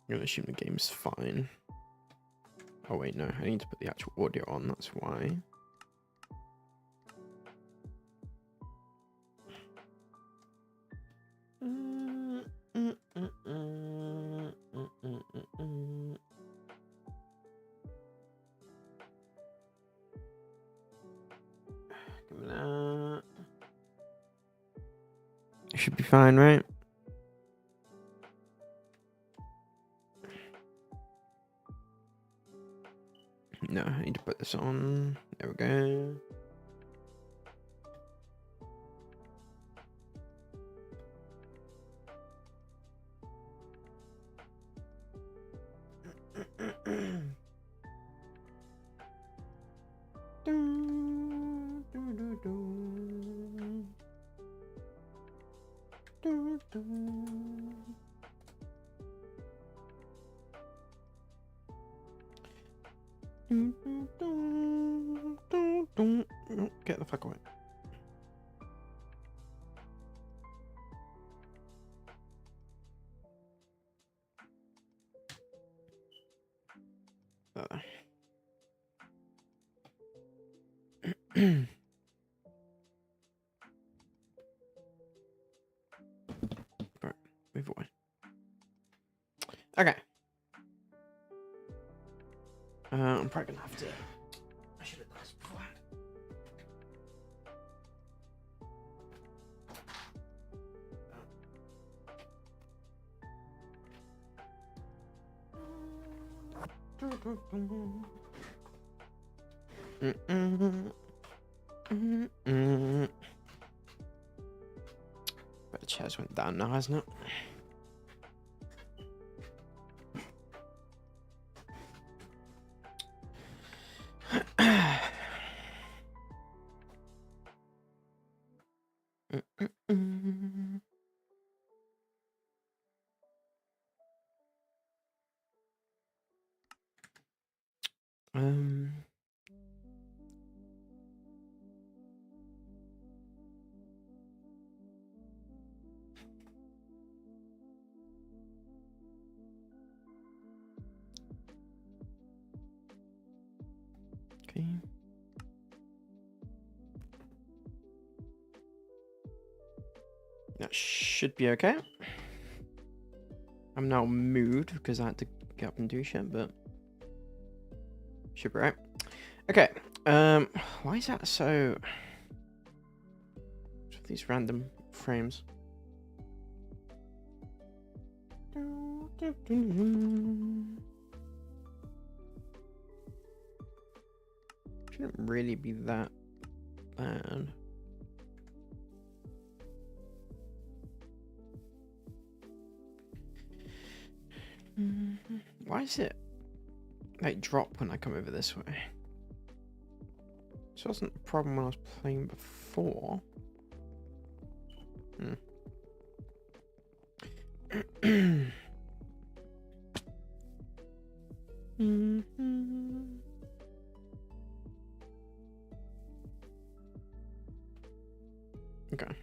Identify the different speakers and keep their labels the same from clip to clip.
Speaker 1: gonna assume the game's fine. Oh wait, no, I need to put the actual audio on, that's why. It should be fine, right? No, I need to put this on. There we go. Get the fuck away. Right, move away. Okay. I'm probably gonna have to. I should have done this before. But the chairs went down now, hasn't it? Okay. That should be okay. I'm now moved because I had to get up and do shit, but should be right. Okay. Why is that so? These random frames. Shouldn't really be that bad. Why is it like drop when I come over this way? This wasn't a problem when I was playing before. Okay,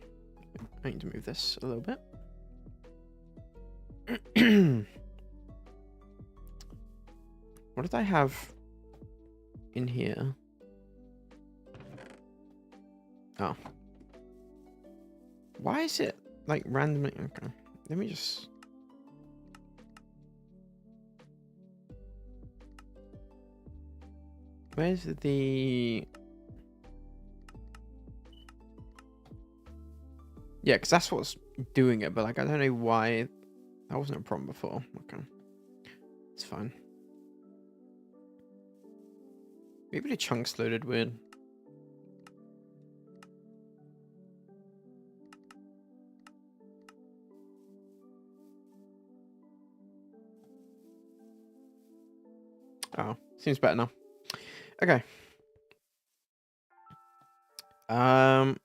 Speaker 1: I need to move this a little bit. What did I have in here? Oh. Why is it like randomly? Okay, let me just. Where's the? Yeah, because that's what's doing it, but like I don't know why that wasn't a problem before. Okay, it's fine. Maybe the chunks loaded weird. Oh, seems better now. Okay.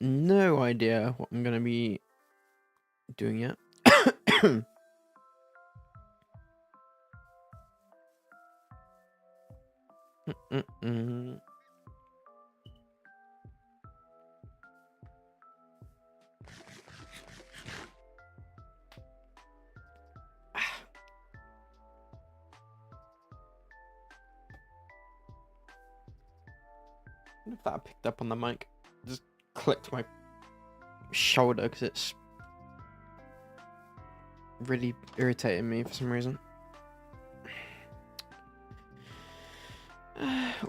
Speaker 1: No idea what I'm gonna be doing yet. wonder if that picked up on the mic. Just clicked my shoulder because it's really irritating me for some reason.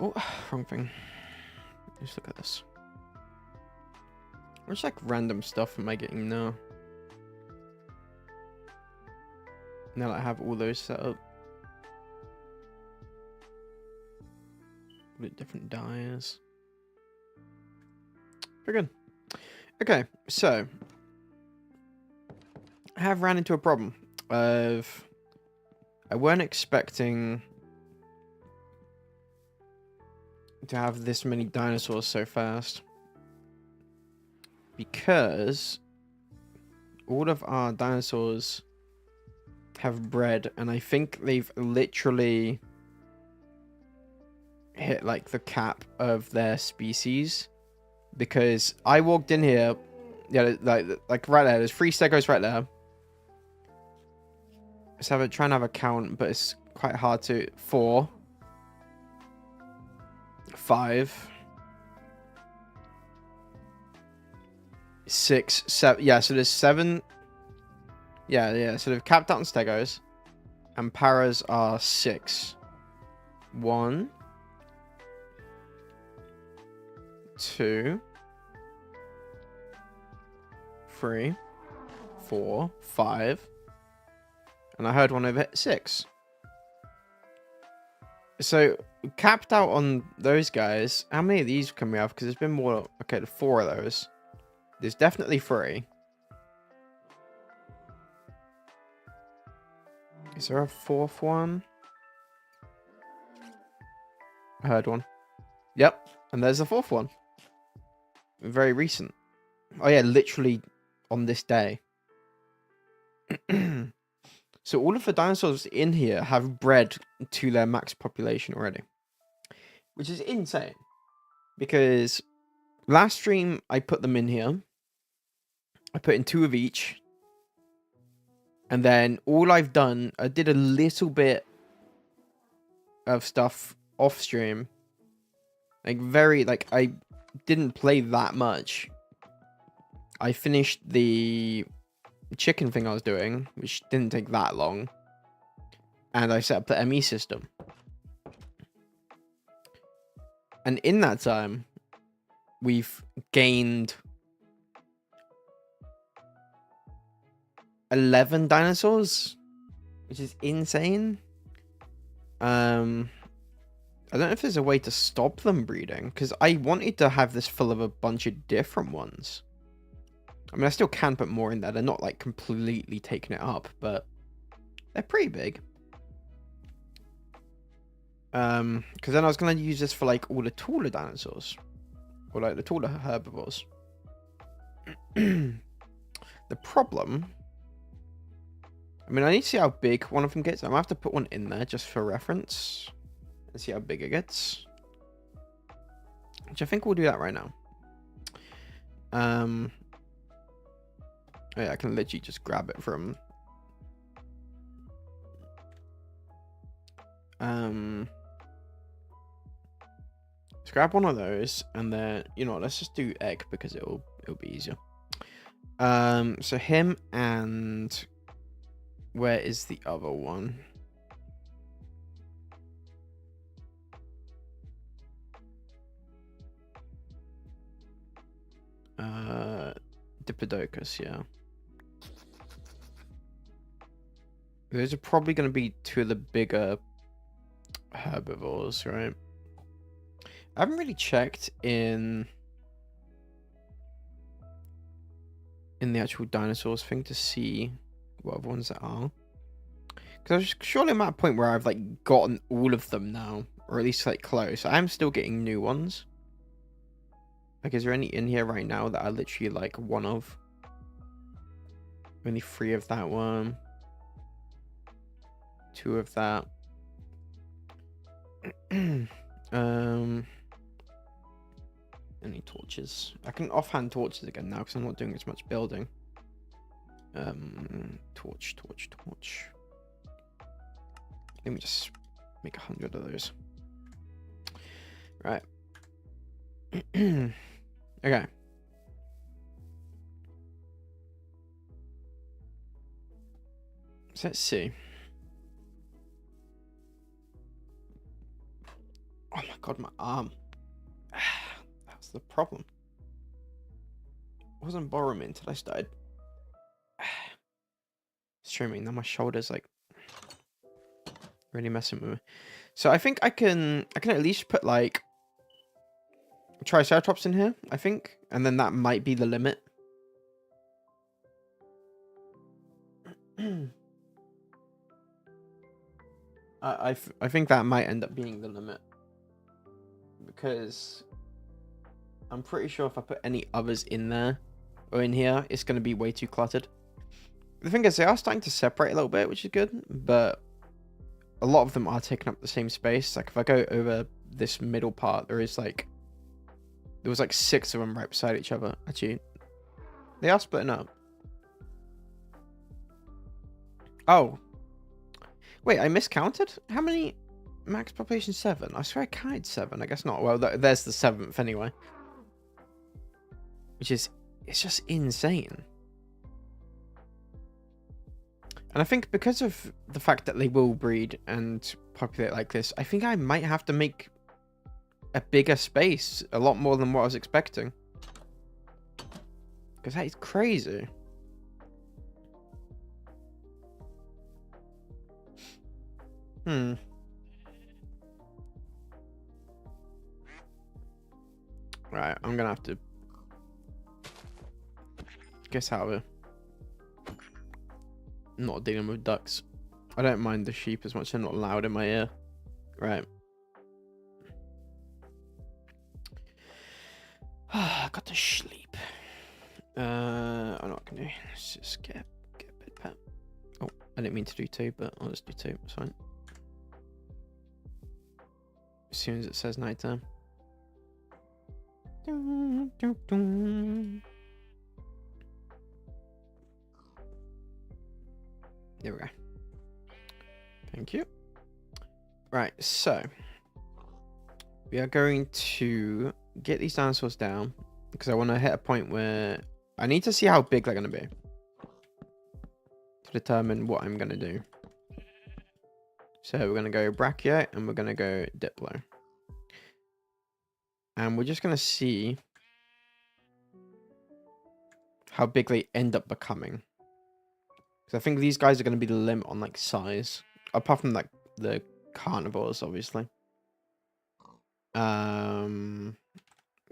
Speaker 1: Oh, wrong thing. Just look at this. Which like random stuff am I getting now? Now that I have all those set up. With different dyes. Very good. Okay, so I have ran into a problem of I weren't expecting to have this many dinosaurs so fast, because all of our dinosaurs have bred, and I think they've literally hit like the cap of their species, because I walked in here, yeah, like right there, there's 3 stegos right there. Let's try and have a count, but it's quite hard to. 4, 5, 6, 7. Yeah, so there's 7. Yeah. So they've capped out on stegos, and paras are 6. 1, 2, 3, 4, 5, and I heard one over 6. So capped out on those guys. How many of these can we have? Because there's been more. Okay, 4 of those. There's definitely 3. Is there a 4th one? I heard one. Yep, and there's a 4th one. Very recent. Oh yeah, literally on this day. So all of the dinosaurs in here have bred to their max population already, which is insane. Because last stream I put them in here. I put in 2 of each, and then all I've done, I did a little bit of stuff off stream. I didn't play that much. I finished the chicken thing I was doing, which didn't take that long, and I set up the ME system. And in that time, we've gained 11 dinosaurs, which is insane. I don't know if there's a way to stop them breeding, because I wanted to have this full of a bunch of different ones. I mean, I still can put more in there. They're not like completely taking it up, but they're pretty big. Because then I was going to use this for like all the taller dinosaurs, or like the taller herbivores. The problem, I mean, I need to see how big one of them gets. I'm going to have to put one in there just for reference and see how big it gets, which I think we'll do that right now. Oh, yeah, I can literally just grab it from let's grab one of those, and then, you know, let's just do egg because it'll be easier. So him, and where is the other one? Diplodocus, yeah. Those are probably going to be 2 of the bigger herbivores, right? I haven't really checked in the actual dinosaurs thing to see what other ones there are. Because surely I'm at a point where I've like gotten all of them now, or at least like close. I am still getting new ones. Like, is there any in here right now that are literally like one of? Only 3 of that one. 2 of that. Any torches? I can offhand torches again now because I'm not doing as much building. Torch. Let me just make 100 of those. Right. Okay. So let's see. Oh my god, my arm. That's the problem. I wasn't borrowing until I started streaming. Now my shoulder's like really messing with me. So I think I can at least put like Triceratops in here, I think, and then that might be the limit. I think that might end up being the limit, because I'm pretty sure if I put any others in there or in here, it's going to be way too cluttered. The thing is, they are starting to separate a little bit, which is good, but a lot of them are taking up the same space. Like if I go over this middle part, there was like 6 of them right beside each other. Actually, they are splitting up. Oh. Wait, I miscounted? How many? Max population 7. I swear I counted 7. I guess not. Well, there's the 7th anyway. Which is, it's just insane. And I think because of the fact that they will breed and populate like this, I think I might have to make a bigger space. A lot more than what I was expecting. Because that is crazy. Right, I'm gonna have to guess out of it. I'm not dealing with ducks. I don't mind the sheep as much. They're not loud in my ear. Right. I got to sleep. I know what I can do. Let's just get a bed pet. Oh, I didn't mean to do 2, but I'll just do 2. It's fine. As soon as it says nighttime. There we go. Thank you. Right, so we are going to get these dinosaurs down because I want to hit a point where I need to see how big they're going to be to determine what I'm going to do. So we're going to go Brachio and we're going to go Diplo. And we're just going to see how big they end up becoming. Because I think these guys are going to be the limit on like size. Apart from like the carnivores, obviously.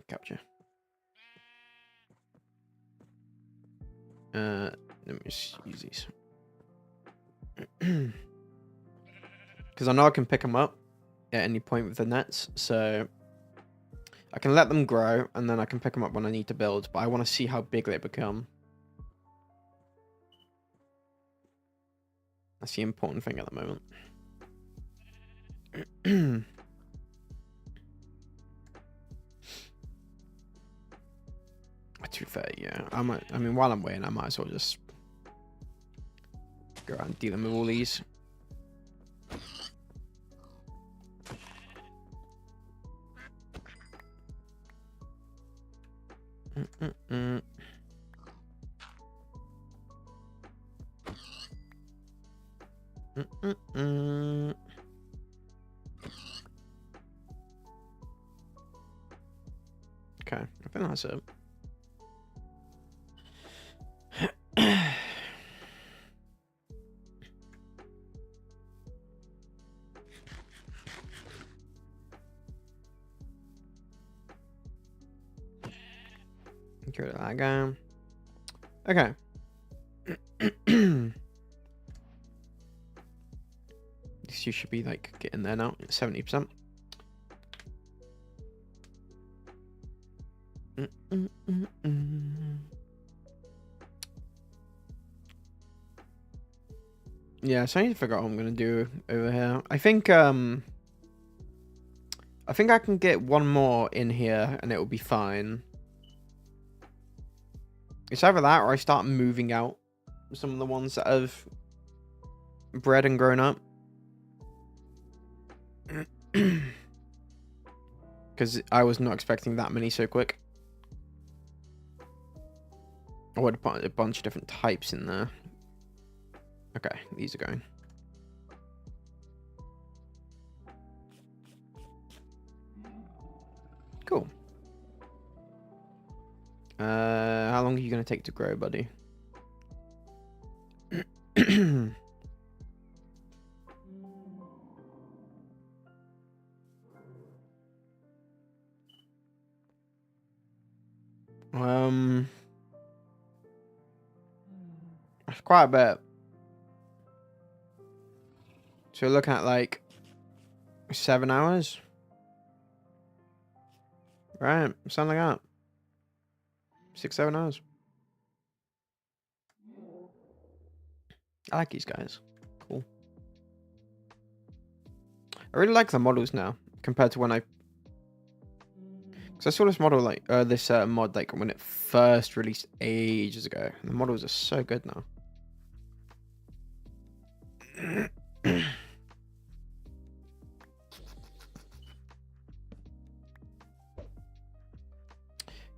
Speaker 1: Capture. Let me just use these. Because I know I can pick them up at any point with the nets. So I can let them grow and then I can pick them up when I need to build. But I want to see how big they become. That's the important thing at the moment. To be fair, yeah. I mean, while I'm waiting, I might as well just go around dealing with all these. Okay, I think that's it. Get rid of that guy. Okay. This you should be like getting there now. 70%. Yeah, so I need to figure out what I'm gonna do over here. I think I can get one more in here and it will be fine. It's either that or I start moving out some of the ones that have bred and grown up. Because because I was not expecting that many so quick. I would have put a bunch of different types in there. Okay, these are going. Cool. How long are you going to take to grow, buddy? That's quite a bit. So we're looking at like 7 hours. Right, something like that. 6, 7 hours. I like these guys. Cool. I really like the models now compared to when I... Because I saw this model like, this mod like when it first released ages ago. And the models are so good now.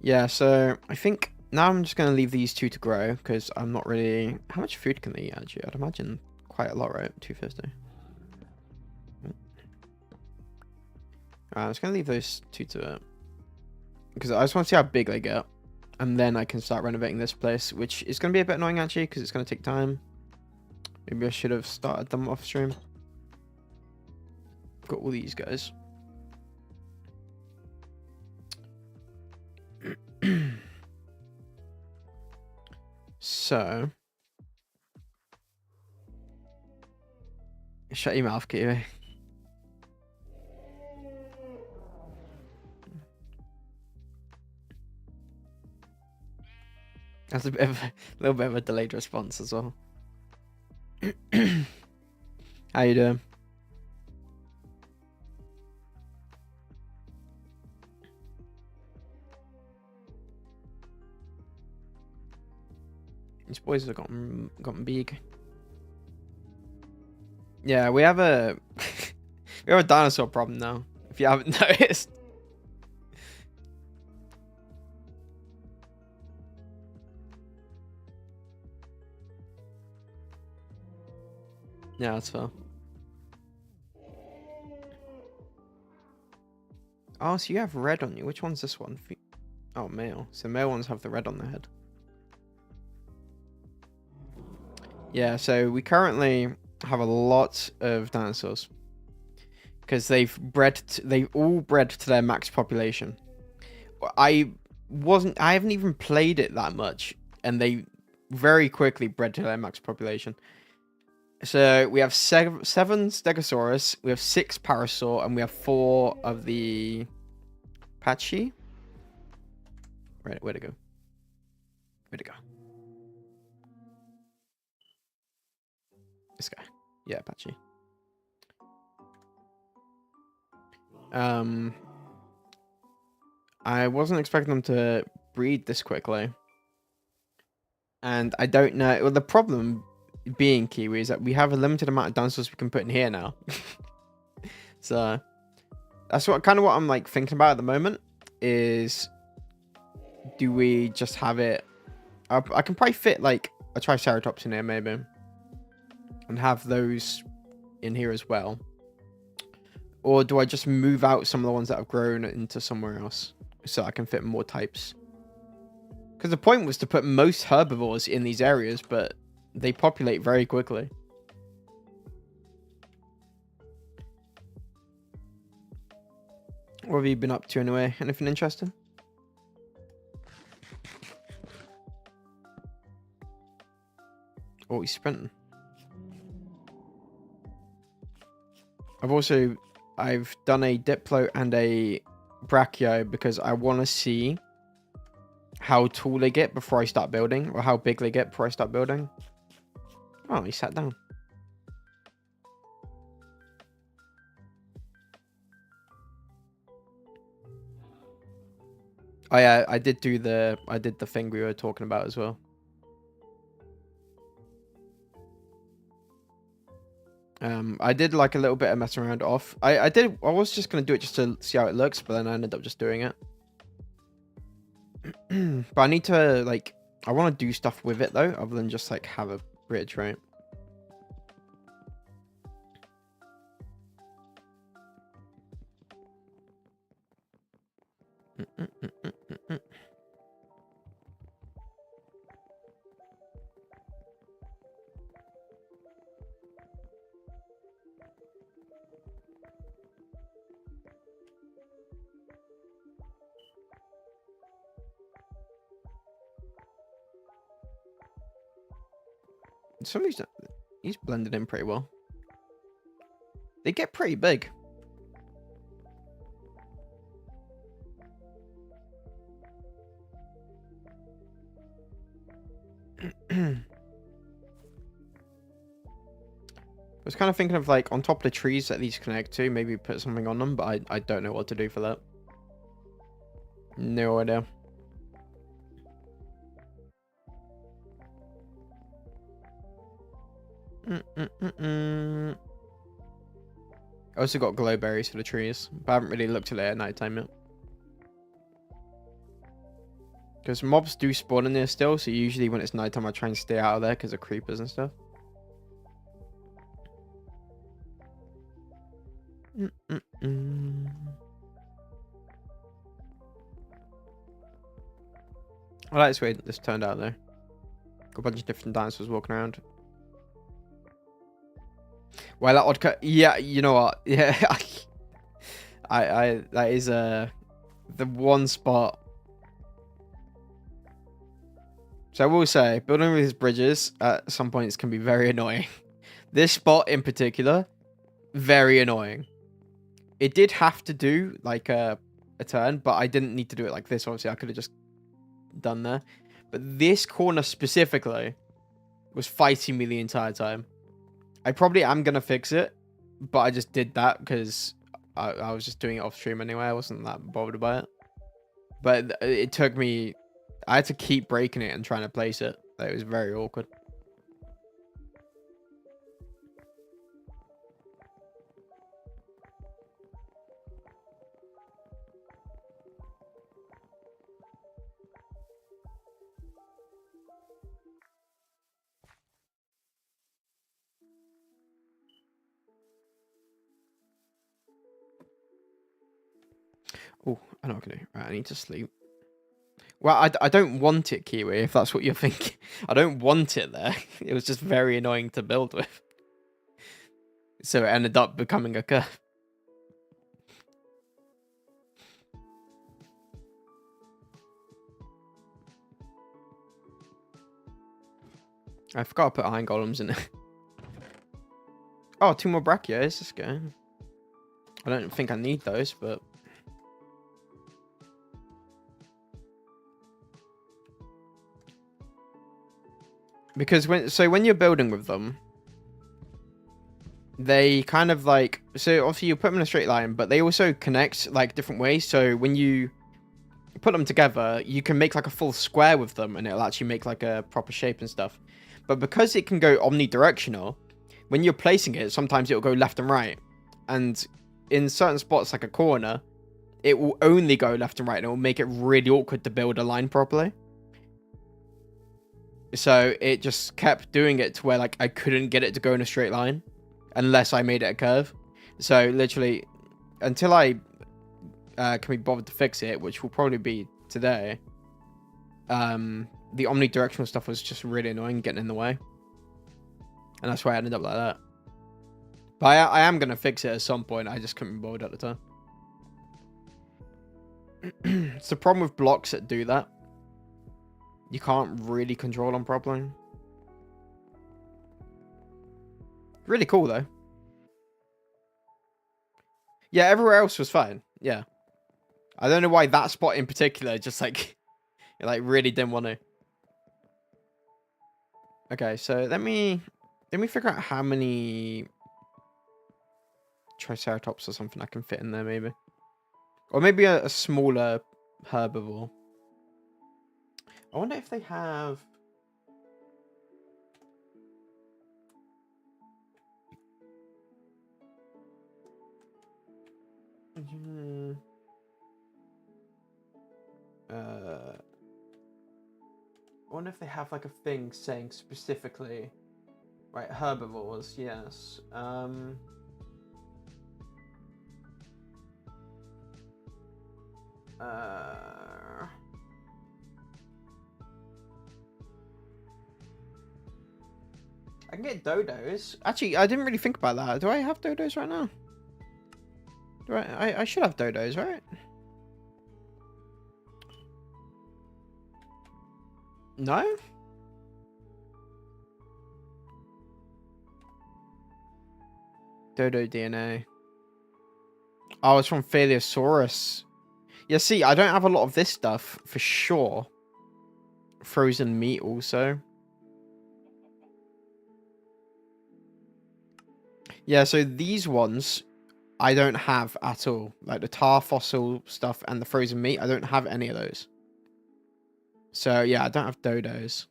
Speaker 1: Yeah, so I think now I'm just going to leave these 2 to grow because I'm not really... How much food can they eat actually? I'd imagine quite a lot, right? 250. I'm just going to leave those 2 to it. Because I just want to see how big they get. And then I can start renovating this place, which is going to be a bit annoying actually because it's going to take time. Maybe I should have started them off stream. Got all these guys. So, shut your mouth, Kiwi. That's a bit of little bit of a delayed response as well. How you doing? These boys have gotten big. Yeah, we have a we have a dinosaur problem now. If you haven't noticed. Yeah, that's fair. Oh, so you have red on you. Which one's this one? Oh, male. So male ones have the red on their head. Yeah, so we currently have a lot of dinosaurs because they've all bred to their max population. I haven't even played it that much, and they very quickly bred to their max population. So we have 7 Stegosaurus, we have 6 Parasaur, and we have 4 of the Patchy. Right, where'd it go? Where'd it go? This guy. Yeah, Apache. I wasn't expecting them to breed this quickly. And I don't know. Well, the problem being, Kiwi, is that we have a limited amount of dinosaurs we can put in here now. So that's what I'm like thinking about at the moment is, do we just have it? I can probably fit like a Triceratops in here maybe. And have those in here as well. Or do I just move out some of the ones that have grown into somewhere else so I can fit more types? Because the point was to put most herbivores in these areas, but they populate very quickly. What have you been up to anyway? Anything interesting? Oh, he's sprinting. I've done a Diplo and a Brachio because I want to see how tall they get before I start building, or how big they get before I start building. Oh, he sat down. Oh yeah, I did the thing we were talking about as well. I did like a little bit of messing around off. I was just gonna do it just to see how it looks, but then I ended up just doing it. But I need to like, I want to do stuff with it though, other than just like have a bridge, right? Some of these, he's blended in pretty well. They get pretty big. I was kind of thinking of like on top of the trees that these connect to, maybe put something on them, but I don't know what to do for that. No idea. I also got glow berries for the trees, but I haven't really looked at it at night time yet. Because mobs do spawn in there still, so usually when it's nighttime I try and stay out of there because of creepers and stuff. I like this way this turned out though. Got a bunch of different dinosaurs walking around. Well, that odd cut. Yeah, you know what? Yeah, I that is the one spot. So I will say, building these bridges at some points can be very annoying. This spot in particular, very annoying. It did have to do like a turn, but I didn't need to do it like this. Obviously, I could have just done there. But this corner specifically was fighting me the entire time. I probably am going to fix it, but I just did that because I was just doing it off stream anyway. I wasn't that bothered about it. But it took me... I had to keep breaking it and trying to place it. It was very awkward. Oh, I know what I can do. Right, I need to sleep. Well, I don't want it, Kiwi, if that's what you're thinking. I don't want it there. It was just very annoying to build with. So it ended up becoming a curve. I forgot to put iron golems in it. Oh, 2 more brachios. Let's go. I don't think I need those, but... Because when you're building with them, they kind of like... So obviously you put them in a straight line, but they also connect like different ways. So when you put them together, you can make like a full square with them and it'll actually make like a proper shape and stuff. But because it can go omnidirectional, when you're placing it, sometimes it'll go left and right. And in certain spots, like a corner, it will only go left and right and it will make it really awkward to build a line properly. So it just kept doing it to where like I couldn't get it to go in a straight line unless I made it a curve. So literally until I can be bothered to fix it, which will probably be today, the omnidirectional stuff was just really annoying, getting in the way. And that's why I ended up like that. But I am going to fix it at some point. I just couldn't be bothered at the time. It's the problem with blocks that do that. You can't really control them properly. Really cool, though. Yeah, everywhere else was fine. Yeah. I don't know why that spot in particular just like... It like really didn't want to. Okay, so let me figure out how many Triceratops or something I can fit in there, maybe. Or maybe a smaller herbivore. I wonder if they have... I wonder if they have like a thing saying specifically, right? Herbivores, yes. I can get dodos. Actually, I didn't really think about that. Do I have dodos right now? Do I should have dodos, right? No? Dodo DNA. Oh, it's from Phaleosaurus. Yeah, see, I don't have a lot of this stuff for sure. Frozen meat also. Yeah, so these ones I don't have at all. Like the tar fossil stuff and the frozen meat, I don't have any of those. So yeah, I don't have dodos.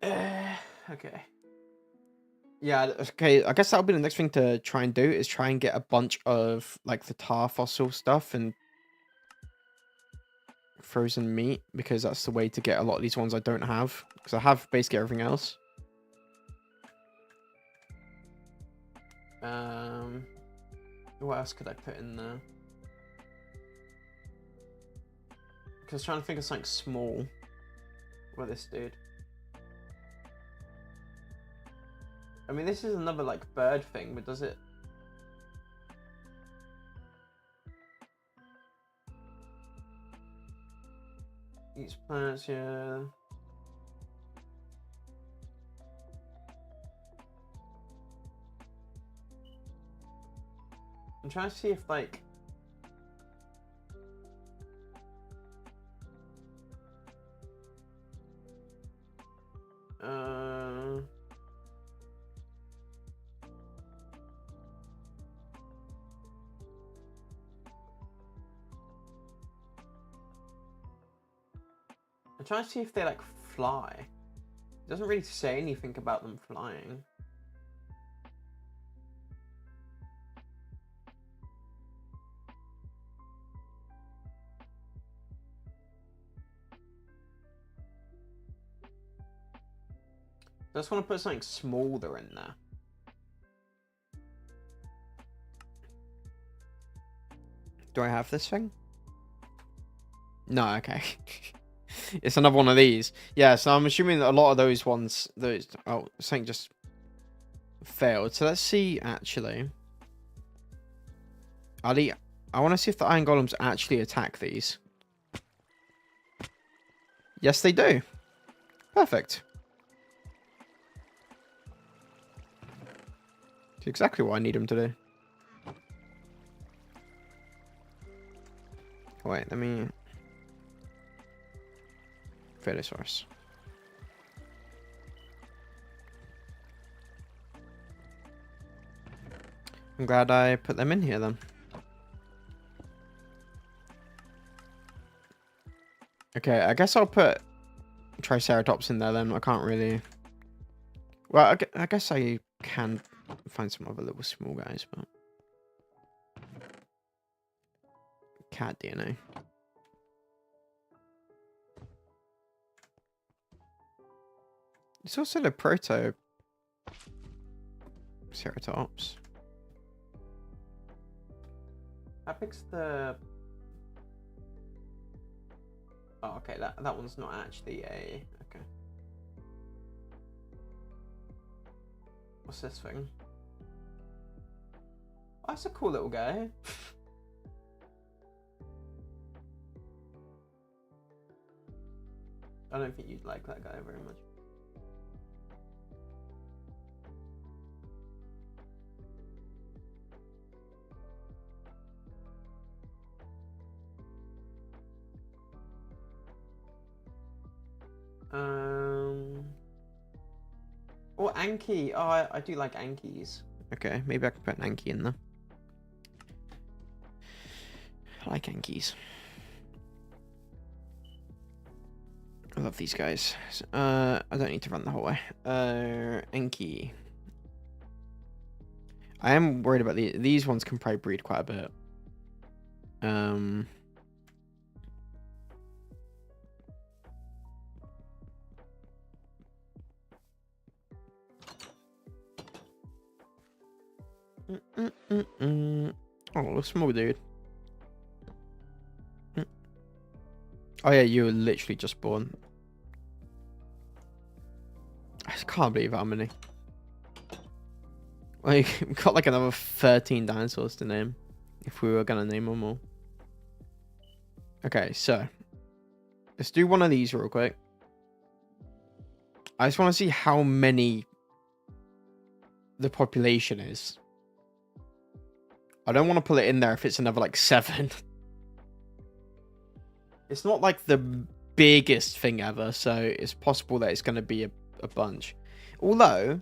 Speaker 1: Okay. Yeah, okay, I guess that'll be the next thing to try and do, is try and get a bunch of like the tar fossil stuff and frozen meat, because that's the way to get a lot of these ones I don't have, because I have basically everything else. What else could I put in there? Because I was trying to think of something small. What this dude? I mean, this is another like bird thing, but does it? Eats plants, yeah. I'm trying to see if like I'm trying to see if they like fly. It doesn't really say anything about them flying. I just want to put something smaller in there. Do I have this thing? No, okay. It's another one of these. Yeah, so I'm assuming that a lot of those ones, oh, something just failed. So let's see, actually. I want to see if the iron golems actually attack these. Yes, they do. Perfect. It's exactly what I need them to do. Wait, let me... Phaleosaurus. I'm glad I put them in here then. Okay, I guess I'll put Triceratops in there then. I can't really... Well, I guess I can find some other little small guys, but... Cat DNA. It's also the Proto-Ceratops. How big's the... Oh, okay, that one's not actually a... Okay. What's this thing? Oh, that's a cool little guy. I don't think you'd like that guy very much. Oh, Anki. Oh, I do like Ankis. Okay, maybe I can put an Anki in there. I like Ankis. I love these guys. I don't need to run the whole way. Anki. I am worried about these ones can probably breed quite a bit. Oh, small dude. Oh yeah, you were literally just born. I just can't believe how many. Like, we've got like another 13 dinosaurs to name. If we were gonna name them all. Okay, so let's do one of these real quick. I just want to see how many the population is. I don't want to put it in there if it's another like 7. It's not like the biggest thing ever, so it's possible that it's going to be a bunch. Although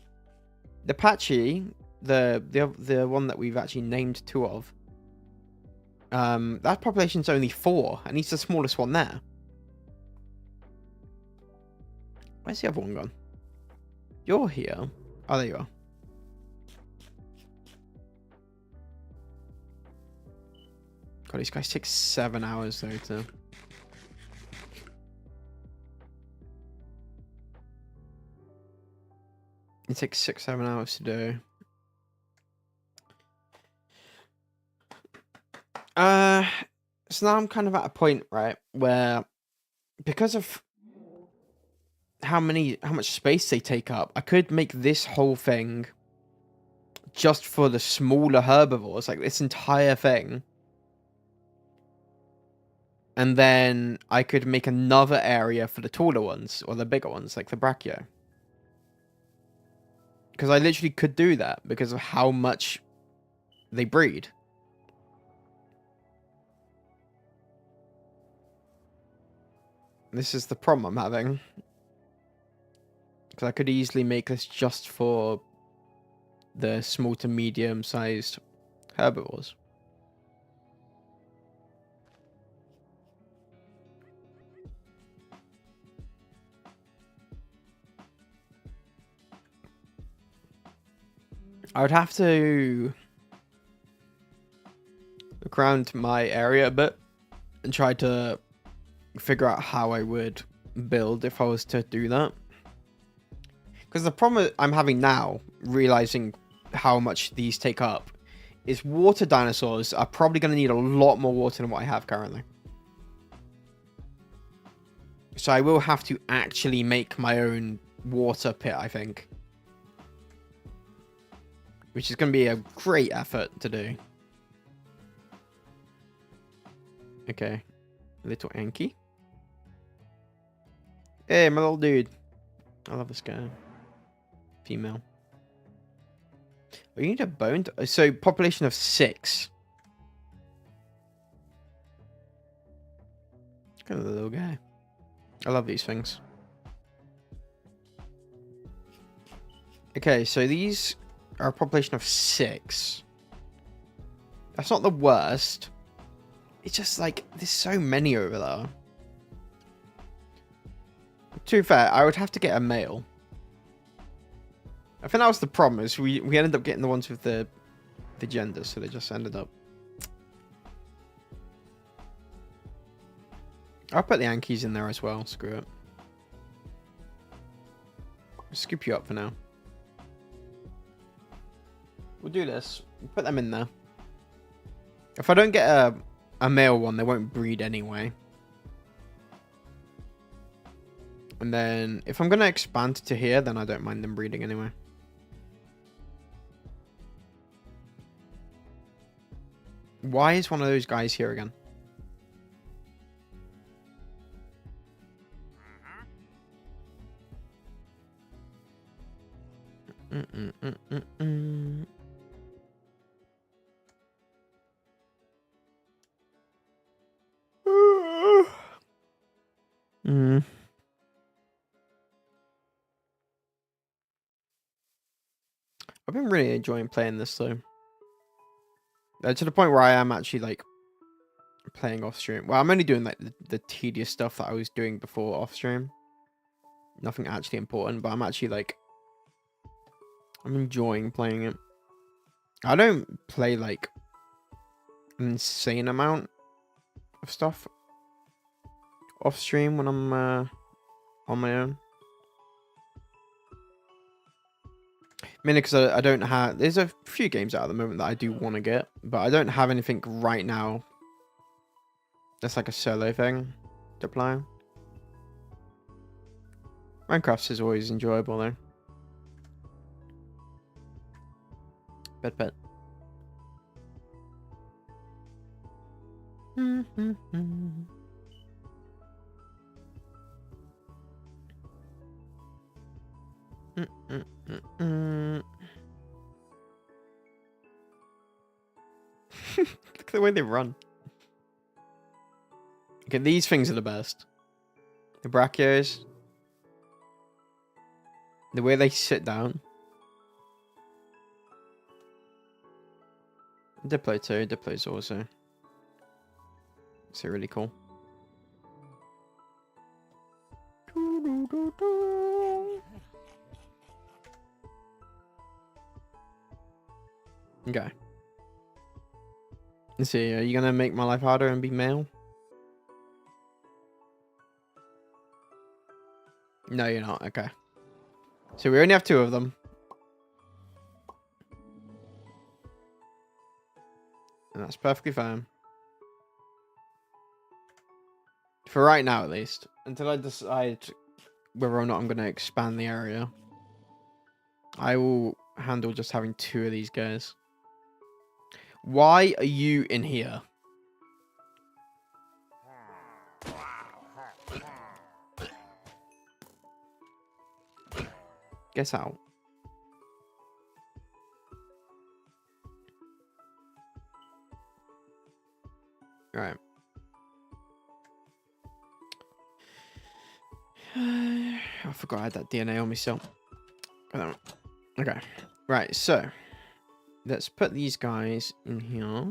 Speaker 1: the Patchy, the one that we've actually named 2 of, that population's only 4, and he's the smallest one there. Where's the other one gone? You're here. Oh, there you are. God, these guys take 7 hours though to... It takes 6-7 hours to do. So now I'm kind of at a point, right, where because of how much space they take up, I could make this whole thing just for the smaller herbivores, like this entire thing. And then I could make another area for the taller ones, or the bigger ones, like the brachio. Because I literally could do that because of how much they breed. This is the problem I'm having. Because I could easily make this just for the small to medium-sized herbivores. I would have to look around my area a bit and try to figure out how I would build if I was to do that. Because the problem I'm having now, realizing how much these take up, is water dinosaurs are probably going to need a lot more water than what I have currently. So I will have to actually make my own water pit, I think. Which is going to be a great effort to do. Okay. Little Anki. Hey, my little dude. I love this guy. Female. Oh, you need a bone. So, population of 6. Look at the little guy. I love these things. Okay, so these are a population of 6. That's not the worst. It's just like, there's so many over there. To be fair, I would have to get a male. I think that was the problem, is we ended up getting the ones with the genders, so they just ended up... I'll put the Yankees in there as well, screw it. I'll scoop you up for now. We'll do this. We'll put them in there. If I don't get a male one, they won't breed anyway. And then, if I'm going to expand to here, then I don't mind them breeding anyway. Why is one of those guys here again? I've been really enjoying playing this though. To the point where I am actually like playing off stream. Well, I'm only doing like the tedious stuff that I was doing before off stream. Nothing actually important, but I'm actually like, I'm enjoying playing it. I don't play like an insane amount of stuff off stream when I'm on my own. Mainly because I don't have... There's a few games out at the moment that I do want to get, but I don't have anything right now that's like a solo thing to play. Minecraft is always enjoyable though. Bet. Look at the way they run. Okay, these things are the best. The brachios. The way they sit down. Diplo too. Diplo's also. It's really cool. Okay. Let's see. Are you gonna make my life harder and be male? No, you're not. Okay. So we only have 2 of them. And that's perfectly fine. For right now, at least. Until I decide whether or not I'm going to expand the area. I will handle just having 2 of these guys. Why are you in here? Guess out. Right. I forgot I had that DNA on me still. Okay. Right, so let's put these guys in here.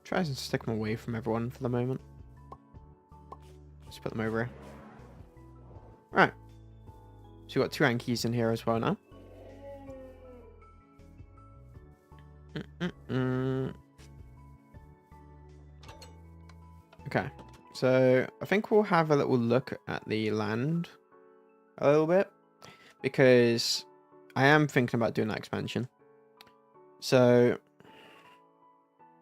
Speaker 1: Try to stick them away from everyone for the moment. Just put them over here. Right. So we've got 2 Ankies in here as well now. Okay. So I think we'll have a little look at the land a little bit. Because I am thinking about doing that expansion. So...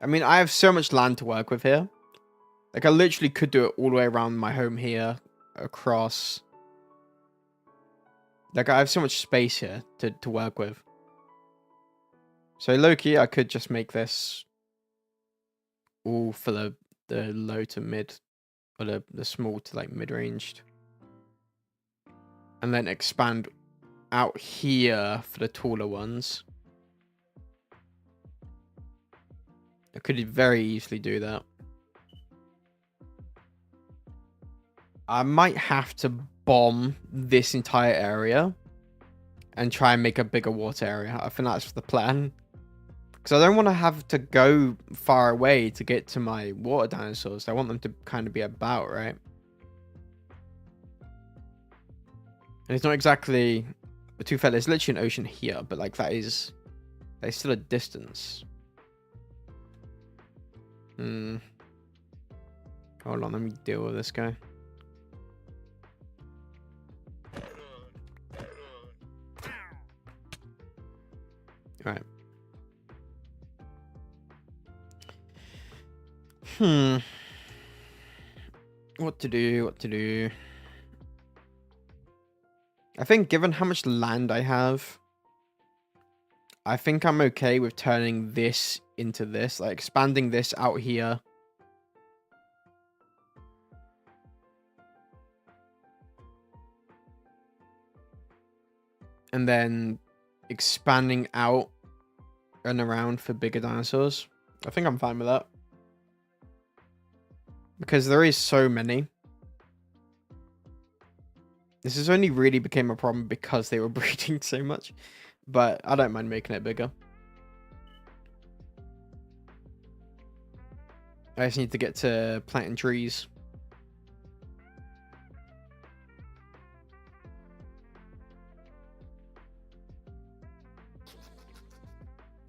Speaker 1: I mean, I have so much land to work with here. Like, I literally could do it all the way around my home here, across. Like, I have so much space here to work with. So, low-key, I could just make this all for the low to mid, or the small to, like, mid-ranged. And then expand out here for the taller ones. I could very easily do that. I might have to bomb this entire area and try and make a bigger water area. I think that's the plan. Because I don't want to have to go far away to get to my water dinosaurs. I want them to kind of be about, right? And it's not exactly... To be fair, there's literally an ocean here, but like there's still a distance. Hold on, let me deal with this guy. Right. What to do? I think given how much land I have, I think I'm okay with turning this into this, like expanding this out here. And then expanding out and around for bigger dinosaurs. I think I'm fine with that. Because there is so many. This has only really became a problem because they were breeding so much. But I don't mind making it bigger. I just need to get to planting trees.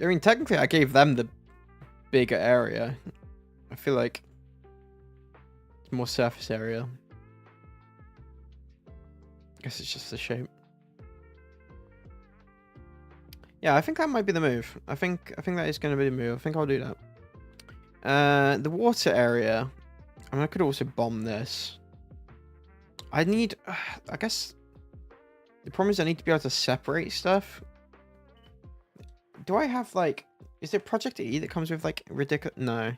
Speaker 1: I mean, technically, I gave them the bigger area. I feel like it's more surface area. I guess it's just the shape. Yeah, I think that might be the move. I think that is going to be the move. I think I'll do that. The water area. I mean, I could also bomb this. I need... I guess... The problem is I need to be able to separate stuff. Do I have, like... Is it Project E that comes with, like, ridiculous... No.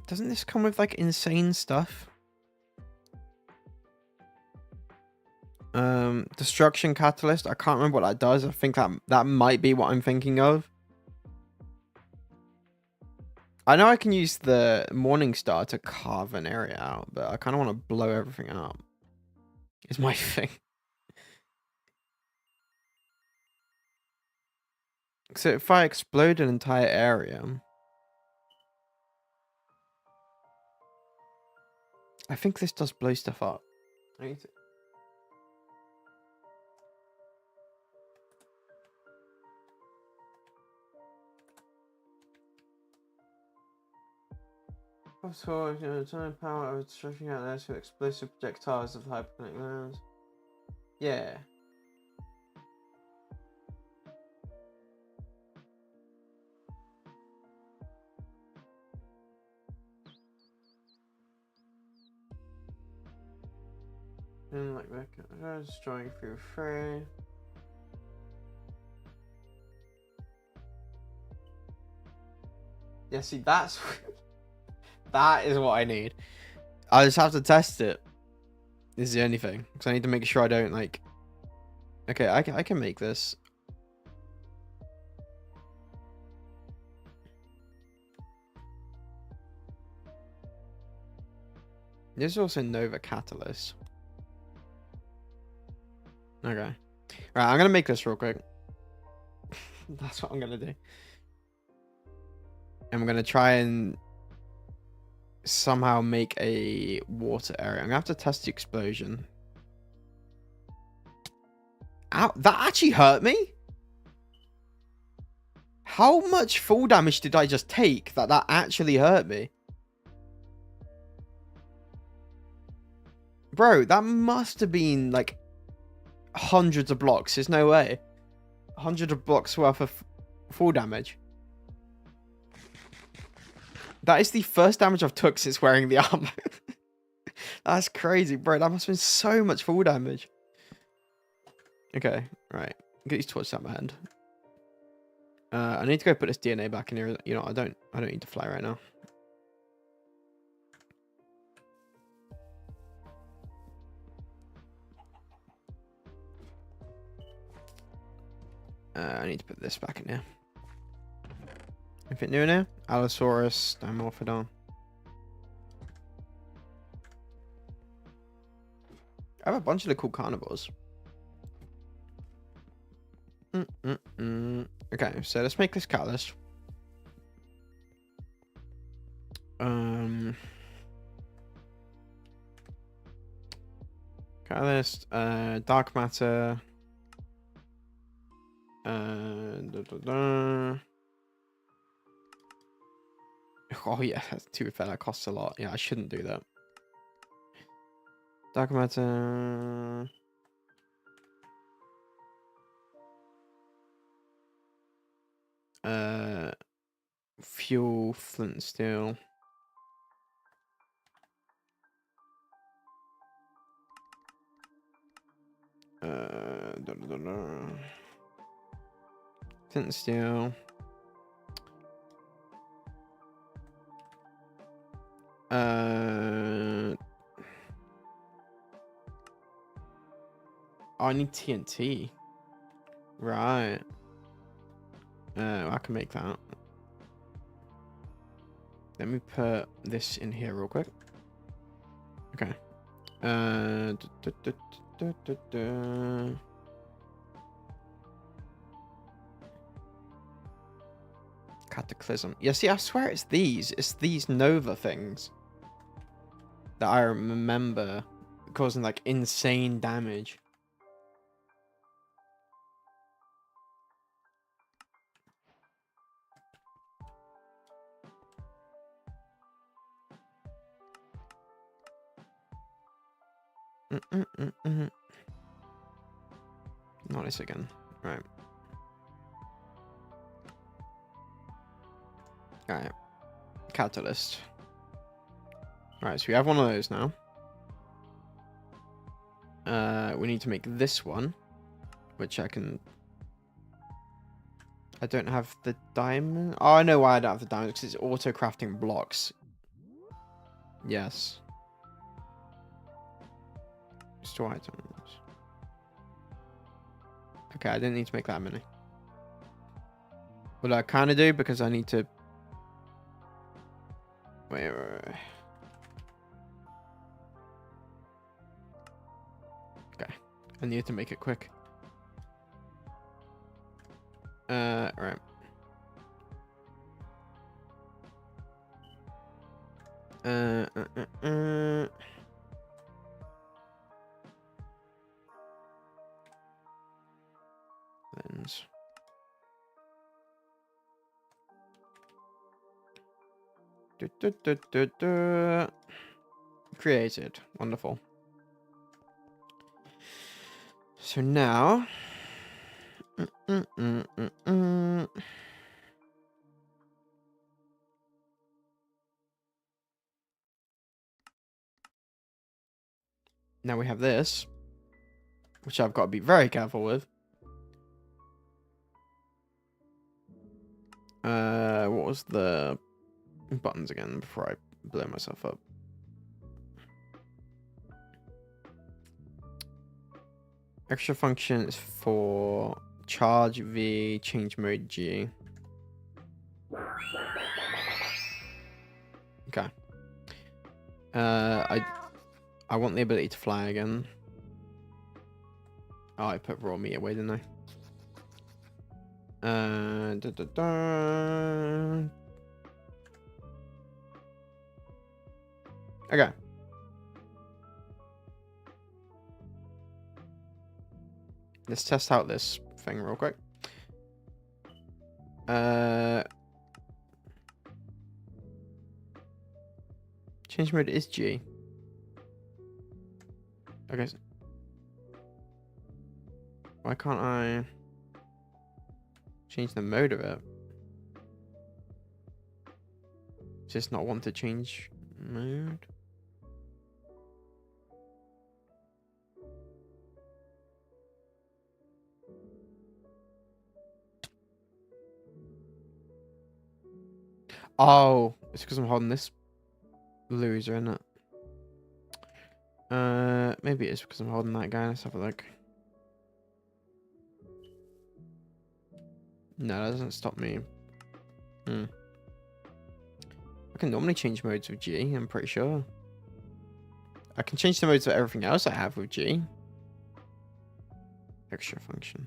Speaker 1: Doesn't this come with, like, insane stuff? Destruction Catalyst. I can't remember what that does. I think that might be what I'm thinking of. I know I can use the Morning Star to carve an area out, but I kind of want to blow everything up. Is my thing. So if I explode an entire area... I think this does blow stuff up. I need to... Also, turn power over stretching out there to explosive projectiles of hyperkinetic lands. Yeah. And like that, destroying through free. Yeah, see, that's that is what I need. I just have to test it. This is the only thing, because I need to make sure I don't like. Okay, I can make this. There's also Nova Catalyst. Okay. Right, I'm gonna make this real quick. That's what I'm gonna do. I'm gonna try and somehow make a water area. I'm gonna have to test the explosion. Ow, that actually hurt me? How much fall damage did I just take that actually hurt me? Bro, that must have been like hundreds of blocks. There's no way. Hundreds of blocks worth of fall damage. That is the first damage I've took since wearing the armor. That's crazy, bro. That must have been so much fall damage. Okay, right. Get these torches out of my hand. I need to go put this DNA back in here. You know, I don't need to fly right now. I need to put this back in here. Anything new in here? Allosaurus, Dimorphodon. I have a bunch of the cool carnivores. Okay, so let's make this catalyst. Catalyst, dark matter. Oh yeah, to be fair, that costs a lot. Yeah, I shouldn't do that. Dark matter. Fuel, flint and steel. Flint and steel. I need TNT. Right. I can make that. Let me put this in here real quick. Okay. Cataclysm. Yeah, see, I swear it's these. It's these Nova things. that I remember causing like insane damage. Not this again. Right. Alright. Catalyst. Alright, so we have one of those now. We need to make this one, which I can... I don't have the diamond. Oh, I know why I don't have the diamond, because it's auto-crafting blocks. Yes. Store items. Okay, I didn't need to make that many. Well, I kind of do, because I need to... Wait. Okay. I need to make it quick. Right. Lens. Created. Wonderful. So now... Now we have this, which I've got to be very careful with. What was the buttons again before I blow myself up? Extra function is for charge V, change mode G. Okay. I want the ability to fly again. Oh, I put raw meat away, didn't I? Okay. Let's test out this thing real quick. Change mode is G. Okay. Why can't I change the mode of it? Just not want to change mode? Oh, it's because I'm holding this loser, isn't it? Maybe it's because I'm holding that guy. Let's have a look. No, that doesn't stop me. I can normally change modes with G, I'm pretty sure. I can change the modes of everything else I have with G. Extra function.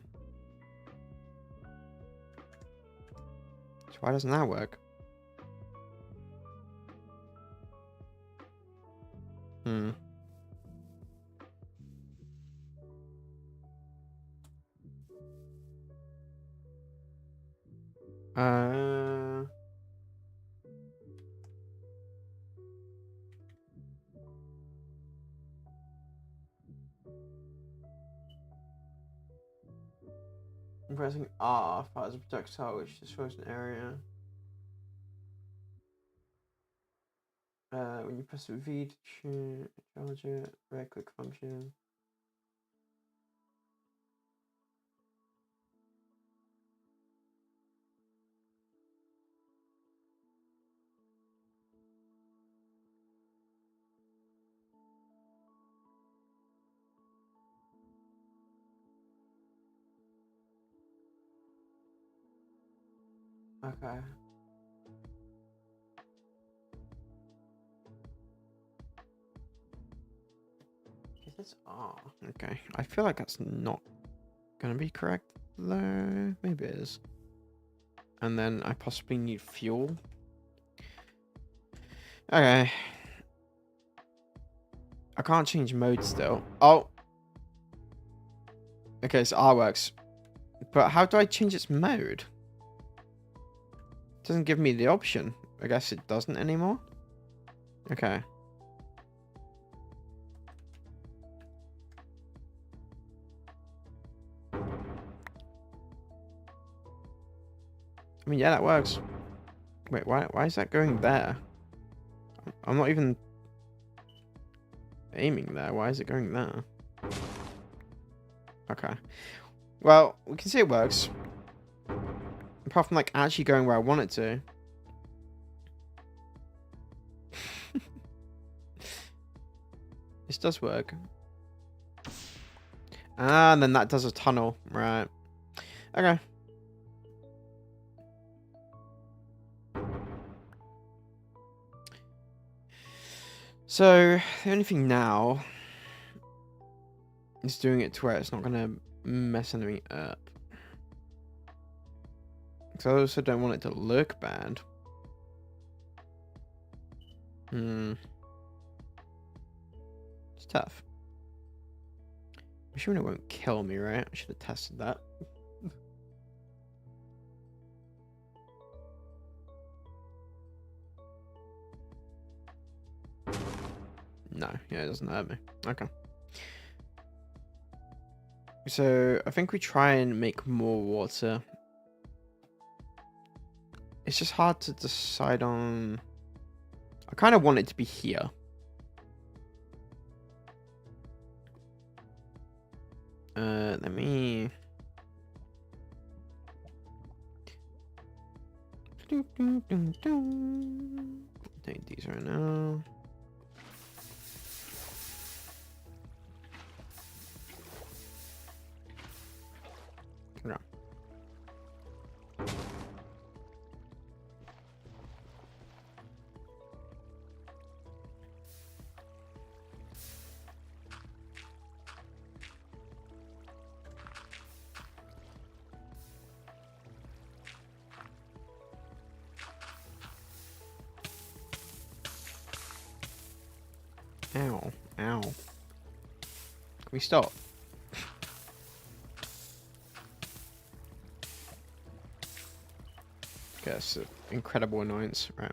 Speaker 1: So why doesn't that work? I'm pressing R as a projectile which destroys an area. When you press V to charge it, right click function. Okay. Is this R? Okay. I feel like that's not gonna be correct though. Maybe it is. And then I possibly need fuel. Okay. I can't change mode still. Oh. Okay, so R works. But how do I change its mode? It doesn't give me the option. I guess it doesn't anymore. Okay. I mean, yeah, that works. Wait, why is that going there? I'm not even aiming there. Why is it going there? Okay. Well, we can see it works. Apart from, like, actually going where I want it to. This does work. Ah, and then that does a tunnel. Right. Okay. So, the only thing now is doing it to where it's not going to mess anything up. Because I also don't want it to look bad. It's tough. I'm sure it won't kill me, right? I should have tested that. No, yeah, it doesn't hurt me. Okay. So, I think we try and make more water. It's just hard to decide on... I kind of want it to be here. Let me... Take these right now. No. Ow. Ow. Can we stop? Okay, that's an incredible annoyance. Right.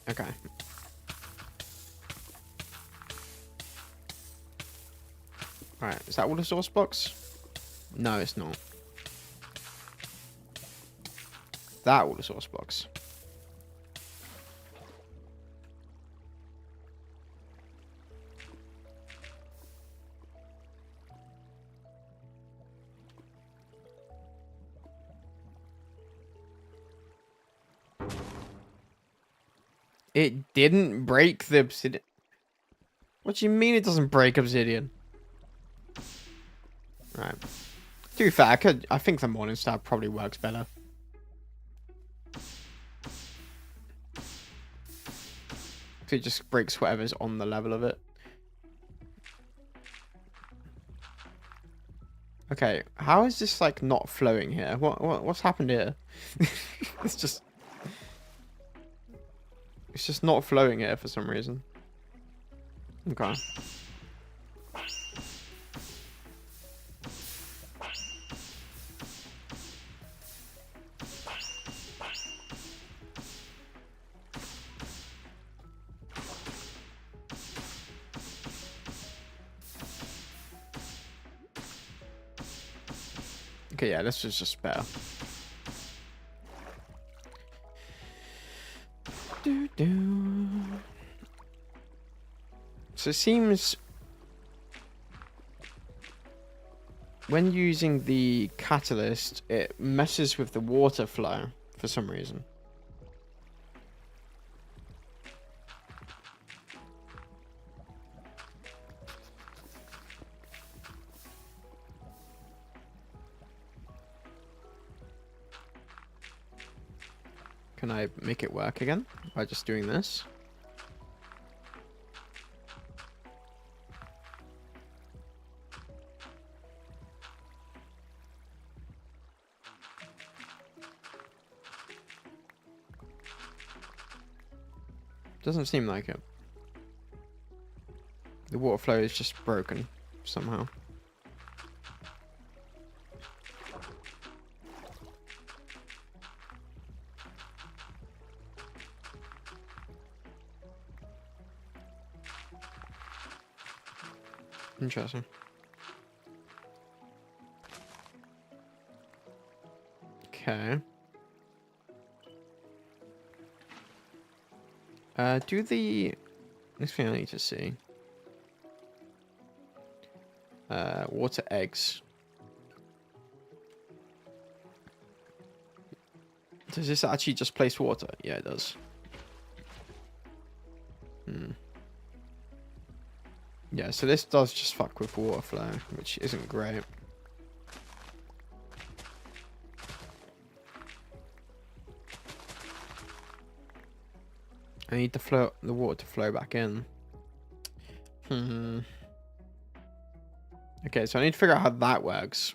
Speaker 1: Okay. Alright, is that all the source blocks? No, it's not. That all the source blocks. It didn't break the obsidian. What do you mean it doesn't break obsidian? Right. To be fair, I think the Morning Star probably works better. It just breaks whatever's on the level of it. Okay, how is this like not flowing here? What's happened here? It's just not flowing here for some reason. Okay. Okay, yeah, this is just better. So it seems when using the catalyst, it messes with the water flow for some reason. Can I make it work again by just doing this? Doesn't seem like it. The water flow is just broken somehow. Interesting. Okay. Do the next thing I need to see. Water eggs. Does this actually just place water? Yeah, it does. Yeah, so this does just fuck with water flow, which isn't great. I need the water to flow back in. Okay, so I need to figure out how that works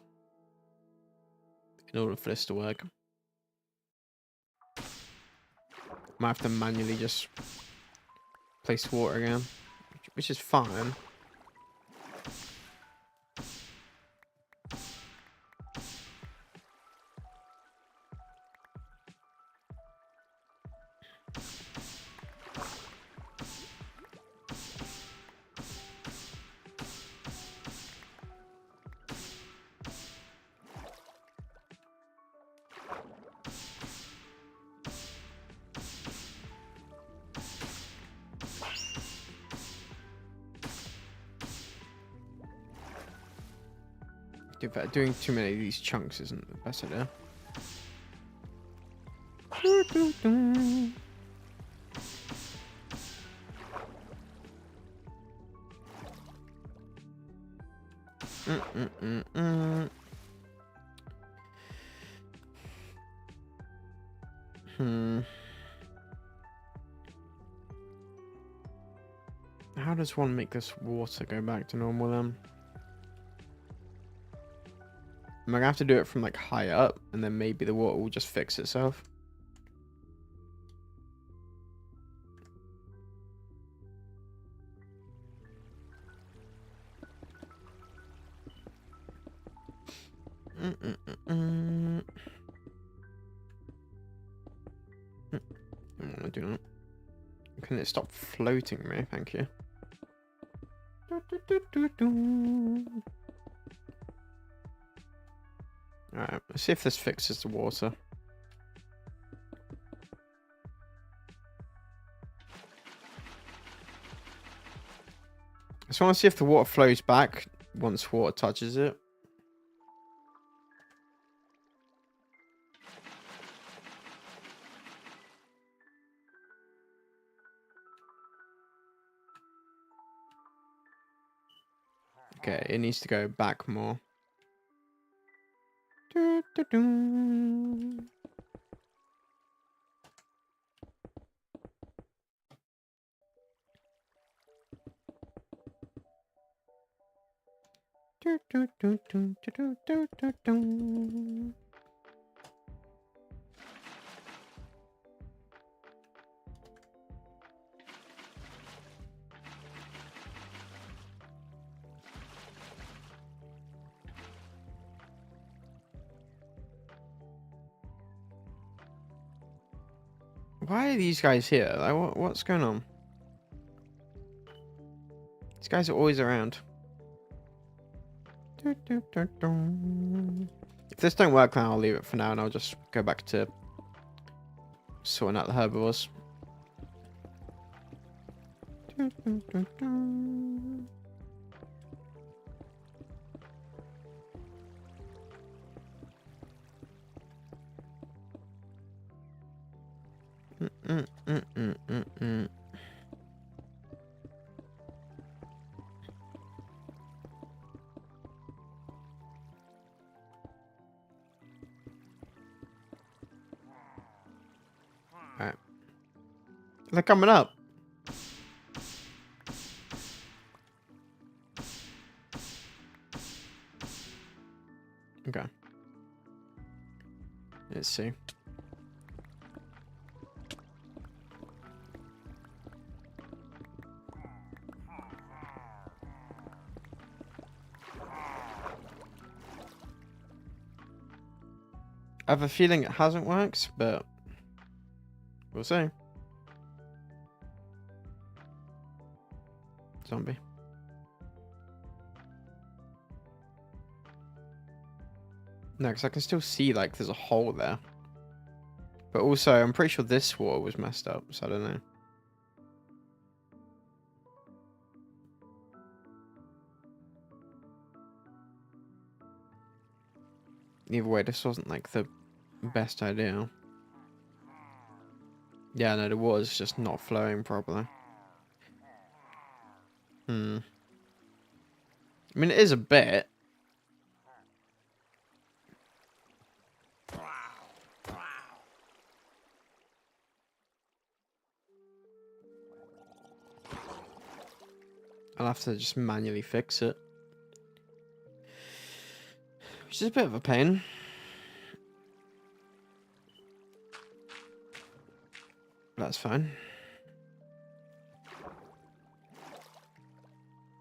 Speaker 1: in order for this to work. Might have to manually just place water again, which is fine. Doing too many of these chunks isn't the best idea. How does one make this water go back to normal then? Am I gonna have to do it from like high up, and then maybe the water will just fix itself? I don't want to do that. Can it stop floating me? Thank you. Alright, let's see if this fixes the water. I just want to see if the water flows back once water touches it. Okay, it needs to go back more. Why are these guys here? Like, what's going on? These guys are always around. If this don't work, then I'll leave it for now, and I'll just go back to sorting out the herbivores. Alright. They're coming up. Okay. Let's see. I have a feeling it hasn't worked, but we'll see. Zombie. No, because I can still see, like, there's a hole there. But also, I'm pretty sure this wall was messed up, so I don't know. Either way, this wasn't, like, the best idea. Yeah, no, the water's just not flowing properly. I mean, it is a bit. I'll have to just manually fix it. Which is a bit of a pain. That's fine.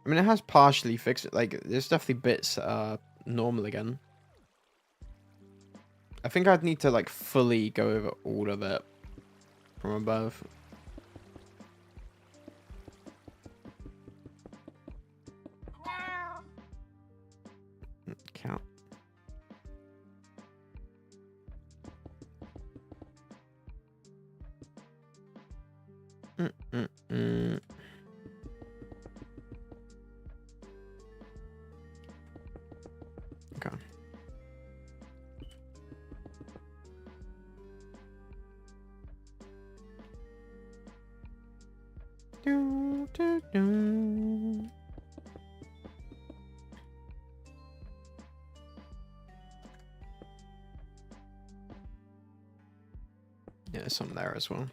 Speaker 1: I mean, it has partially fixed it. Like, there's definitely bits that are normal again. I think I'd need to, like, fully go over all of it from above. Count. Okay. Do, do, do. Yeah, there's some there as well.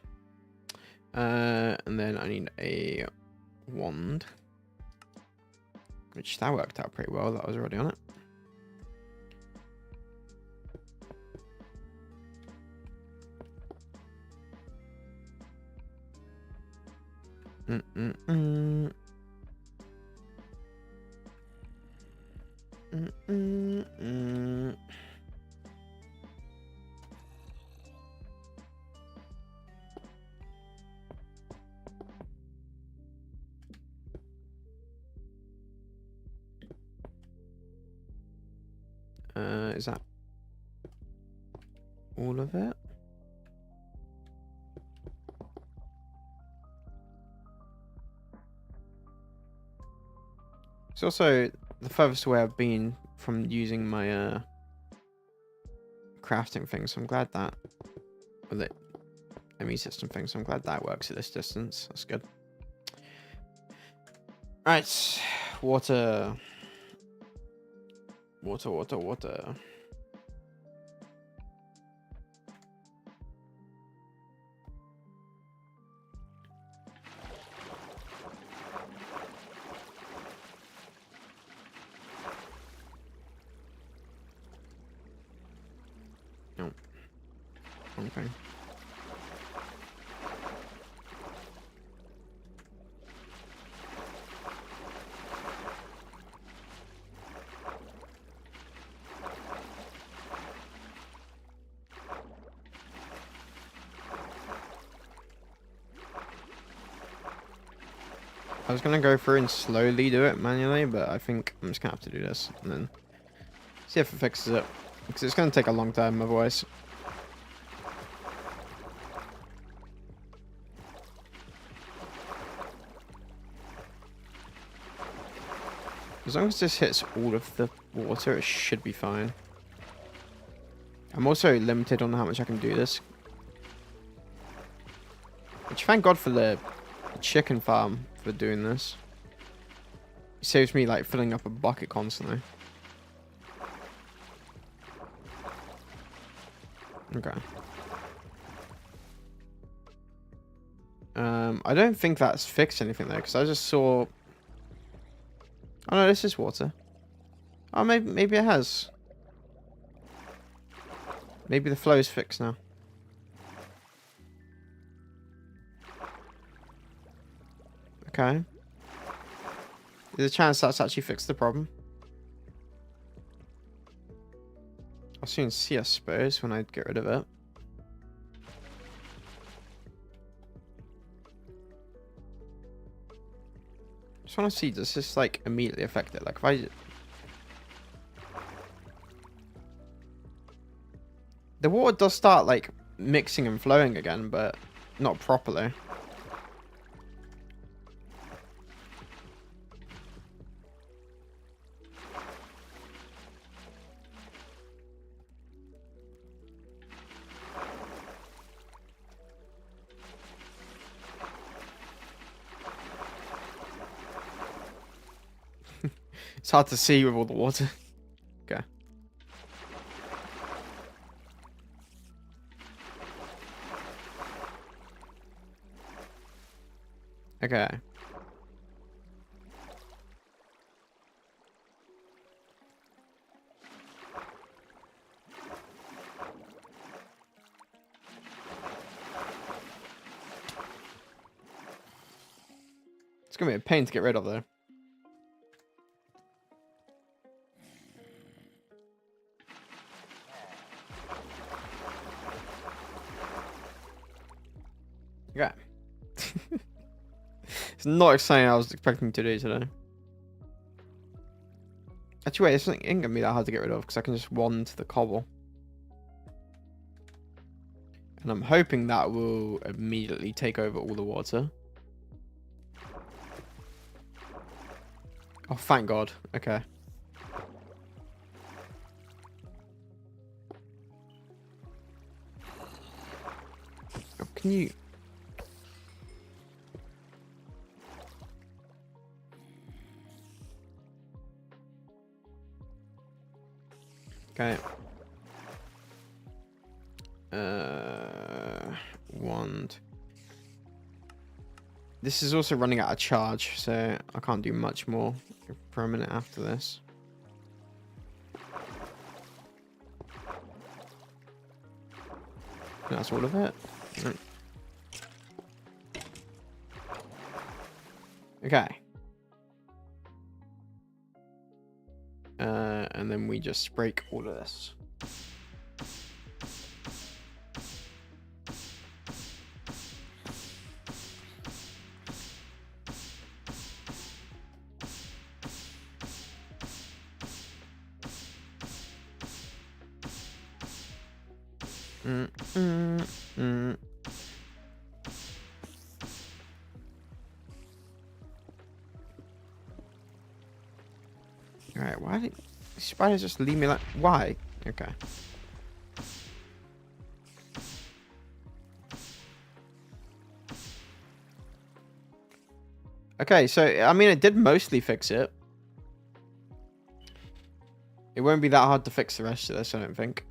Speaker 1: And then I need a wand. Which that worked out pretty well. That was already on it. Is that all of it? It's also the furthest away I've been from using my crafting thing, so I'm glad that, or the ME system thing, so I'm glad that works at this distance. That's good. Right, water. Water, water, water. No. Okay. I was gonna go through and slowly do it manually, but I think I'm just gonna have to do this and then see if it fixes it, because it's gonna take a long time otherwise. As long as this hits all of the water, it should be fine. I'm also limited on how much I can do this, which thank God for the chicken farm for doing this. It saves me like filling up a bucket constantly. Okay. I don't think that's fixed anything though, because I just saw. Oh no, this is water. Oh, maybe it has. Maybe the flow is fixed now. Okay. There's a chance that's actually fixed the problem. I'll soon see, I suppose, when I get rid of it. Just want to see, does this like immediately affect it? Like if I... The water does start like mixing and flowing again, but not properly. It's hard to see with all the water. Okay. Okay. It's gonna be a pain to get rid of, though. Okay. It's not exciting I was expecting to do today. Actually, wait, it's not gonna be that hard to get rid of because I can just wand the cobble. And I'm hoping that will immediately take over all the water. Oh, thank God. Okay. Oh, can you... Okay. Wand. This is also running out of charge, so I can't do much more for a minute after this. That's all of it. Right. Okay. And then we just break all of this. Alright, why did spiders just leave me like... Why? Okay. Okay, so, I mean, it did mostly fix it. It won't be that hard to fix the rest of this, I don't think.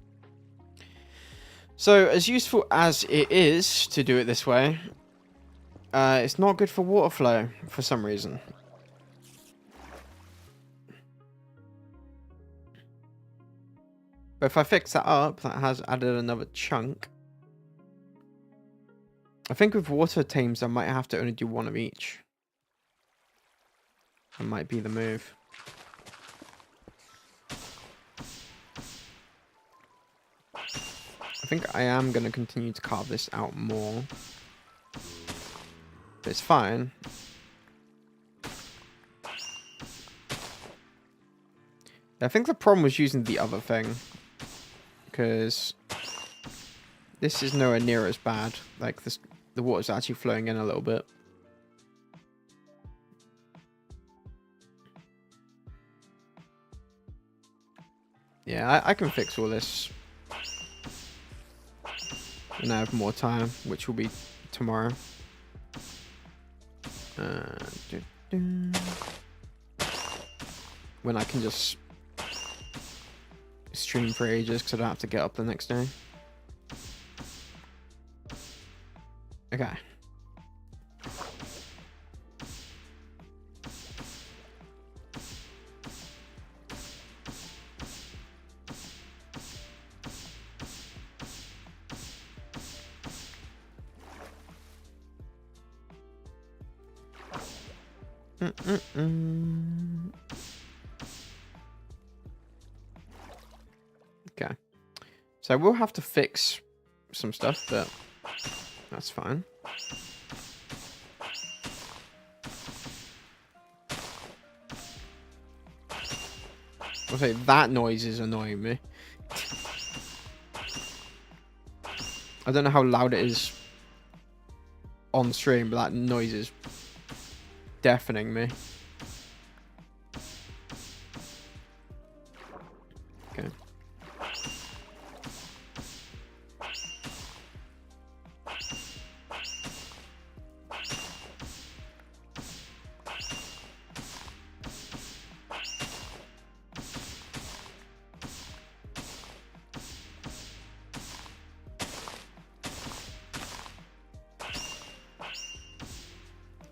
Speaker 1: So, as useful as it is to do it this way, it's not good for water flow for some reason. But if I fix that up, that has added another chunk. I think with water tames, I might have to only do one of each. That might be the move. I think I am going to continue to carve this out more. But it's fine. I think the problem was using the other thing. Because this is nowhere near as bad. Like, this, the water's actually flowing in a little bit. Yeah, I can fix all this. And I have more time, which will be tomorrow. When I can just stream for ages because I don't have to get up the next day. Okay. Okay. So we'll have to fix some stuff, but that's fine. I'll say that noise is annoying me. I don't know how loud it is on stream, but that noise is deafening me. Okay.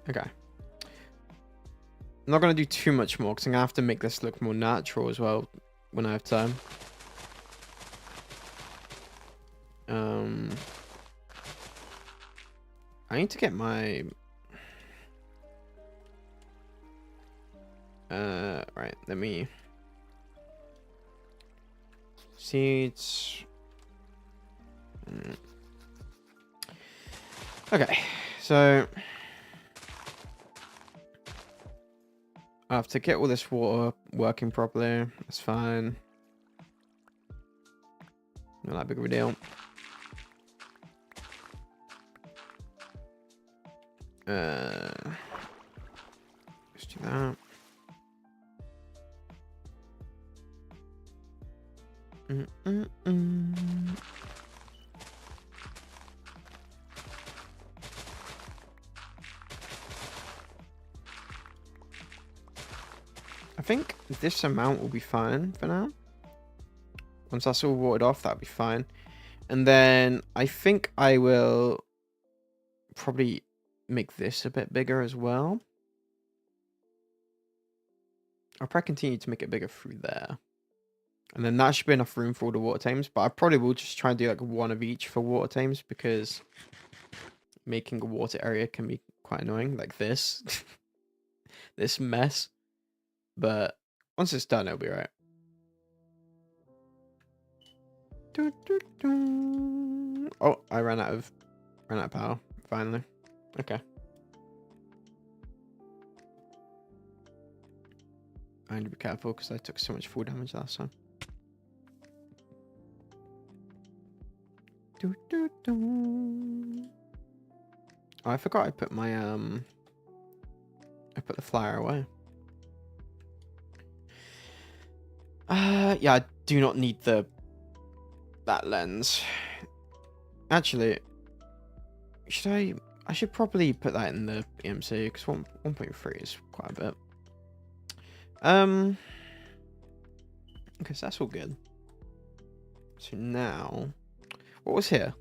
Speaker 1: Okay. I'm not going to do too much more because I'm going to have to make this look more natural as well when I have time. I need to get my... right, let me... Seeds... Okay, so... I have to get all this water working properly. That's fine. Not that big of a deal. Let's do that. I think this amount will be fine for now. Once that's all watered off, that'll be fine. And then I think I will probably make this a bit bigger as well. I'll probably continue to make it bigger through there. And then that should be enough room for all the water tames. But I probably will just try and do like one of each for water tames because making a water area can be quite annoying. Like this. This mess. But once it's done, it'll be right. Oh, I ran out of power finally. Okay. I need to be careful because I took so much fall damage last time. Oh, I forgot I put my I put the flyer away. Yeah, I do not need that lens. Actually, I should probably put that in the EMC because 1.3 is quite a bit. Okay, so that's all good. So now, what was here?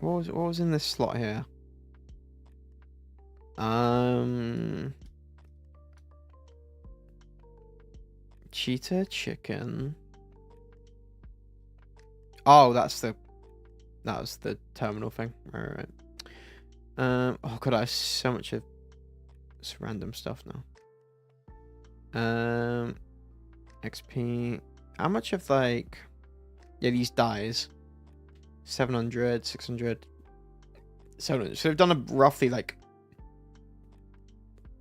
Speaker 1: What was in this slot here? Cheetah chicken. Oh, that was the terminal thing. Right. Oh god, I have so much of this random stuff now. XP. How much of like these dies? 700, 600, 700. So they've done a roughly like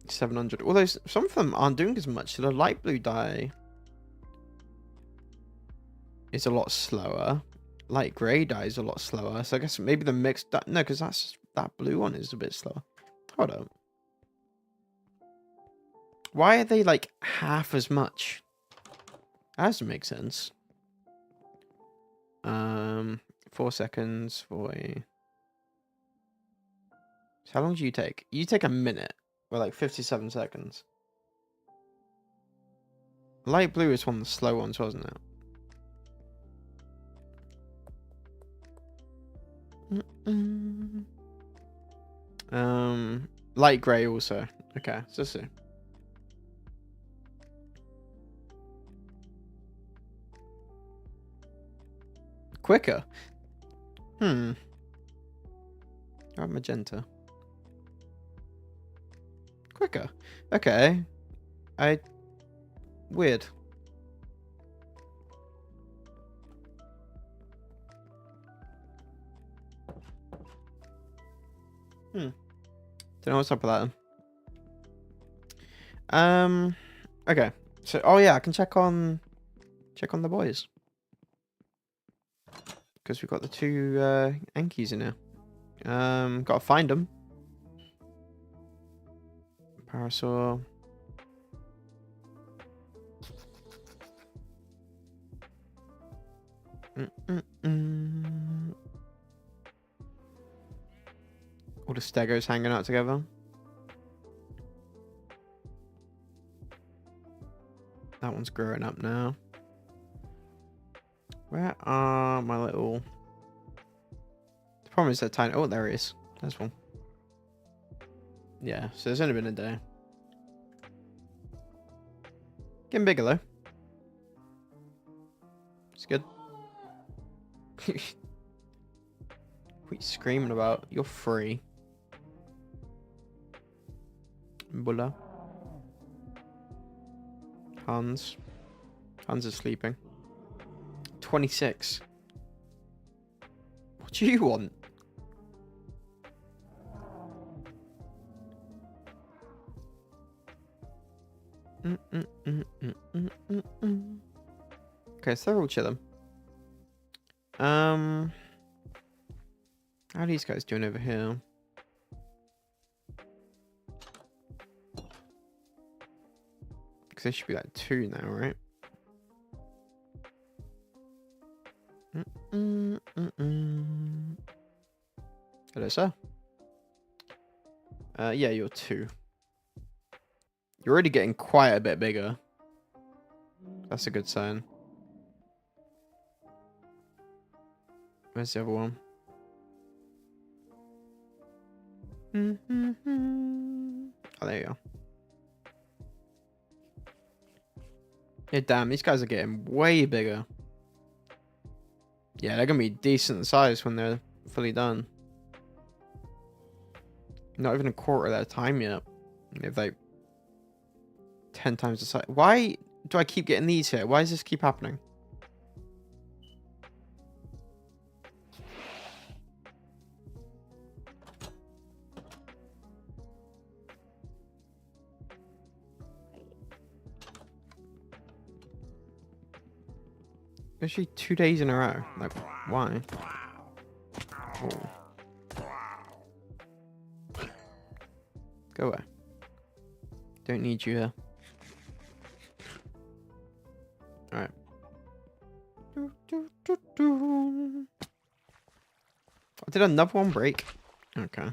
Speaker 1: 700. Although some of them aren't doing as much. So the light blue dye is a lot slower. Light grey dye is a lot slower. So I guess maybe the mixed dye... No, because that blue one is a bit slower. Hold on. Why are they like half as much? That doesn't make sense. 4 seconds for a... So how long do you take? You take a minute. Or like 57 seconds. Light blue is one of the slow ones, wasn't it? Light grey also. Okay, so let's see. Quicker. Or magenta. Quicker. Okay. Weird. Don't know what's up with that. Okay. So, oh yeah, I can check on the boys. Because we've got the two Ankies in here. Gotta find them. Parasaur. All the stegos hanging out together. That one's growing up now. Where are my little... The problem is they're tiny. Oh, there he is. There's one. Yeah, so there's only been a day. Getting bigger though. It's good. What are you screaming about? You're free. Bulla. Hans. Hans is sleeping. 26. What do you want? Okay, so they're all chilling. How are these guys doing over here? Because they should be like 2 now, right? Hello, sir. Yeah, you're 2. You're already getting quite a bit bigger. That's a good sign. Where's the other one? Oh, there you go. Yeah, damn, these guys are getting way bigger. Yeah, they're gonna be decent size when they're fully done. Not even a quarter of their time yet. They've like 10 times the size. Why do I keep getting these here? Why does this keep happening? Actually 2 days in a row. Like, why? Oh. Go away. Don't need you here. Alright. Did another one break? Okay.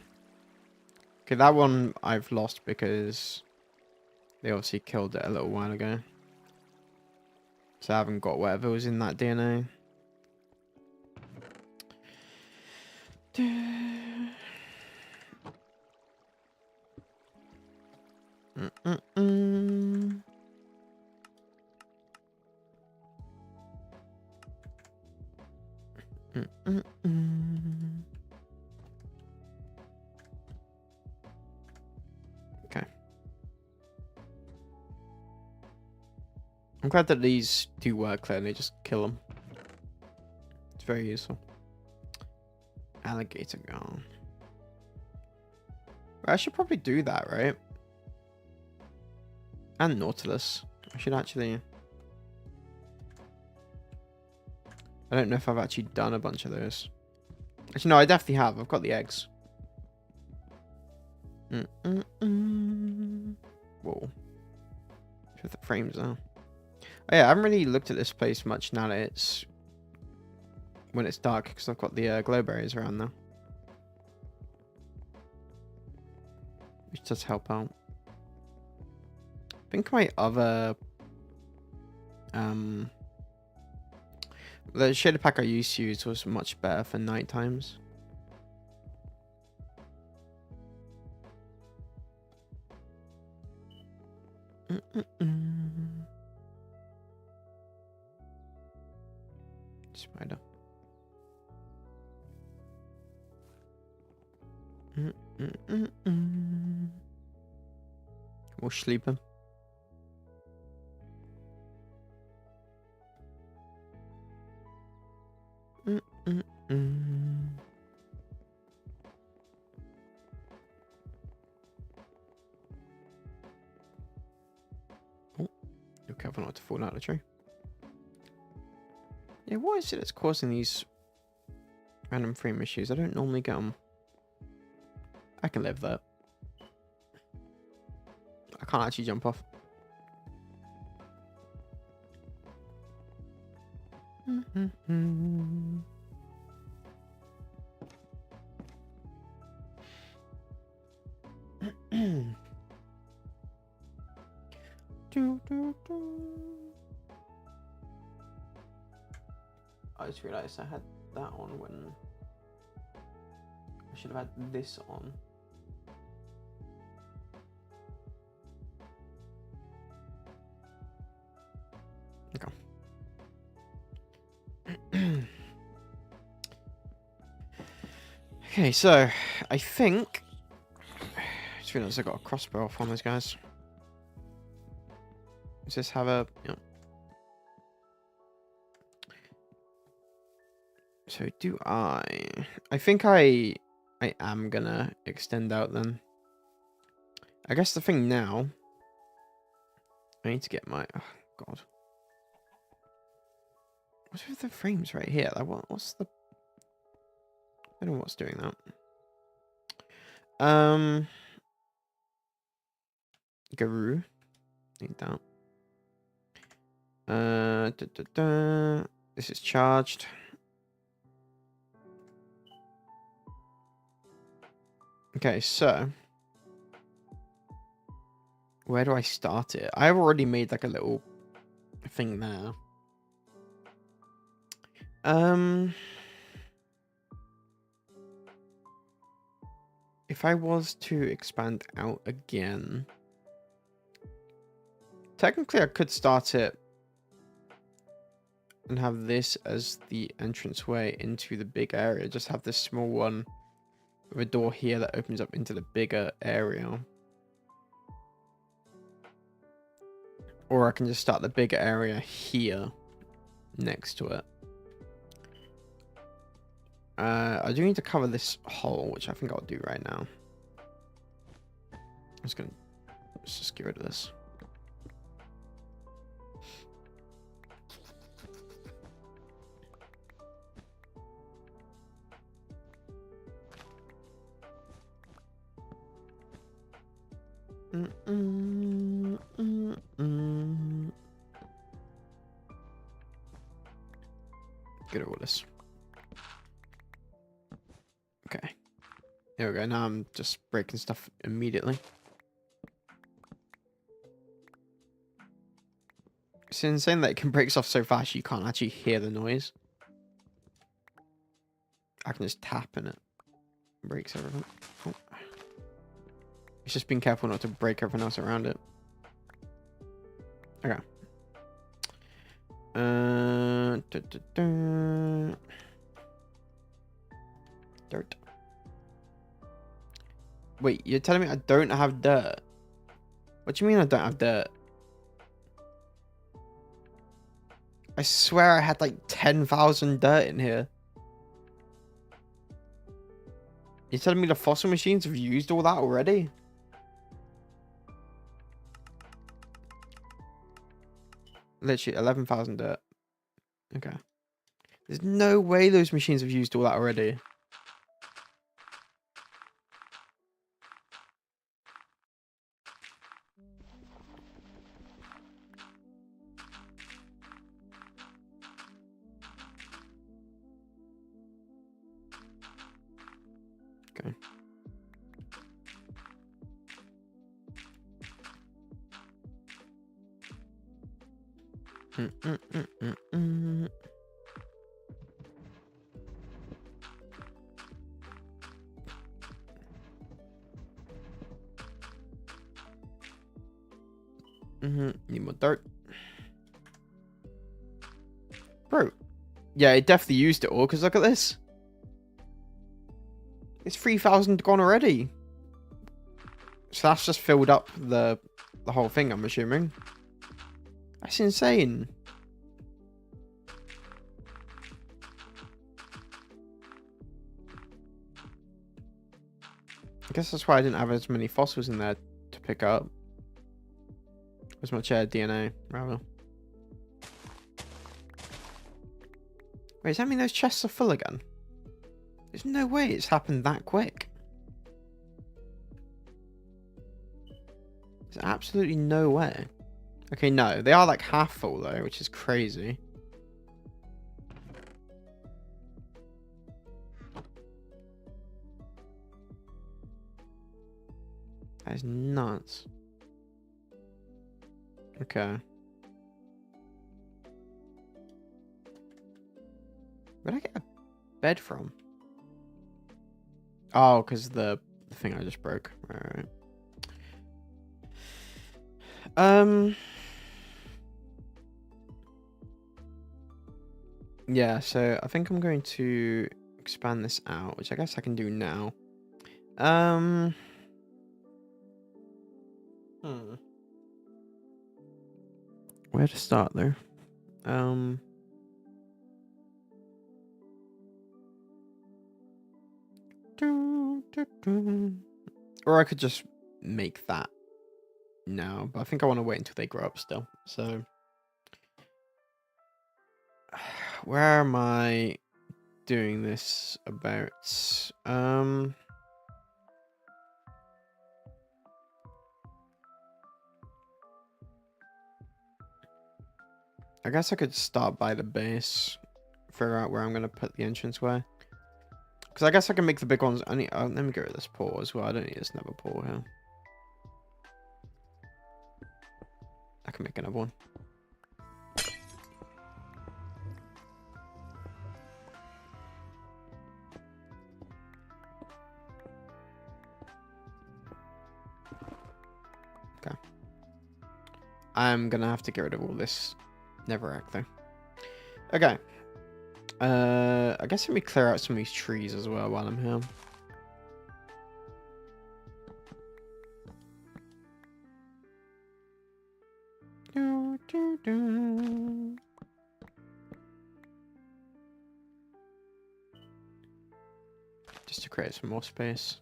Speaker 1: Okay, that one I've lost because they obviously killed it a little while ago. So I haven't got whatever was in that DNA. Okay. I'm glad that these do work clearly, just kill them. It's very useful. Alligator gone. I should probably do that, right? And Nautilus. I should actually... I don't know if I've actually done a bunch of those. Actually, no, I definitely have. I've got the eggs. Whoa. Where the frames are. Oh yeah, I haven't really looked at this place much now that it's... when it's dark, because I've got the glowberries around now. Which does help out. I think my other... the shader pack I used to use was much better for night times. Spider. We'll sleep him. Careful not to fall out of the tree. Yeah, what is it that's causing these random frame issues? I don't normally get them. I can live that. I can't actually jump off. I just realized I had that on when I should have had this on. Okay. Okay, so I think I just realized I got a crossbow off on those guys. Let's just have a So do I think I am gonna extend out then. I guess the thing now, I need to get my, oh god. What's with the frames right here? Like what's the, I don't know what's doing that. Guru. Need that. This is charged. Okay, so where do I start it? I've already made like a little thing there. If I was to expand out again, technically I could start it and have this as the entranceway into the big area. Just have this small one with a door here that opens up into the bigger area. Or I can just start the bigger area here next to it. I do need to cover this hole, which I think I'll do right now. Let's just get rid of this. Get rid of this. Okay. There we go. Now I'm just breaking stuff immediately. It's insane that it can break stuff so fast you can't actually hear the noise. I can just tap and it breaks everything. Oh. It's just being careful not to break everything else around it. Okay. Dirt. Wait, you're telling me I don't have dirt? What do you mean I don't have dirt? I swear I had like 10,000 dirt in here. You're telling me the fossil machines have used all that already? Literally 11,000 dirt. Okay. There's no way those machines have used all that already. Okay. Need more dirt. Bro. Yeah, it definitely used it all, because look at this. It's 3,000 gone already. So that's just filled up the whole thing, I'm assuming. That's insane. I guess that's why I didn't have as many fossils in there to pick up. As much DNA, rather. Wait, does that mean those chests are full again? There's no way it's happened that quick. There's absolutely no way. Okay, no. They are like half full though, which is crazy. That is nuts. Okay. Where'd I get a bed from? Oh, because the thing I just broke. Alright. Yeah, so I think I'm going to expand this out, which I guess I can do now. Where to start though? Or I could just make that now, but I think I want to wait until they grow up still. So where am I doing this about? I guess I could start by the base, figure out where I'm going to put the entranceway. Because I guess I can make the big ones. Let me get rid of this pool as well. I don't need this nether pool here. I can make another one. Okay. I'm going to have to get rid of all this netherrack though. Okay. I guess let me clear out some of these trees as well while I'm here. Just to create some more space.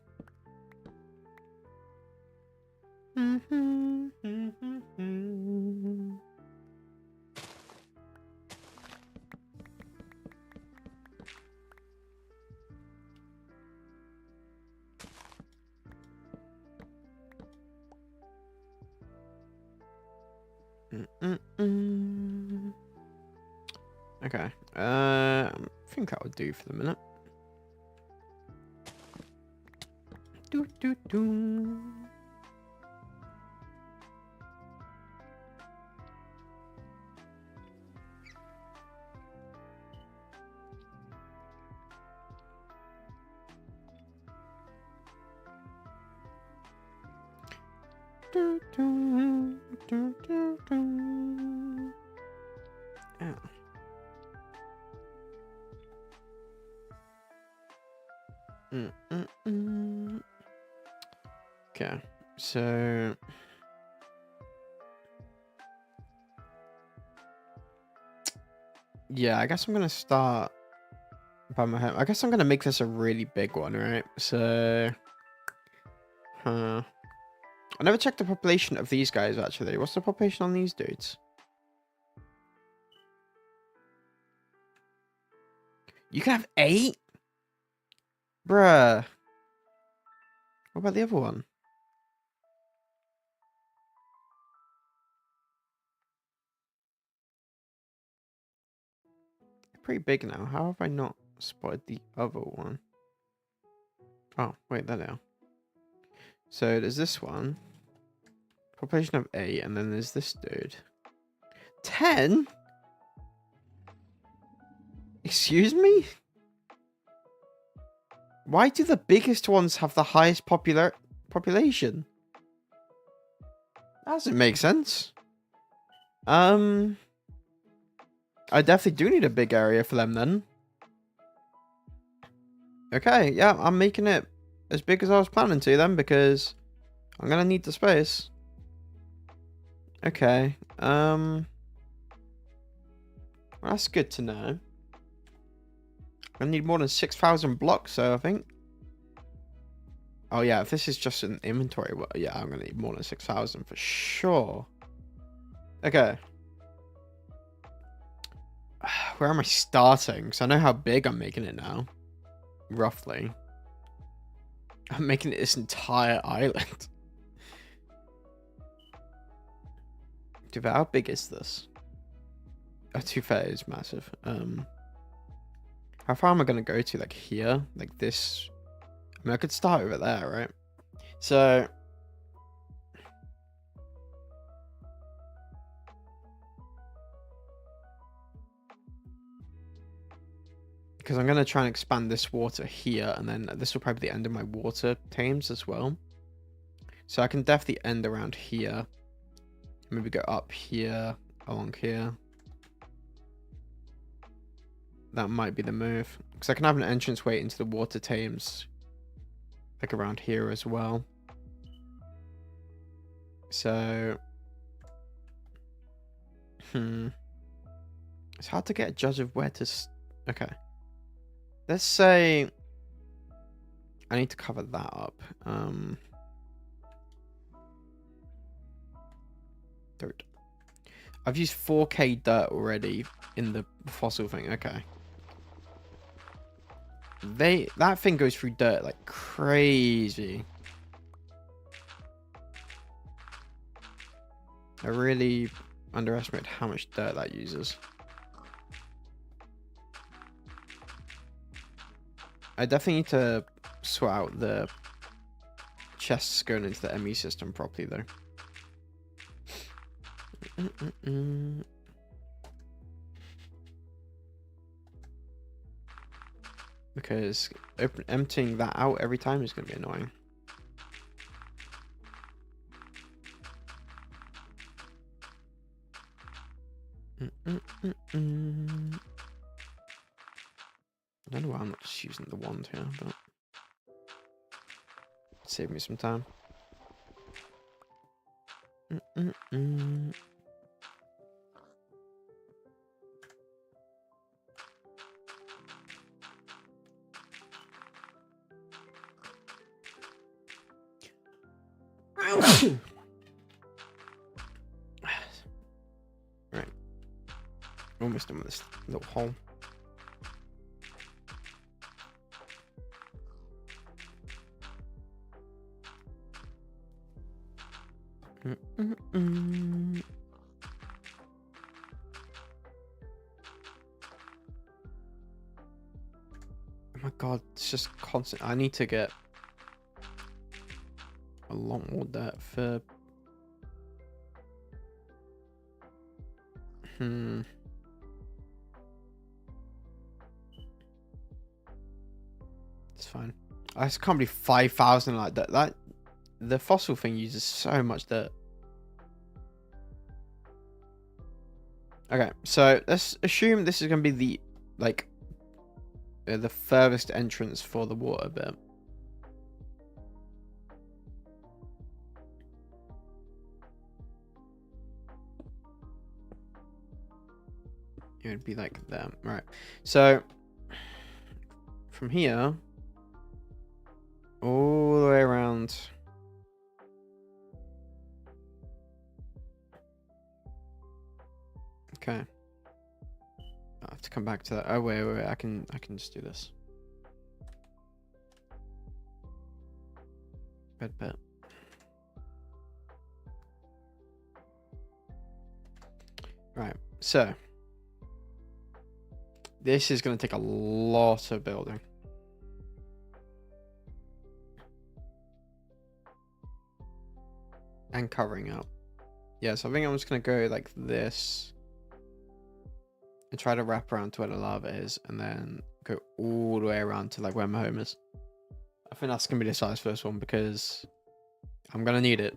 Speaker 1: Okay. I think that would do for the minute. Okay, so yeah, I guess I'm gonna start by my home. I guess I'm gonna make this a really big one, right? So, I never checked the population of these guys actually. What's the population on these dudes? You can have 8? Bruh. What about the other one? They're pretty big now. How have I not spotted the other one? Oh, wait, there they are. So there's this one. Population of 8, and then there's this dude. 10? Excuse me? Why do the biggest ones have the highest population? That doesn't make sense. I definitely do need a big area for them then. Okay, yeah, I'm making it as big as I was planning to then, because I'm gonna need the space. Okay, well, that's good to know. I need more than 6,000 blocks, so I think. Oh yeah, if this is just an inventory, well, yeah, I'm gonna need more than 6,000 for sure. Okay. where am I starting? Because I know how big I'm making it now. Roughly. I'm making it this entire island. Dude, how big is this? Oh, to be fair, it's massive. How far am I going to go to? Like here? Like this? I mean, I could start over there, right? So... because I'm going to try and expand this water here, and then this will probably be the end of my water tames as well. So I can definitely end around here. Maybe go up here, along here. That might be the move. Because I can have an entranceway into the water tames. Like around here as well. So... it's hard to get a judge of where to... okay. Let's say... I need to cover that up. Dirt. I've used 4K dirt already in the fossil thing. Okay. That thing goes through dirt like crazy. I really underestimated how much dirt that uses. I definitely need to sort out the chests going into the ME system properly though. Because emptying that out every time is going to be annoying. I don't know why I'm not just using the wand here, but save me some time. Right. Almost done with this little hole. Oh my god, it's just constant. I need to get a lot more dirt for... It's fine. I just can't believe 5,000 like that. The fossil thing uses so much dirt. Okay, so let's assume this is going to be the, like, the furthest entrance for the water bit. It would be like that. Right. So, from here, all the way around. Okay. I have to come back to that. Oh wait, I can just do this. Bet. Right. So this is going to take a lot of building. And covering up. Yeah, so I think I'm just going to go like this. And try to wrap around to where the lava is. And then go all the way around to like where my home is. I think that's going to be the size first one because I'm going to need it.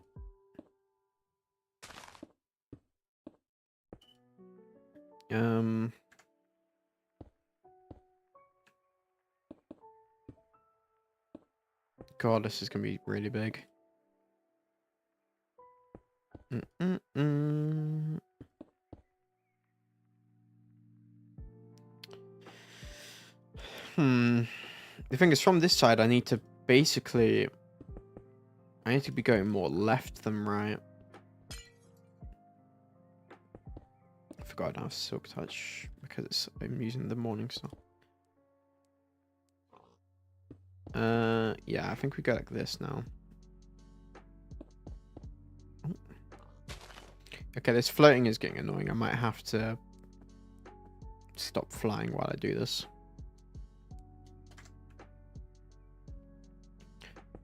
Speaker 1: God, this is going to be really big. The thing is, from this side, I need to basically... I need to be going more left than right. forgot I don't have Silk Touch because I'm using the Morning Star. Yeah, I think we go like this now. Okay, this floating is getting annoying. I might have to stop flying while I do this.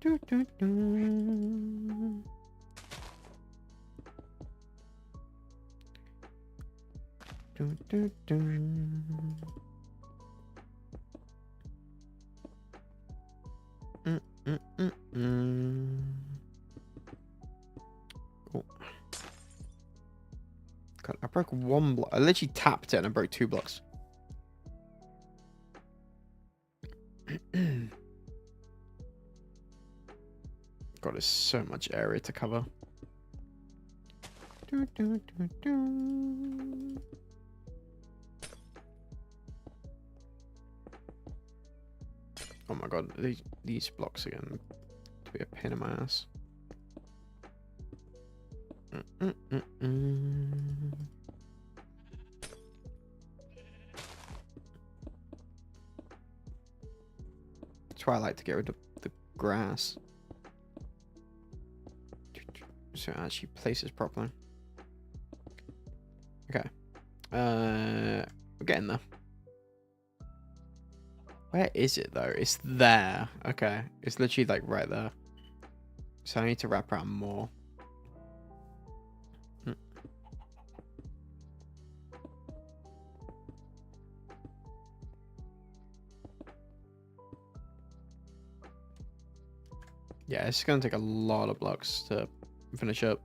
Speaker 1: Do, do, do. Do, do, do. Oh. God, I broke one block. I literally tapped it and I broke 2 blocks. God, there's so much area to cover. Do, do, do, do. Oh my god, these blocks are going to be a pain in my ass. That's why I like to get rid of the grass, so it actually places properly. Okay, we're getting there. Where is it though? It's there. Okay, it's literally like right there. So I need to wrap around more. Yeah, it's gonna take a lot of blocks to finish up.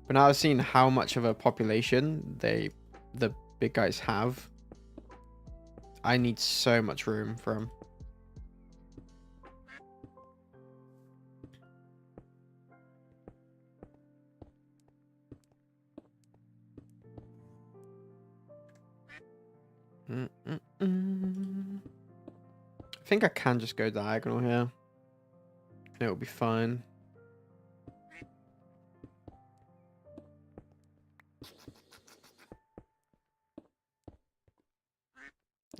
Speaker 1: But now I've seen how much of a population the big guys have. I need so much room for them. I think I can just go diagonal here. It'll be fine.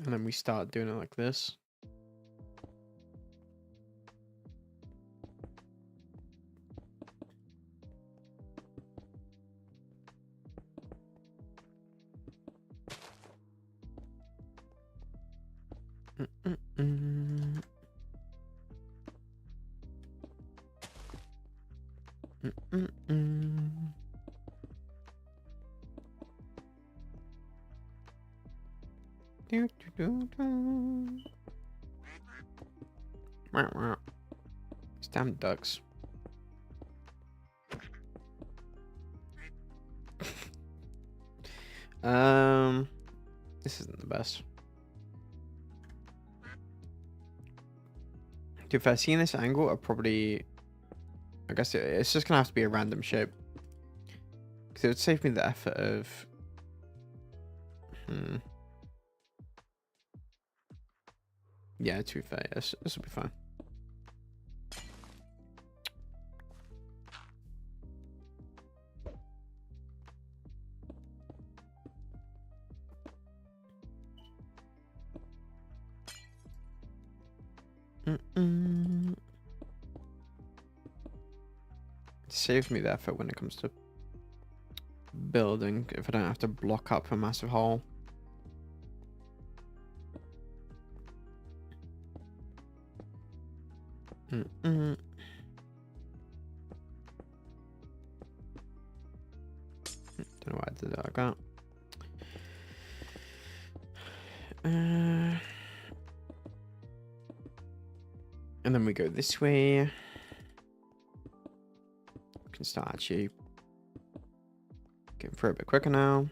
Speaker 1: And then we start doing it like this. These damn ducks. This isn't the best. Dude, if I see this angle, I'll probably... I guess it's just gonna have to be a random shape. Because it would save me the effort of... Yeah, to be fair, this will be fine. Saves me the effort when it comes to building, if I don't have to block up a massive hole. Don't know why I did it like that. And then we go this way. We can start actually getting through a bit quicker now.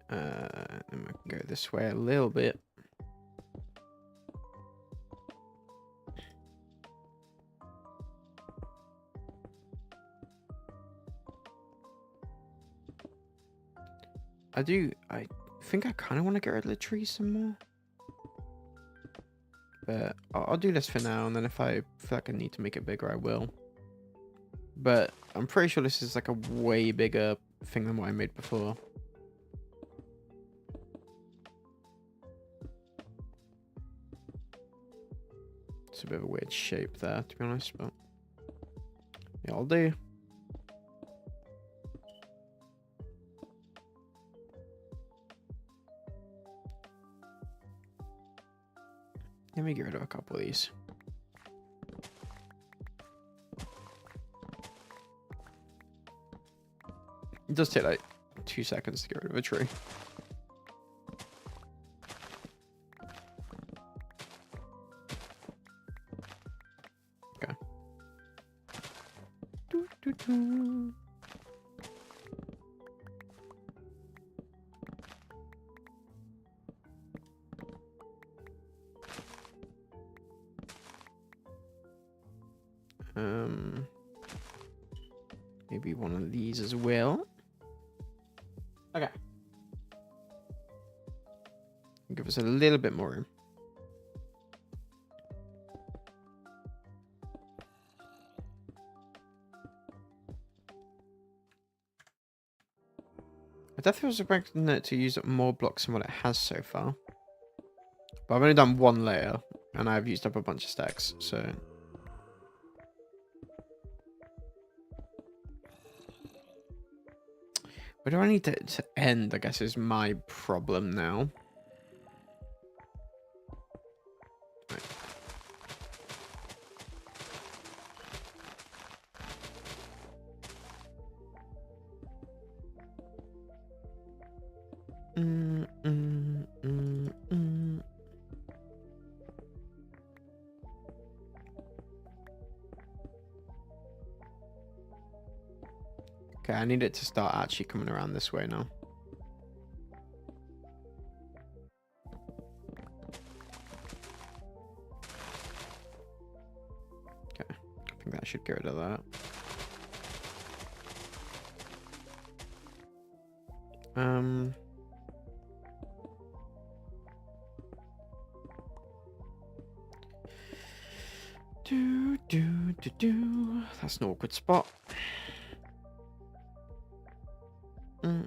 Speaker 1: I'm gonna go this way a little bit. I think I kind of want to get rid of the trees some more. But I'll do this for now, and then if I feel like I need to make it bigger, I will. But I'm pretty sure this is like a way bigger thing than what I made before. It's a bit of a weird shape there, to be honest, but yeah, I'll do. Let me get rid of a couple of these. It does take like 2 seconds to get rid of a tree. Okay. Maybe one of these as well. Okay. Give us a little bit more room. I definitely was expecting it to use up more blocks than what it has so far. But I've only done one layer, and I've used up a bunch of stacks, so... Where do I need to end, I guess, is my problem now. Right. Okay, I need it to start actually coming around this way now. Okay, I think that should get rid of that. That's an awkward spot. I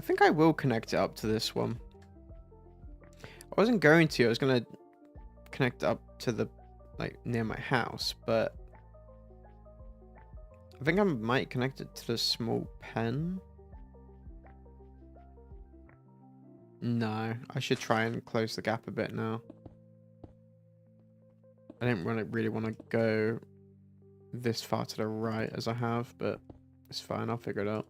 Speaker 1: think I will connect it up to this one. I wasn't going to. I was going to connect it up to the, like, near my house, but I think I might connect it to the small pen. No, I should try and close the gap a bit now. I didn't really want to go this far to the right as I have, but it's fine. I'll figure it out.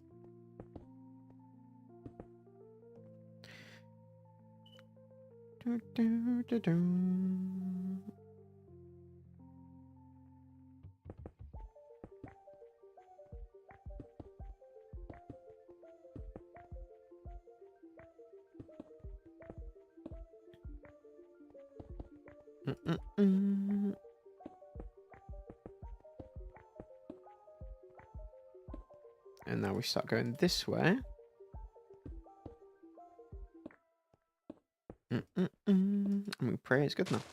Speaker 1: And now we start going this way. And we pray it's good enough.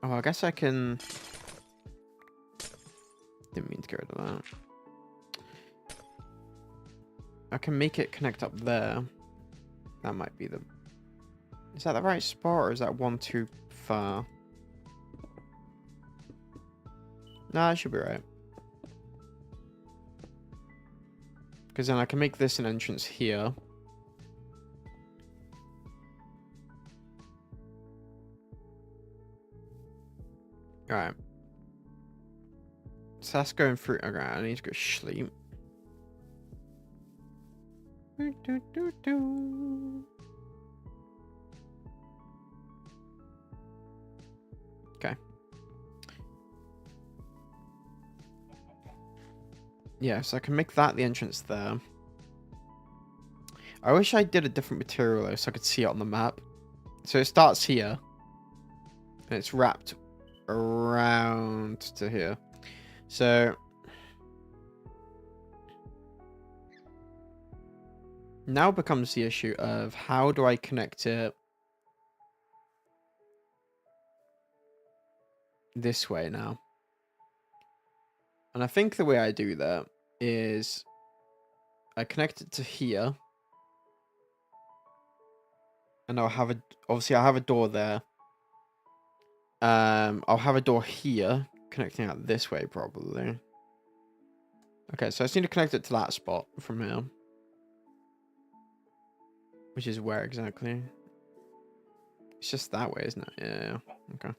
Speaker 1: Oh, I guess I can... Didn't mean to get rid of that. I can make it connect up there. That might be the... Is that the right spot, or is that one too far? Nah, I should be right. Because then I can make this an entrance here. Alright. So that's going through. Okay, I need to go sleep. Okay. Yeah, so I can make that the entrance there. I wish I did a different material though, so I could see it on the map. So it starts here. And it's wrapped around to here. So now becomes the issue of how do I connect it this way now? And I think the way I do that is I connect it to here. And I'll have obviously I'll have a door there. I'll have a door here connecting out this way probably. Okay, so I just need to connect it to that spot from here. Which is where exactly? It's just that way, isn't it? Yeah, okay.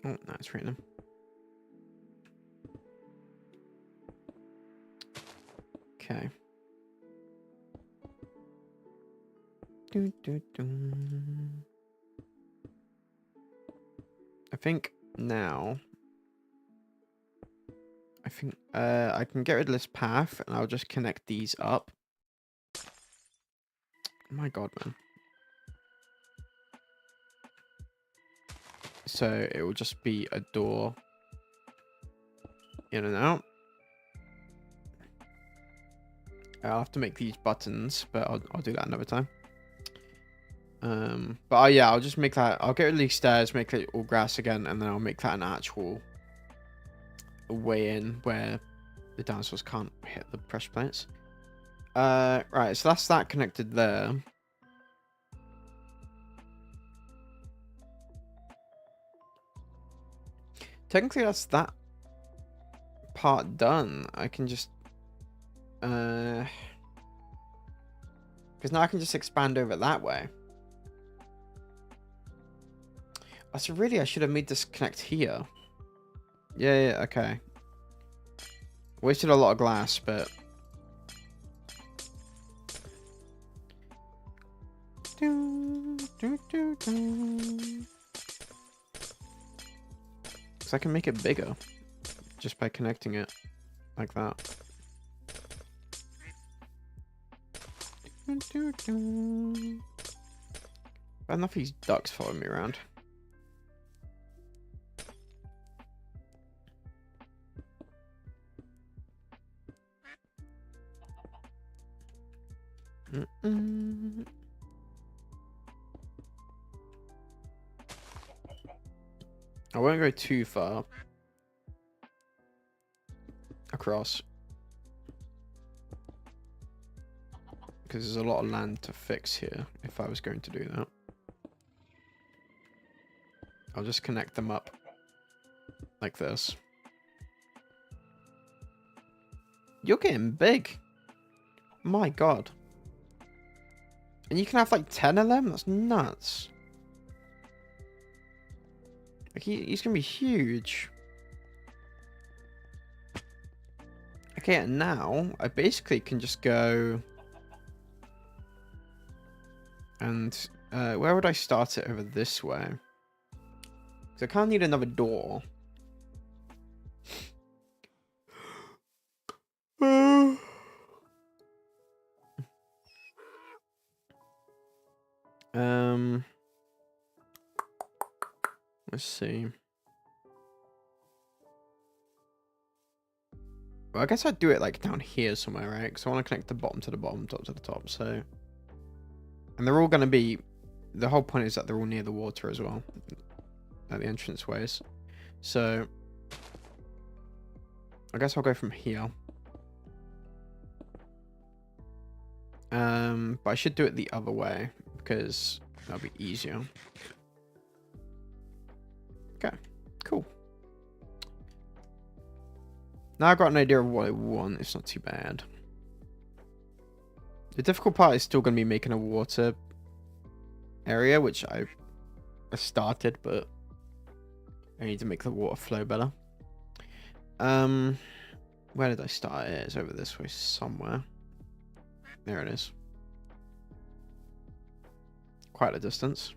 Speaker 1: Oh, that's random. Okay. I think now I can get rid of this path and I'll just connect these up. Oh my god, man. So it will just be a door in and out. I'll have to make these buttons, but I'll do that another time. But yeah, I'll just make that. I'll get rid of these stairs, make it all grass again, and then I'll make that an actual way in where the dinosaurs can't hit the pressure plates. Right, so that's that connected there. Technically, that's that part done. I can just because now I can just expand over that way. Oh, so really, I should have made this connect here. Yeah, okay. Wasted a lot of glass, but because I can make it bigger just by connecting it like that. Bad enough these ducks following me around. I won't go too far across because there's a lot of land to fix here if I was going to do that. I'll just connect them up like this. You're getting big. My god. And you can have like 10 of them? That's nuts. Like he's gonna be huge. Okay, and now I basically can just go and Where would I start it over this way? Because I kind of need another door. Let's see. Well, I guess I'd do it like down here somewhere, right? Because I want to connect the bottom to the bottom, top to the top. So, and they're all going to be. The whole point is that they're all near the water as well, at the entrance ways. So, I guess I'll go from here. But I should do it the other way because that'll be easier. Okay, cool. Now I've got an idea of what I want. It's not too bad. The difficult part is still going to be making a water area, which I started, but I need to make the water flow better. Where did I start? It's over this way somewhere. There it is. Quite a distance.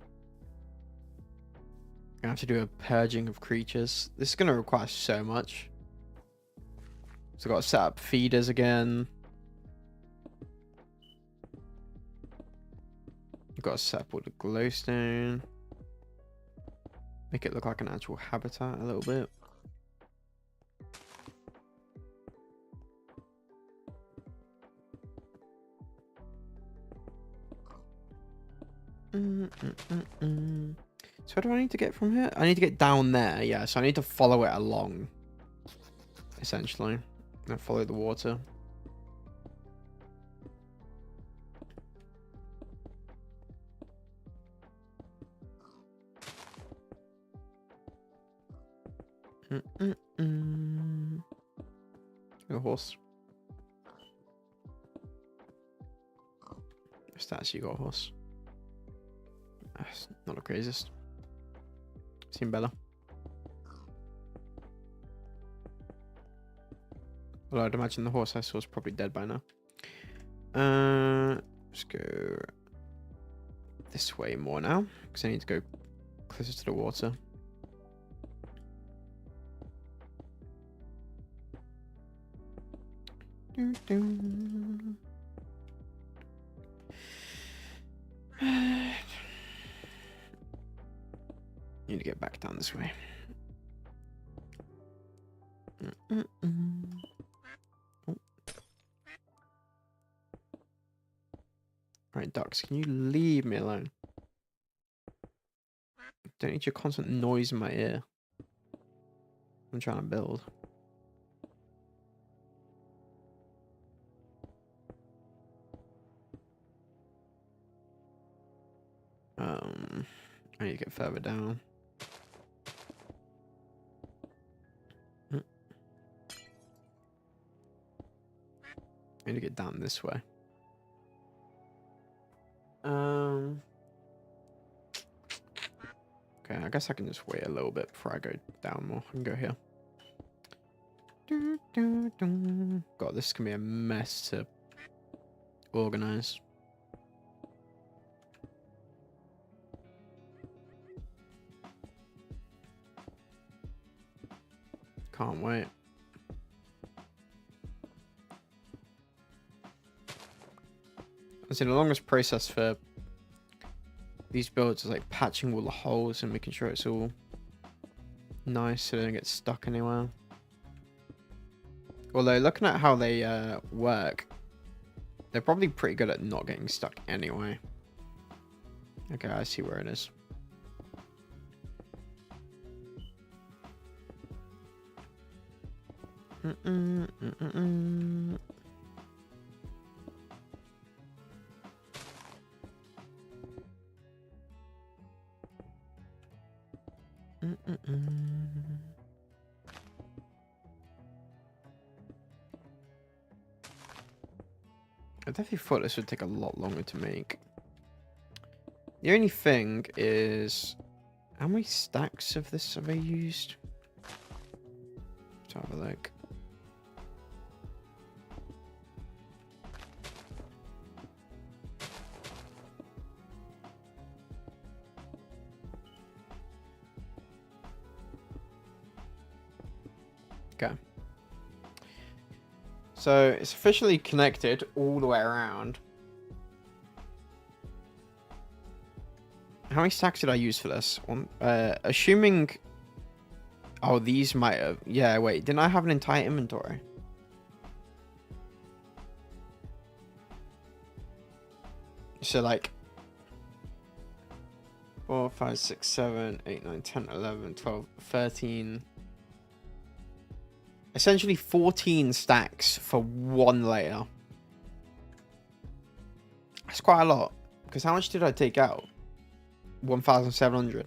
Speaker 1: I have to do a purging of creatures. This is going to require so much. So I've got to set up feeders again. I've got to set up all the glowstone. Make it look like an actual habitat a little bit. So what do I need to get from here? I need to get down there, yeah. So I need to follow it along, essentially. And follow the water. A horse. Stats, you got a horse. That's not the craziest. Seen better. Well, I'd imagine the horse I saw is probably dead by now. Let's go this way more now, because I need to go closer to the water. Need to get back down this way. Oh. Right, ducks, can you leave me alone? Don't need your constant noise in my ear. I'm trying to build. I need to get further down. I need to get down this way. Okay, I guess I can just wait a little bit before I go down more. I can go here. God, this can be a mess to organize. Can't wait. I see the longest process for these builds is like patching all the holes and making sure it's all nice so they don't get stuck anywhere. Although looking at how they work, they're probably pretty good at not getting stuck anyway. Okay, I see where it is. I definitely thought this would take a lot longer to make. The only thing is, how many stacks of this have I used? Let's have a look. Okay. So it's officially connected all the way around. How many stacks did I use for this? Assuming... Oh, these might have... Yeah, wait. Didn't I have an entire inventory? So, like... 4, 5, 6, 7, 8, 9, 10, 11, 12, 13... Essentially 14 stacks for one layer. That's quite a lot. Because how much did I take out? 1,700.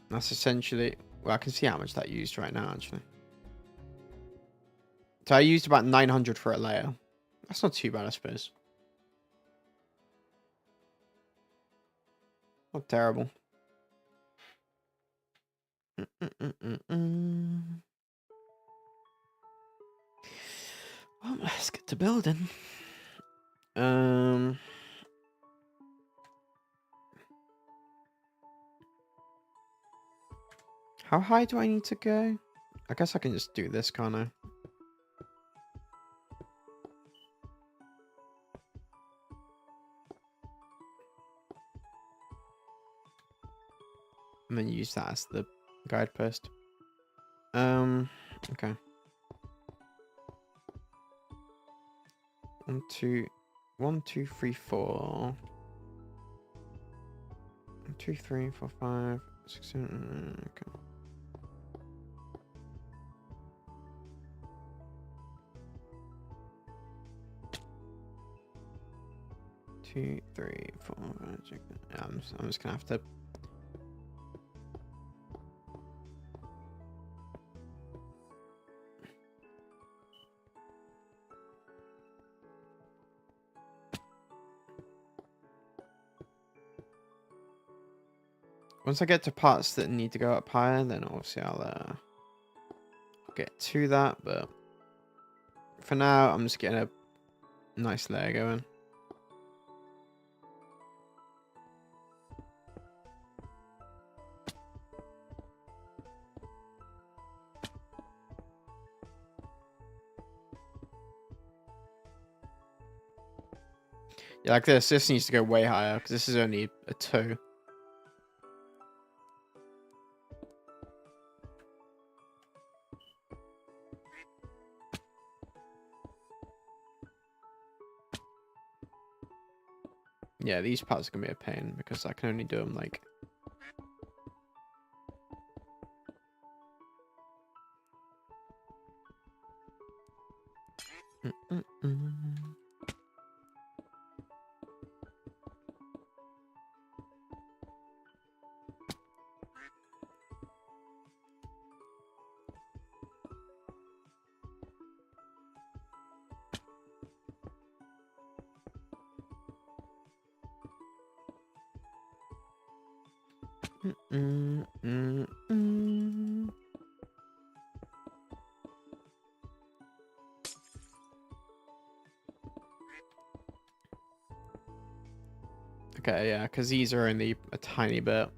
Speaker 1: That's essentially... Well, I can see how much that used right now, actually. So I used about 900 for a layer. That's not too bad, I suppose. Not terrible. Well, let's get to building. How high do I need to go? I guess I can just do this, can't I? And then use that as the guidepost. Okay. 1, 2, 1, 2, 3, 4. 1, 2, 3, 4, 5, 6, 7. Okay. 2, 3, 4, 5, 6. Yeah, I'm just gonna have to. Once I get to parts that need to go up higher, then obviously I'll get to that. But for now, I'm just getting a nice layer going. Yeah, like this. This needs to go way higher because this is only a 2. Yeah, these parts are gonna be a pain because I can only do them like. Okay, yeah, because these are only a tiny bit.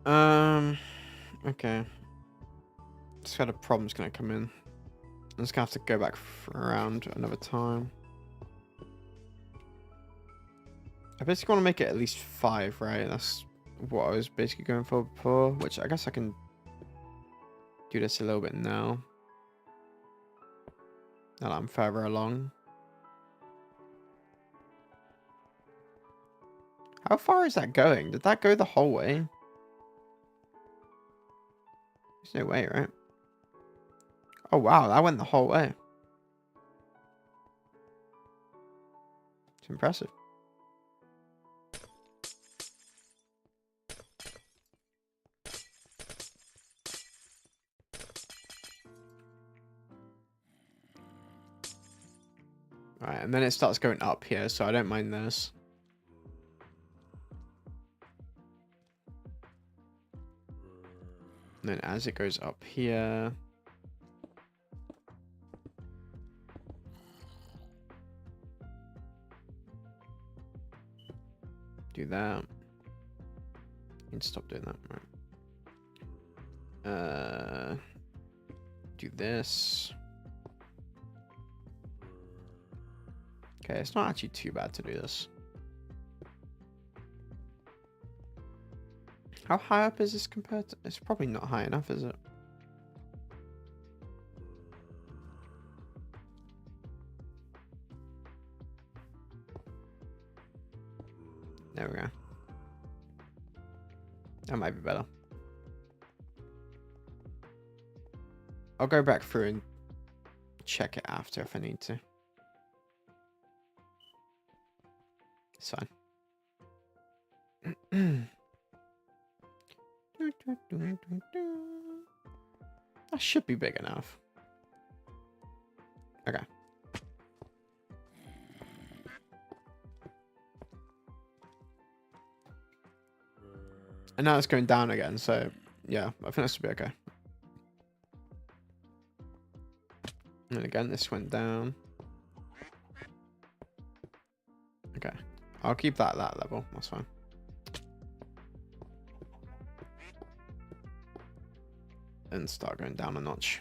Speaker 1: Okay. This kind of problem's gonna come in. I'm just gonna have to go back around another time. I basically want to make it at least 5, right? That's what I was basically going for before, which I guess I can do this a little bit now. Now that I'm further along. How far is that going? Did that go the whole way? There's no way, right? Oh, wow. That went the whole way. It's impressive. Right, and then it starts going up here, so I don't mind this. And then as it goes up here... Do that. You can stop doing that, right? Do this. Okay, it's not actually too bad to do this. How high up is this compared to... It's probably not high enough, is it? There we go. That might be better. I'll go back through and check it after if I need to. It's fine. That should be big enough. Okay. And now it's going down again, so yeah, I think this will be okay. And again, this went down. Okay. I'll keep that at that level. That's fine. And start going down a notch.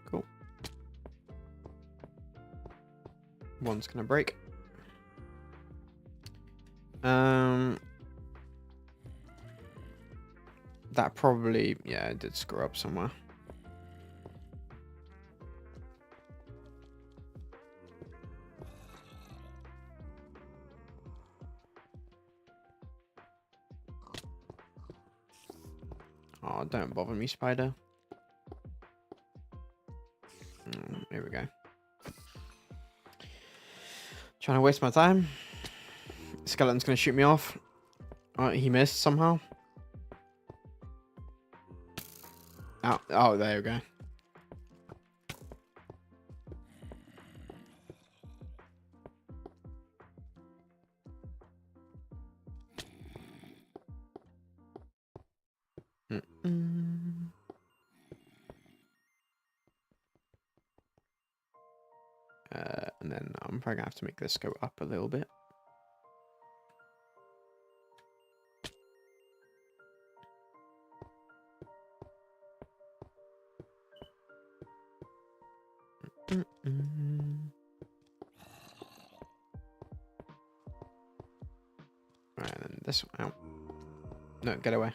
Speaker 1: Cool. One's gonna break. That probably, yeah, it did screw up somewhere. Oh, don't bother me, spider. Here we go. Trying to waste my time. Skeleton's gonna shoot me off. Oh, he missed somehow. Oh, oh, there we go. And then I'm probably gonna have to make this go up a little bit. Alright, then this one out. No, get away.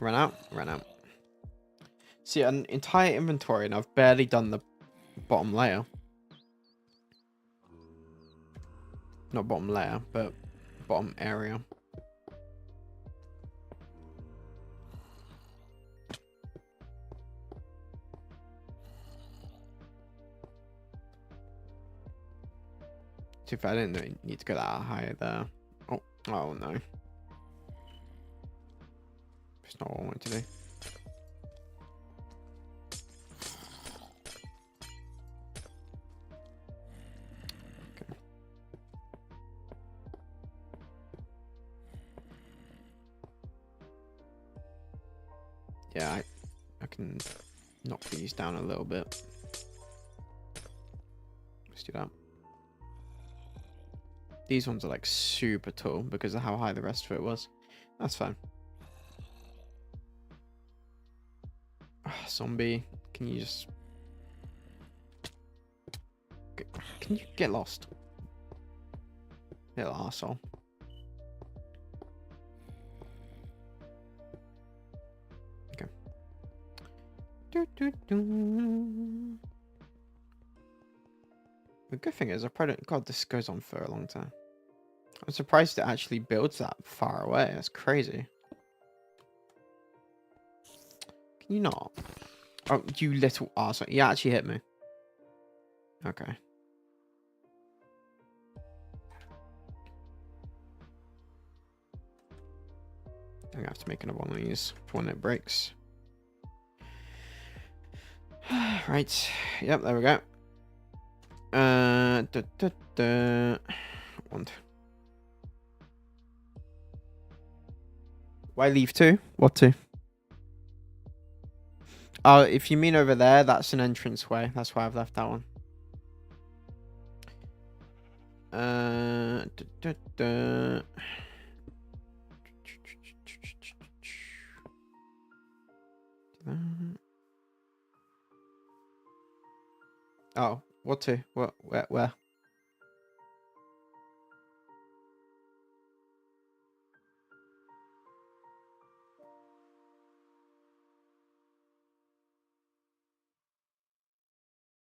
Speaker 1: Run out, run out. See, an entire inventory, and I've barely done the bottom layer. Not bottom layer, but bottom area. Too bad I didn't need to go that high there. Oh, oh no. It's not what I wanted to do. Yeah, I can knock these down a little bit. Let's do that. These ones are like super tall because of how high the rest of it was. That's fine. Zombie, can you just... Can you get lost? Little arsehole. Okay. The good thing is, I probably don't... God, this goes on for a long time. I'm surprised it actually builds that far away. That's crazy. Can you not? Oh, you little arsehole. You actually hit me. Okay. I'm gonna have to make another one of these for when it breaks. Right. Yep, there we go. One. Why leave two? What two? Oh, if you mean over there, that's an entrance way. That's why I've left that one. Oh, what to? What? Where?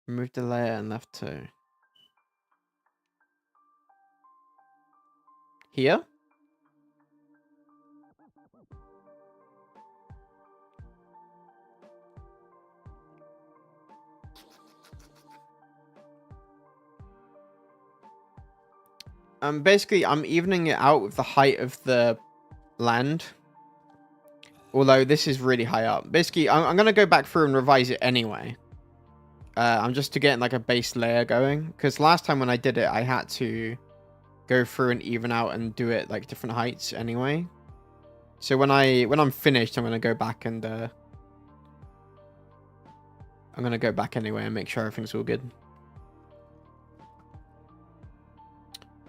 Speaker 1: Remove the layer and left two. Here? Basically, I'm evening it out with the height of the land. Although this is really high up. Basically, I'm going to go back through and revise it anyway. I'm just to get like a base layer going. Because last time when I did it, I had to go through and even out and do it like different heights anyway. So when I'm finished, I'm going to go back and... I'm going to go back anyway and make sure everything's all good.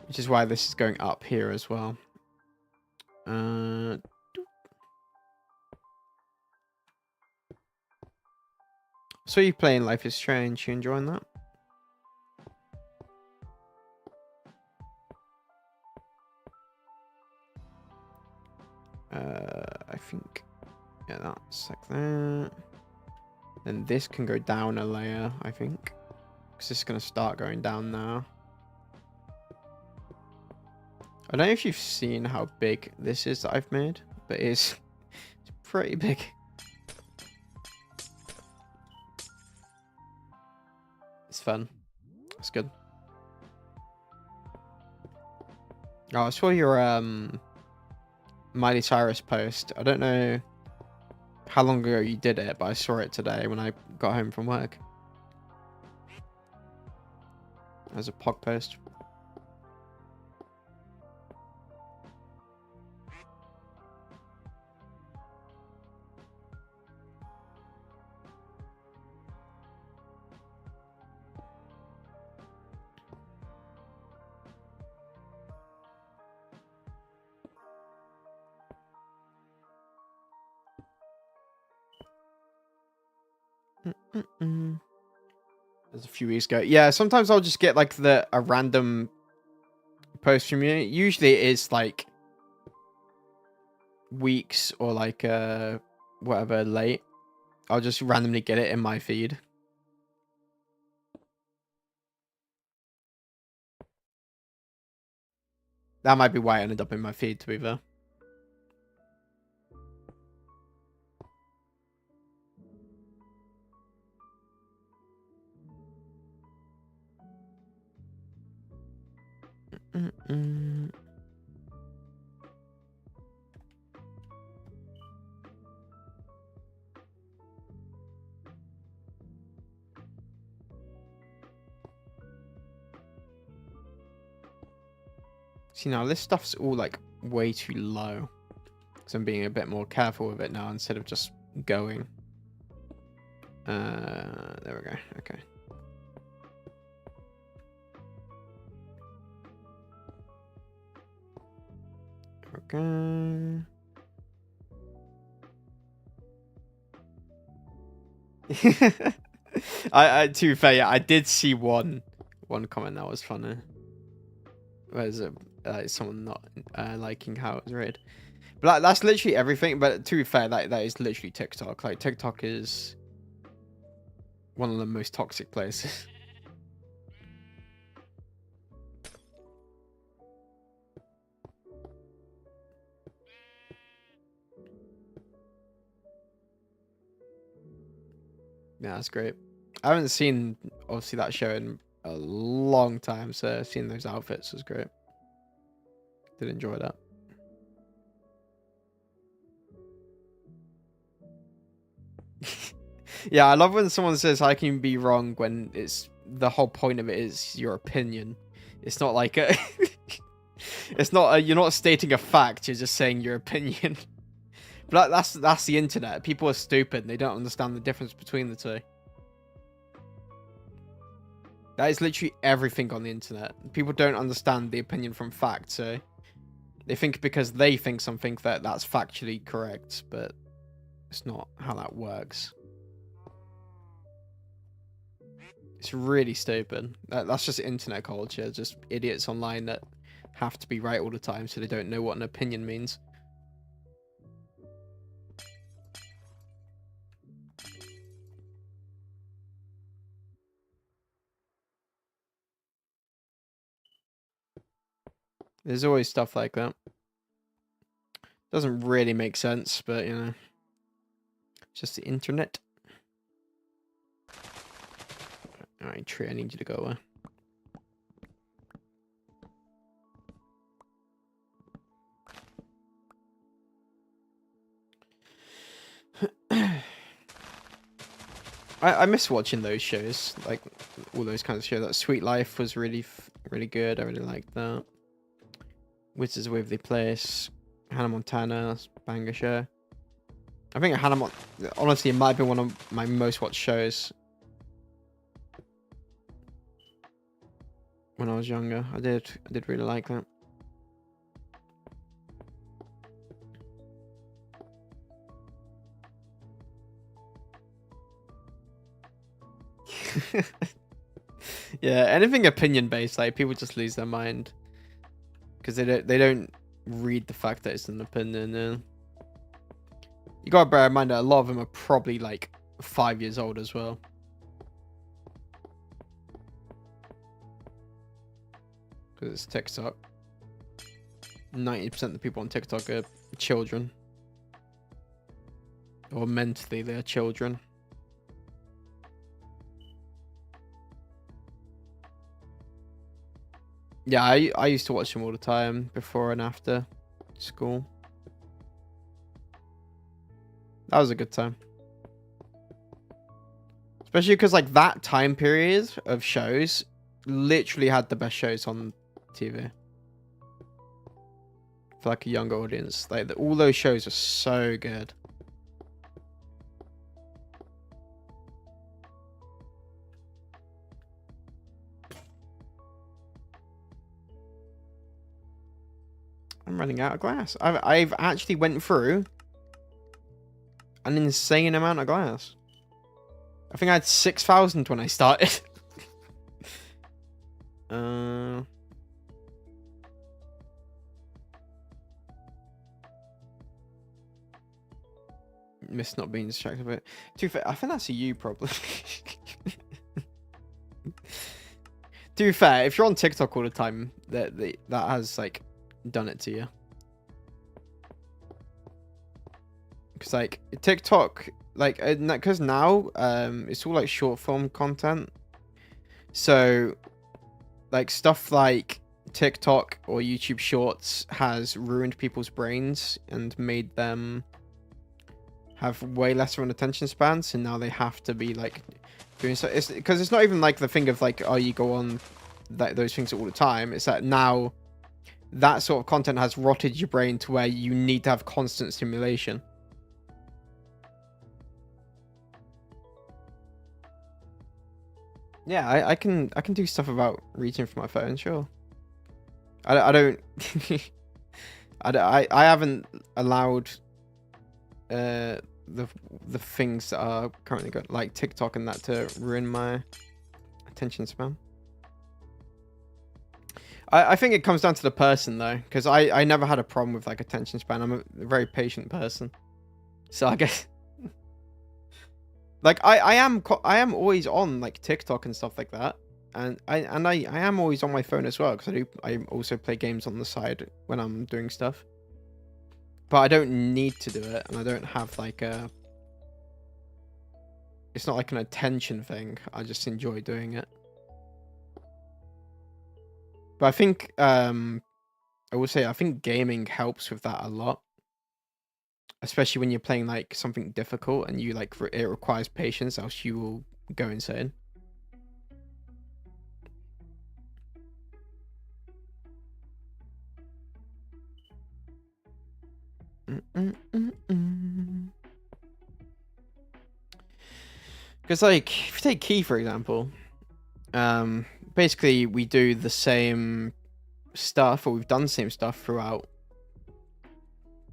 Speaker 1: Which is why this is going up here as well. So you playing Life is Strange, you enjoying that? I think, yeah, that's like that. And this can go down a layer, I think. Because it's going to start going down now. I don't know if you've seen how big this is that I've made, but it's pretty big. It's fun. It's good. Oh, I saw your Miley Cyrus post. I don't know how long ago you did it, but I saw it today when I got home from work. There's a POG post. There's a few weeks ago. Yeah, sometimes I'll just get like a random post from you. Usually it is like weeks or like whatever late. I'll just randomly get it in my feed. That might be why it ended up in my feed, to be fair. See, now this stuff's all like way too low. Because I'm being a bit more careful with it now instead of just going. There we go. Okay. Okay. To be fair, yeah, I did see one comment that was funny. Where's it? Someone not liking how it was read. But that's literally everything. But to be fair, that is literally TikTok. Like, TikTok is one of the most toxic places. Yeah, that's great. I haven't seen, obviously, that show in a long time, so seeing those outfits was great. Did enjoy that. Yeah, I love when someone says I can be wrong when it's the whole point of it is your opinion. It's not like a it's not you're not stating a fact, you're just saying your opinion. But that's the internet. People are stupid. They don't understand the difference between the two. That is literally everything on the internet. People don't understand the opinion from fact, so they think because they think something that's factually correct, but it's not how that works. It's really stupid. That's just internet culture. Just idiots online that have to be right all the time, so they don't know what an opinion means. There's always stuff like that. Doesn't really make sense, but you know, it's just the internet. Alright, tree, I need you to go away. I miss watching those shows, like all those kinds of shows. That Sweet Life was really good. I really liked that. Wizards of Waverly Place, Hannah Montana, banger show. I think honestly, it might have been one of my most watched shows when I was younger. I did really like that. Yeah, anything opinion based, like people just lose their mind because they don't read the fact that it's an opinion. You gotta bear in mind that a lot of them are probably like 5 years old as well. Because it's TikTok. 90% of the people on TikTok are children. Or mentally they're children. Yeah, I used to watch them all the time before and after school. That was a good time. Especially because like that time period of shows literally had the best shows on TV. For like a younger audience. Like all those shows are so good. I'm running out of glass. I've actually went through an insane amount of glass. I think I had 6,000 when I started. Miss not being distracted by it. To be fair, I think that's a you problem. To be fair, if you're on TikTok all the time, that has like done it to you. Because like TikTok, like because now it's all like short form content. So like stuff like TikTok or YouTube Shorts has ruined people's brains and made them have way less of an attention span. So now they have to be like doing so. It's because it's not even like the thing of like, oh, you go on those things all the time. It's that now that sort of content has rotted your brain to where you need to have constant stimulation. Yeah, I can do stuff about reaching for my phone, sure. I don't I haven't allowed the things that are currently got like TikTok and that to ruin my attention span. I think it comes down to the person though, because I never had a problem with like attention span. I'm a very patient person, so I guess like I am always on like TikTok and stuff like that, and I am always on my phone as well because I also play games on the side when I'm doing stuff, but I don't need to do it, and I don't have like a. It's not like an attention thing. I just enjoy doing it. But I think I will say I think gaming helps with that a lot. Especially when you're playing like something difficult and you like it requires patience, else you will go insane. Because, like, if you take Key, for example, basically we do the same stuff, or we've done the same stuff throughout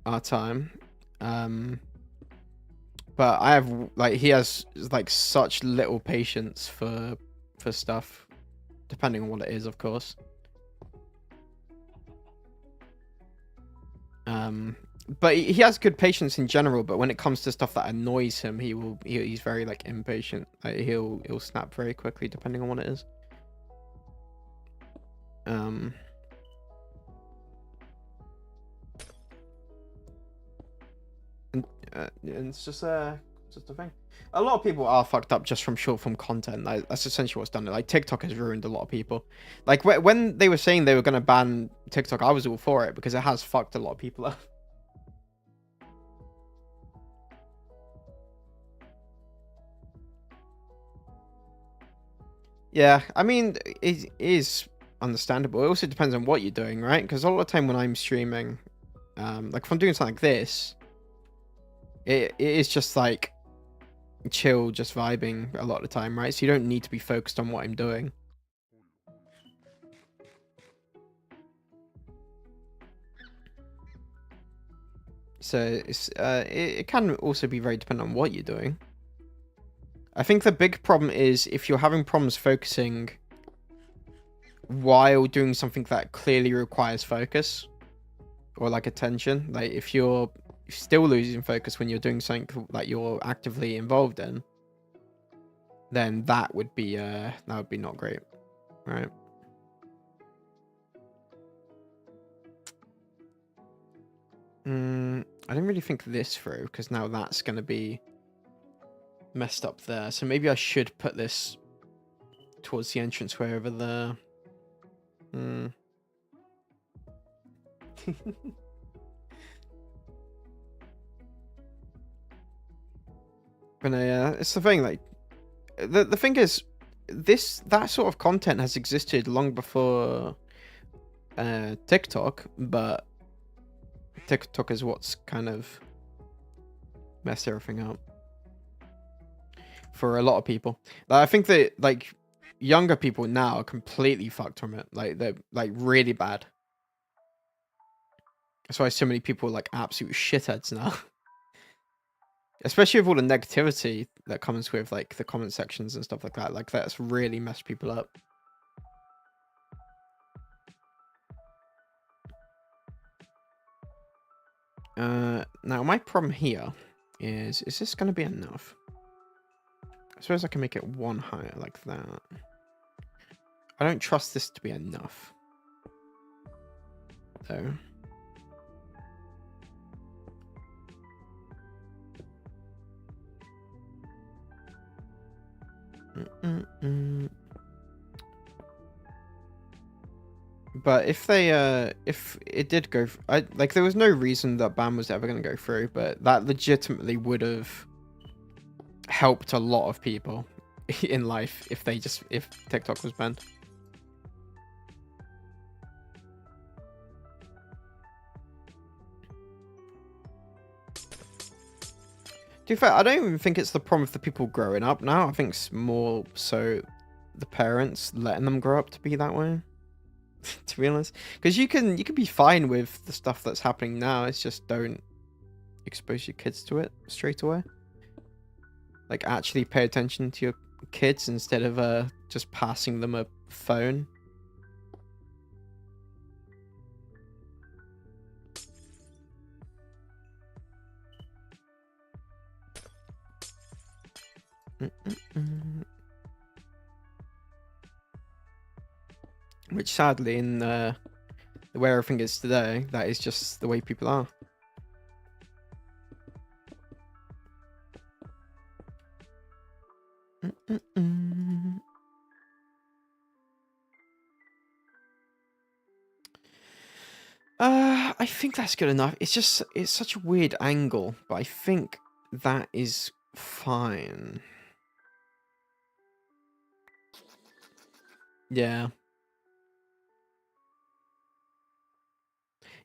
Speaker 1: our time. But I have, like, he has, like, such little patience for stuff, depending on what it is, of course. But he has good patience in general, but when it comes to stuff that annoys him, he's very, like, impatient. Like, he'll snap very quickly, depending on what it is. And it's just a thing. A lot of people are fucked up just from short form content. Like, that's essentially what's done it. Like, TikTok has ruined a lot of people. Like, when they were saying they were going to ban TikTok, I was all for it because it has fucked a lot of people up. Yeah, I mean, it is understandable. It also depends on what you're doing, right? Because a lot of the time when I'm streaming, like if I'm doing something like this, it is just like chill, just vibing a lot of the time, right? So you don't need to be focused on what I'm doing. So it can also be very dependent on what you're doing. I think the big problem is if you're having problems focusing while doing something that clearly requires focus or like attention. Like if you're still losing focus when you're doing something that you're actively involved in, then that would be not great, right? I didn't really think this through because now that's going to be messed up there. So maybe I should put this towards the entranceway over there. But it's the thing, like the thing is, that sort of content has existed long before TikTok, but TikTok is what's kind of messed everything up for a lot of people. Like, I think that like younger people now are completely fucked from it. Like they're like really bad. That's why so many people are like absolute shitheads now. Especially with all the negativity that comes with like the comment sections and stuff like that. Like that's really messed people up. Now my problem here is this going to be enough? I suppose I can make it one higher like that. I don't trust this to be enough, though. But if it did go, like there was no reason that ban was ever going to go through, but that legitimately would have helped a lot of people in life if TikTok was banned. To be fair, I don't even think it's the problem of the people growing up now. I think it's more so the parents letting them grow up to be that way. To be honest, because you can be fine with the stuff that's happening now. It's just don't expose your kids to it straight away. Like actually pay attention to your kids instead of just passing them a phone. Which sadly, in the way everything is today, that is just the way people are. I think that's good enough. It's such a weird angle, but I think that is fine. Yeah.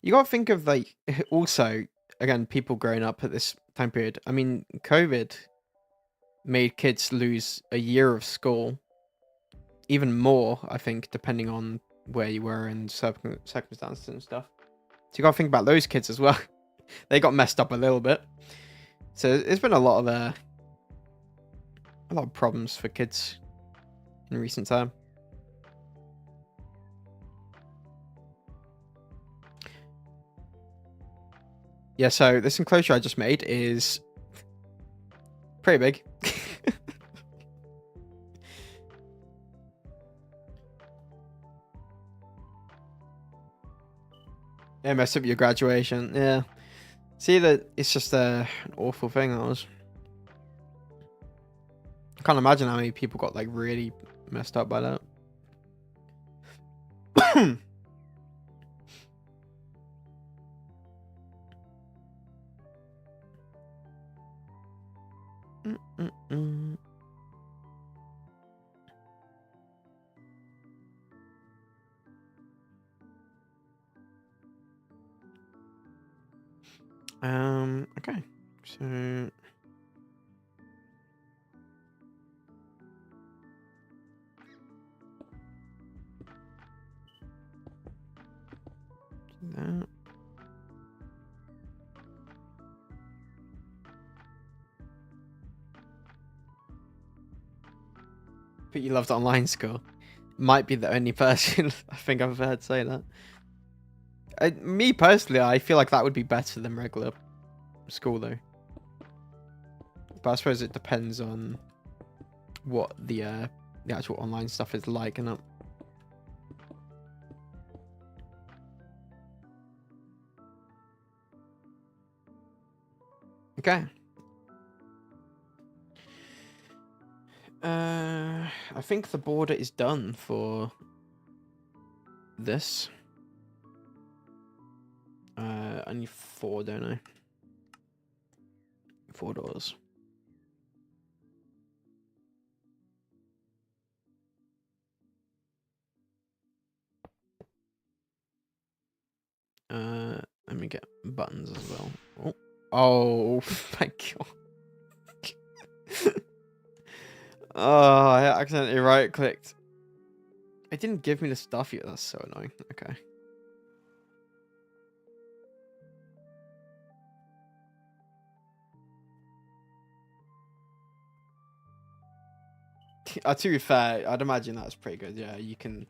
Speaker 1: You gotta think of like also again people growing up at this time period. I mean, COVID made kids lose a year of school. Even more, I think, depending on where you were and circumstances and stuff. So you got to think about those kids as well. They got messed up a little bit. So there's been a lot of problems for kids in recent time. Yeah, so this enclosure I just made is pretty big. Yeah, messed up your graduation. Yeah. See, that it's just an awful thing. I can't imagine how many people got like really messed up by that. Okay. So that. But you loved online school. Might be the only person I think I've heard say that. Me personally, I feel like that would be better than regular school though. But I suppose it depends on what the actual online stuff is like, and okay. I think the border is done for this. I need 4, don't I? 4 doors. Let me get buttons as well. Oh my god. Oh, I accidentally right clicked. It didn't give me the stuff yet. That's so annoying. Okay. To be fair, I'd imagine that's pretty good. Yeah, you can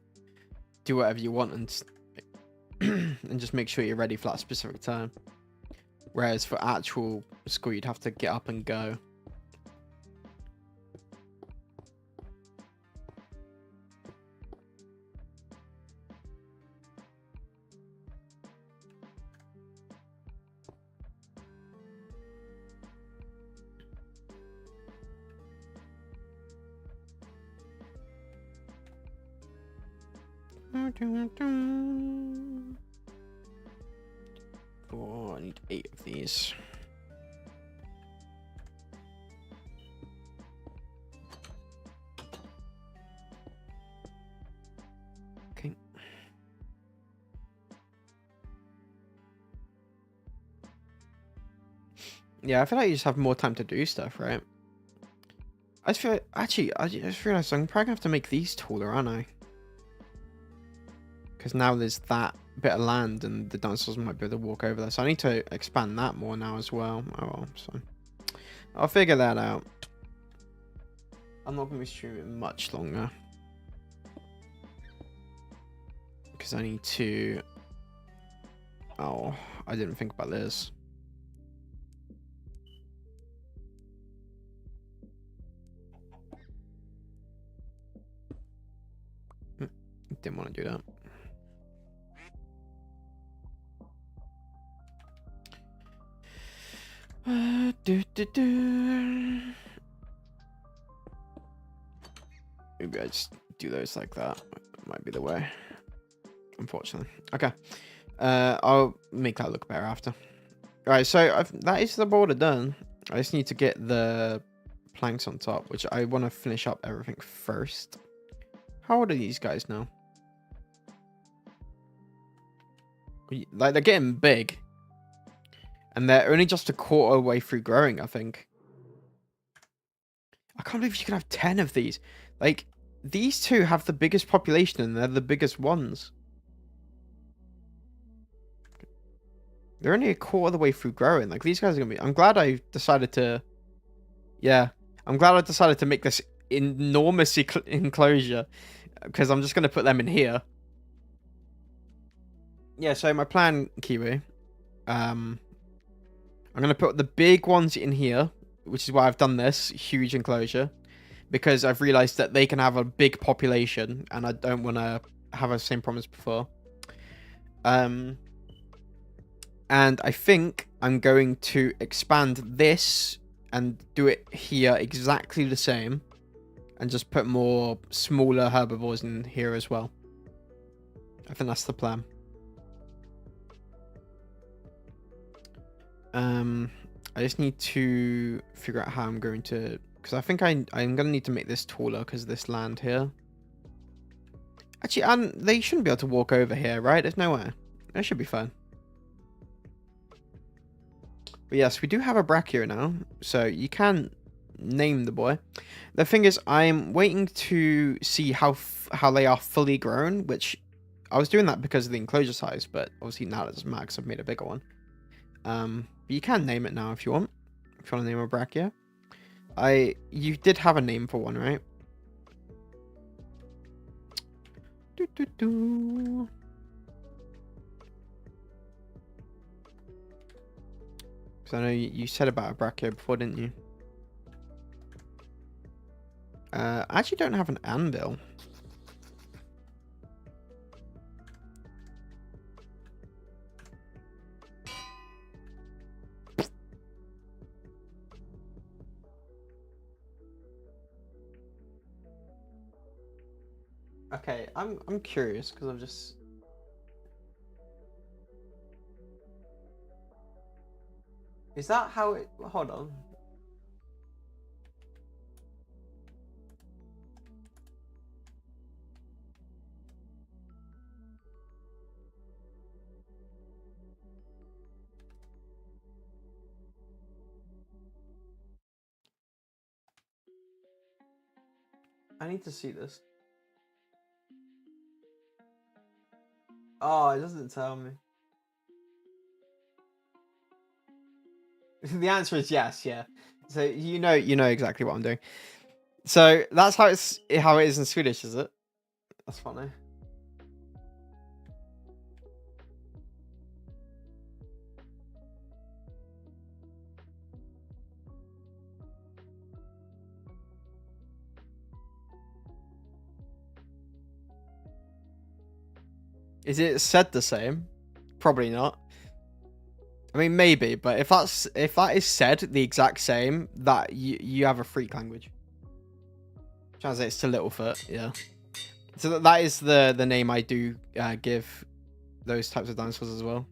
Speaker 1: do whatever you want and just make sure you're ready for that specific time. Whereas for actual school, you'd have to get up and go. Oh, I need 8 of these. Okay. Yeah, I feel like you just have more time to do stuff, right? I just feel like, actually, I just realized I'm probably gonna have to make these taller, aren't I? Because now there's that bit of land and the dinosaurs might be able to walk over there. So I need to expand that more now as well. Oh well, so I'll figure that out. I'm not going to be streaming much longer. Because I need to... Oh, I didn't think about this. Didn't want to do that. Maybe I just do those like that. Might be the way. Unfortunately. Okay. I'll make that look better after. Alright, so that is the border done. I just need to get the planks on top, which I want to finish up everything first. How old are these guys now? Like, they're getting big. And they're only just a quarter way through growing, I think. can't believe you can have 10 of these. Like, these two have the biggest population and they're the biggest ones. They're only a quarter of the way through growing. Like, these guys are gonna be... I'm glad I decided to... Yeah. I'm glad I decided to make this enormous enclosure. Because I'm just gonna put them in here. Yeah, so my plan, Kiwi... I'm gonna put the big ones in here. Which is why I've done this huge enclosure. Because I've realized that they can have a big population. And I don't want to have the same problem as before. And I think I'm going to expand this and do it here exactly the same. And just put more smaller herbivores in here as well. I think that's the plan. I just need to figure out how I'm going to... Because I think I'm going to need to make this taller because of this land here. Actually, they shouldn't be able to walk over here, right? There's no way. That should be fine. But yes, we do have a brachio now, so you can name the boy. The thing is, I'm waiting to see how they are fully grown, which I was doing that because of the enclosure size, but obviously now it doesn't matter because I've made a bigger one. But you can name it now if you want. If you want to name a brachio. You did have a name for one, right? I know you said about a brachio before, didn't you? I actually don't have an anvil. Okay, I'm curious because I've just... Is that how it... Hold on. I need to see this. Oh, it doesn't tell me. The answer is yes, yeah. So you know exactly what I'm doing. So that's how it is in Swedish, is it? That's funny. Is it said the same? Probably not. I mean, maybe, but if that is said the exact same, that you have a freak language. Translates to Littlefoot, yeah. So that is the name I do give those types of dinosaurs as well.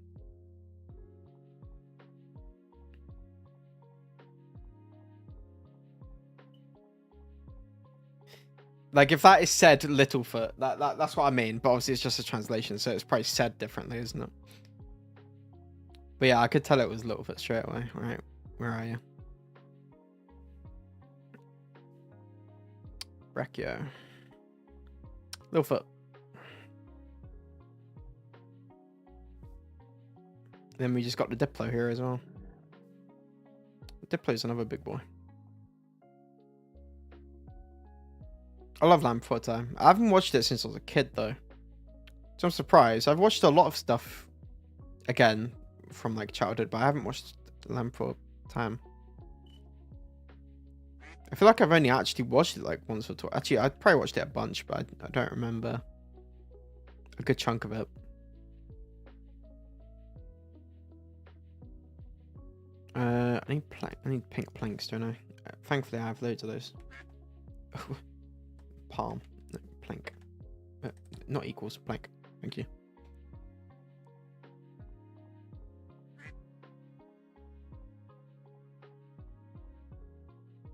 Speaker 1: Like if that is said Littlefoot, that's what I mean. But obviously it's just a translation, so it's probably said differently, isn't it? But yeah, I could tell it was Littlefoot straight away. Right, where are you? Brachio. Littlefoot. Then we just got the Diplo here as well. Diplo's another big boy. I love Land Before Time. I haven't watched it since I was a kid though. So I'm surprised. I've watched a lot of stuff again from like childhood, but I haven't watched Land Before Time. I feel like I've only actually watched it like once or twice. Actually, I probably watched it a bunch, but I don't remember a good chunk of it. I need pink planks, don't I? Thankfully, I have loads of those. Palm, no, plank, not equals plank. Thank you.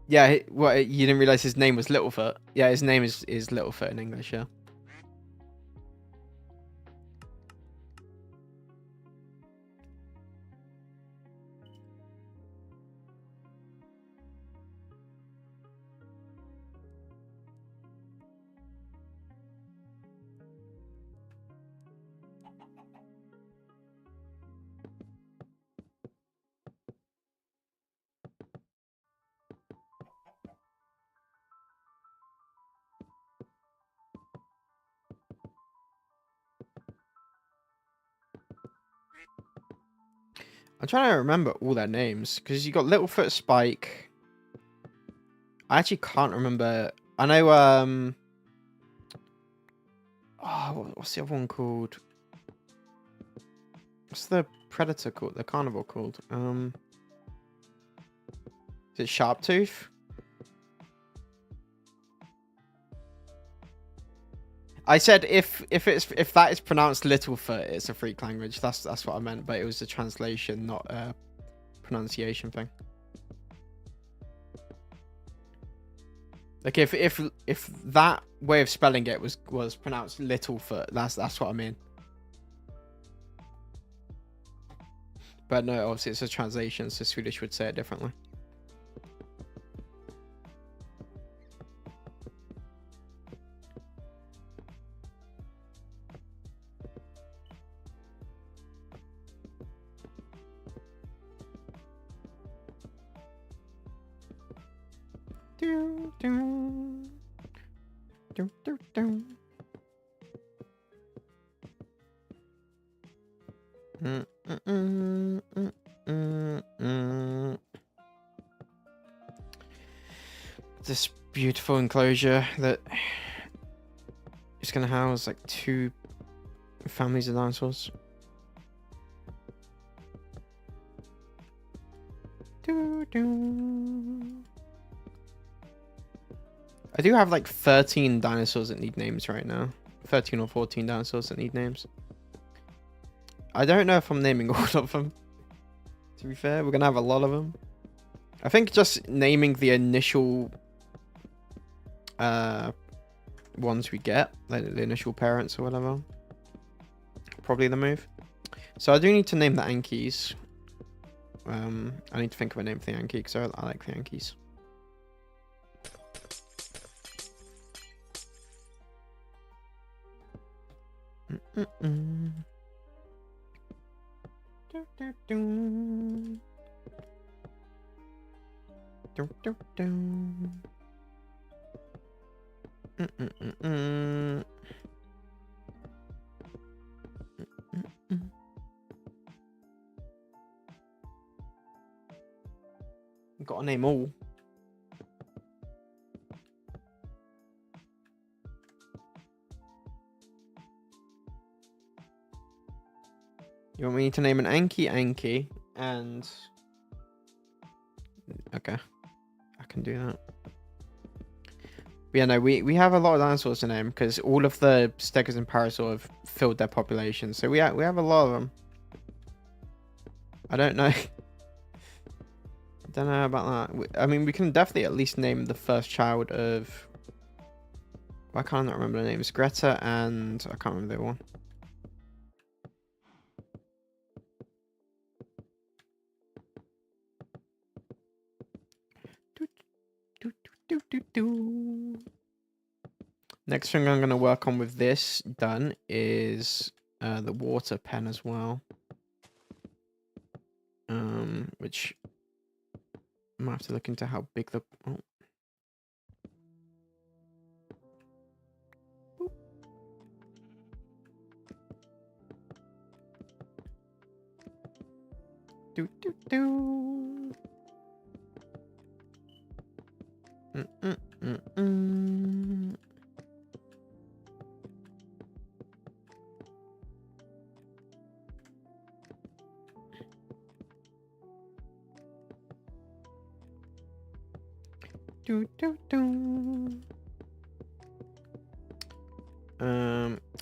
Speaker 1: Yeah, what, you didn't realize his name was Littlefoot? Yeah, his name is Littlefoot in English, yeah. I'm trying to remember all their names because you got Littlefoot, Spike. I actually can't remember. I know. Oh, what's the other one called? What's the predator called? The carnivore called? Is it Sharptooth? I said if that is pronounced Littlefoot, it's a freak language. That's what I meant, but it was a translation, not a pronunciation thing. Like if that way of spelling it was pronounced Littlefoot, that's what I mean. But no, obviously it's a translation, so Swedish would say it differently. This beautiful enclosure that is going to house like 2 families of dinosaurs. I do have like 13 dinosaurs that need names right now. 13 or 14 dinosaurs that need names. I don't know if I'm naming all of them. To be fair, we're going to have a lot of them. I think just naming the initial ones we get, like the initial parents or whatever, probably the move. So I do need to name the Yankees. I need to think of a name for the Yankee because I like the Yankees. Got to name all. You want me to name an Anki, and okay, I can do that. But yeah, no, we have a lot of dinosaurs to name because all of the Stegos and Parasaur have filled their population, so we have a lot of them. I don't know. Don't know about that. I mean, we can definitely at least name the first child of... I can't remember the names. Greta and... I can't remember the other one. Next thing I'm going to work on with this done is the water pen as well. Which... I might have to look into how big the... Oh. Do do do. Do do do.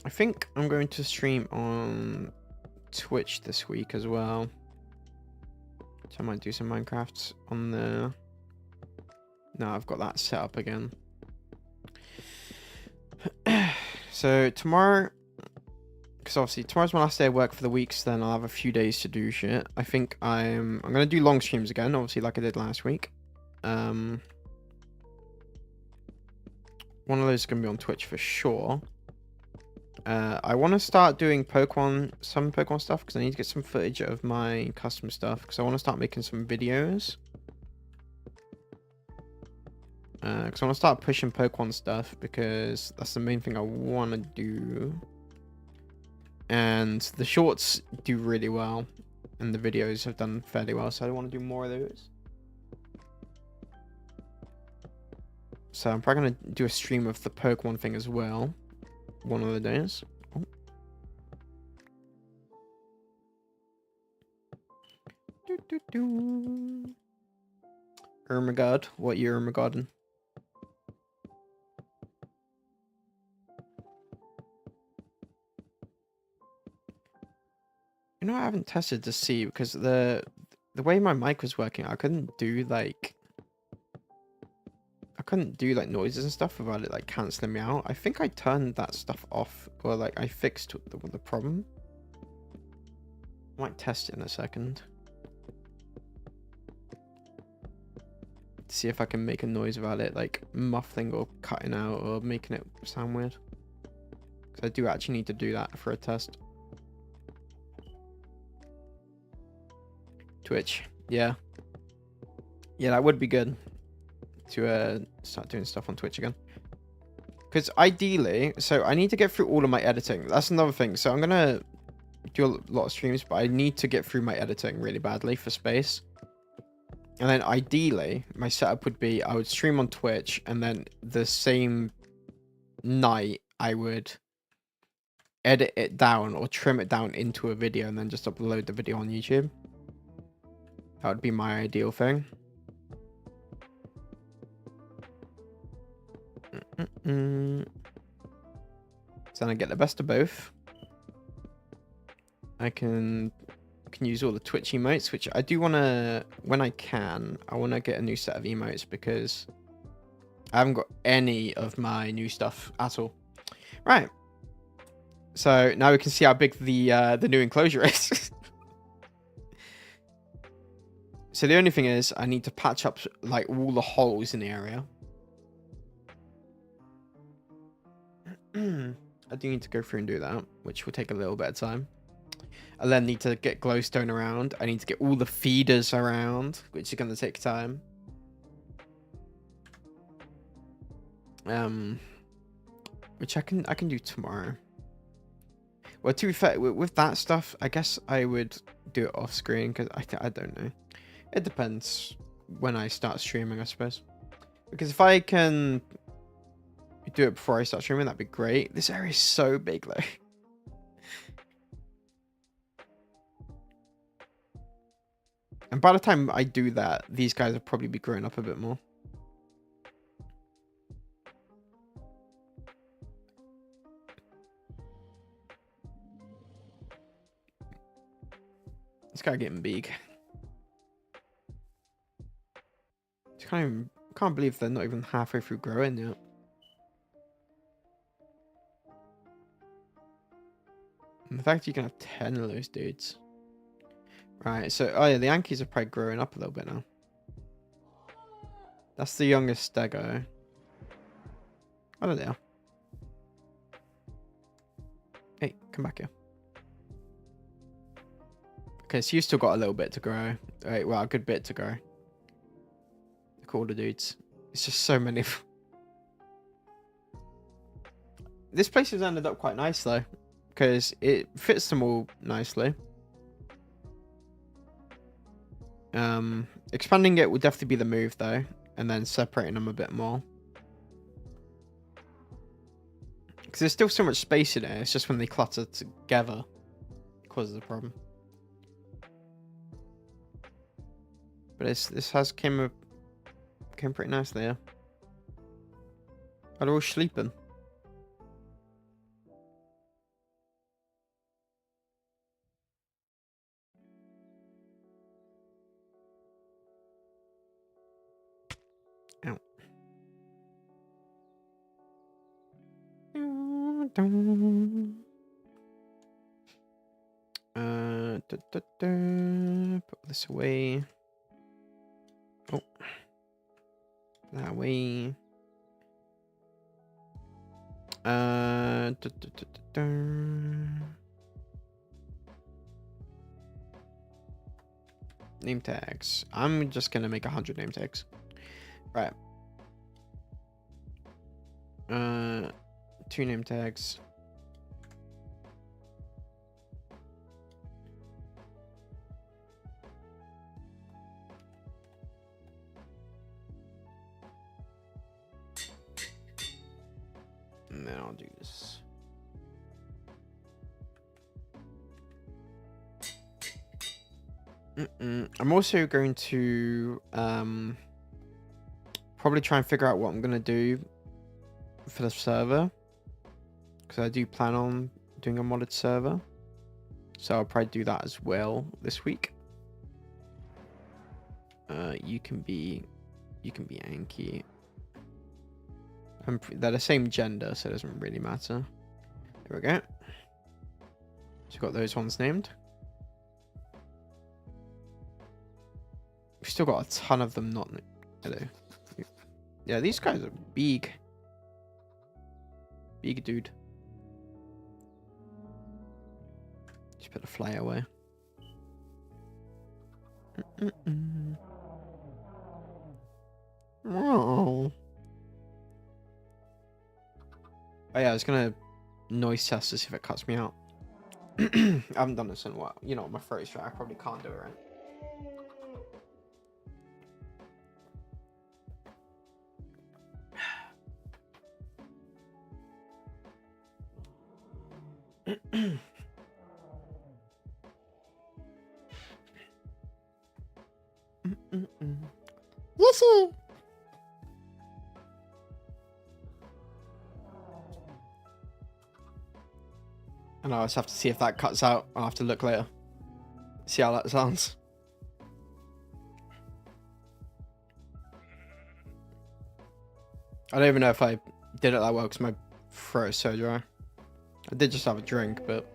Speaker 1: I think I'm going to stream on Twitch this week as well. So I might do some Minecraft on there. No, I've got that set up again. So tomorrow, because obviously tomorrow's my last day of work for the week, so then I'll have a few days to do shit. I think I'm gonna do long streams again, obviously like I did last week. One of those is gonna be on Twitch for sure. I want to start doing some Pokemon stuff because I need to get some footage of my custom stuff because I want to start making some videos. Because I want to start pushing Pokemon stuff because that's the main thing I want to do. And the shorts do really well. and the videos have done fairly well, so I want to do more of those. So I'm probably going to do a stream of the Pokemon thing as well, one of the days. Oh. Ermagod, what year Ermagodden? You know, I haven't tested to see because the way my mic was working, I couldn't do like noises and stuff without it like cancelling me out. I think I turned that stuff off, or like I fixed the problem. I might test it in a second. See if I can make a noise without it like muffling or cutting out or making it sound weird. Because I do actually need to do that for a test. Twitch, yeah, that would be good to start doing stuff on Twitch again. Because ideally, so I need to get through all of my editing. That's another thing. So I'm gonna do a lot of streams, but I need to get through my editing really badly for space. And then ideally, my setup would be I would stream on Twitch, and then the same night I would edit it down or trim it down into a video and then just upload the video on YouTube. That would be my ideal thing. So then I get the best of both. I can use all the Twitch emotes, which I do want to, when I can, I want to get a new set of emotes because I haven't got any of my new stuff at all. Right. So now we can see how big the new enclosure is. So the only thing is I need to patch up like all the holes in the area. I do need to go through and do that, which will take a little bit of time. I then need to get glowstone around. I need to get all the feeders around, which is going to take time. Which I can do tomorrow. Well, to be fair, with that stuff, I guess I would do it off screen because I don't know. It depends when I start streaming, I suppose. Because if I can do it before I start streaming, that'd be great. This area is so big, though. And by the time I do that, these guys will probably be growing up a bit more. This guy getting big. Can't believe they're not even halfway through growing yet. And the fact you can have 10 of those dudes. Right, so, oh yeah, the Yankees are probably growing up a little bit now. That's the youngest stego. Oh, there they are. Hey, come back here. Okay, so you've still got a little bit to grow. Right, well, a good bit to grow. Look at all the dudes. It's just so many. This place has ended up quite nice, though. Because it fits them all nicely. Expanding it would definitely be the move, though. And then separating them a bit more. Because there's still so much space in it. It's just when they clutter together it causes a problem. But this has came pretty nicely, yeah. Are they all sleeping? Ow. Put this away. Oh, that way. Name tags. I'm just gonna make 100 name tags. Right. 2 name tags. I'll do this. I'm also going to probably try and figure out what I'm going to do for the server. Because I do plan on doing a modded server. So I'll probably do that as well this week. You can be Anki. They're the same gender, so it doesn't really matter. There we go. So got those ones named. We've still got a ton of them not. Hello. Yeah, these guys are big. Big dude. Just put the fly away. Oh. Oh yeah, I was gonna noise test to see if it cuts me out. I haven't done this in a while. You know, my throat's dry. I probably can't do it right. Yes, sir. And I'll just have to see if that cuts out. I'll have to look later. See how that sounds. I don't even know if I did it that well because my throat is so dry. I did just have a drink, but...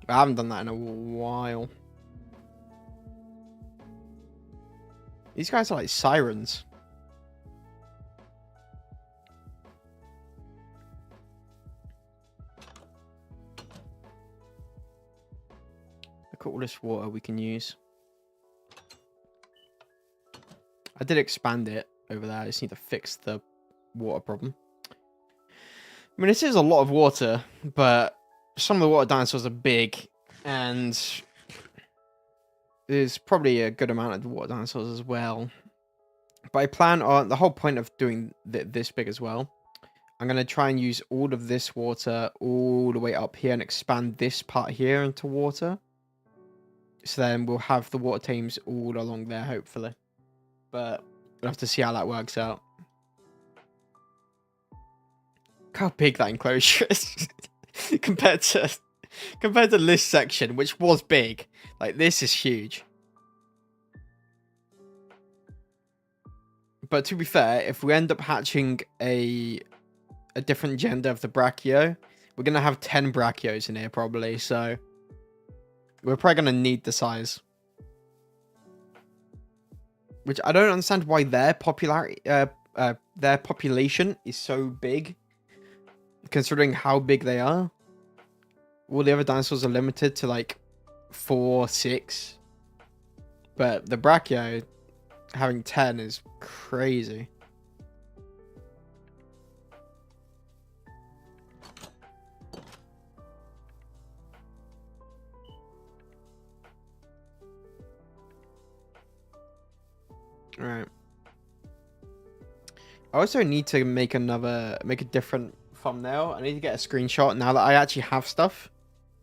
Speaker 1: I haven't done that in a while. These guys are like sirens. Look at all this water we can use. I did expand it over there. I just need to fix the water problem. I mean, this is a lot of water, but some of the water dinosaurs are big, and there's probably a good amount of water dinosaurs as well. But I plan on, the whole point of doing this big as well, I'm going to try and use all of this water all the way up here and expand this part here into water. So then we'll have the water teams all along there, hopefully. But we'll have to see how that works out. Look how big that enclosure is compared to this section, which was big. Like, this is huge. But to be fair, if we end up hatching a different gender of the brachio, we're going to have 10 brachios in here probably, so we're probably going to need the size. Which I don't understand why their population is so big, considering how big they are. All the other dinosaurs are limited to like 4, 6. But the brachio having 10 is crazy. Alright. I also need to make a different thumbnail. I need to get a screenshot now that I actually have stuff.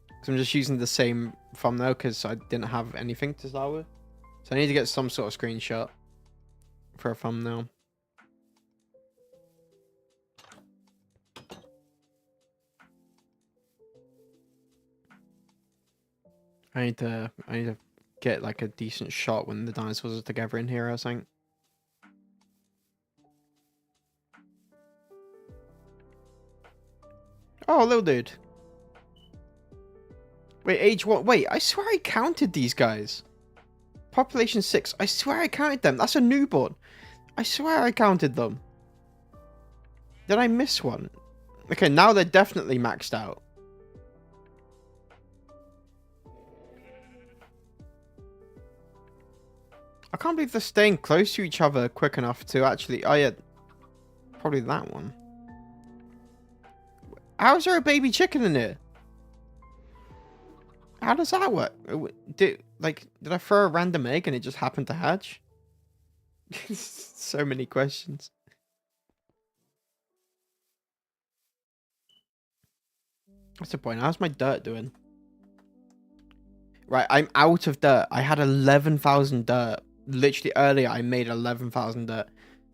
Speaker 1: Because I'm just using the same thumbnail because I didn't have anything to start with. So I need to get some sort of screenshot for a thumbnail. I need to get like a decent shot when the dinosaurs are together in here, I think. Oh, little dude. Wait, age what? Wait, I swear I counted these guys. Population 6. I swear I counted them. That's a newborn. I swear I counted them. Did I miss one? Okay, now they're definitely maxed out. I can't believe they're staying close to each other quick enough to actually... Oh, yeah. Probably that one. How is there a baby chicken in here? How does that work? Like, did I throw a random egg and it just happened to hatch? So many questions. What's the point? How's my dirt doing? Right, I'm out of dirt. I had 11,000 dirt. Literally earlier, I made 11,000 dirt.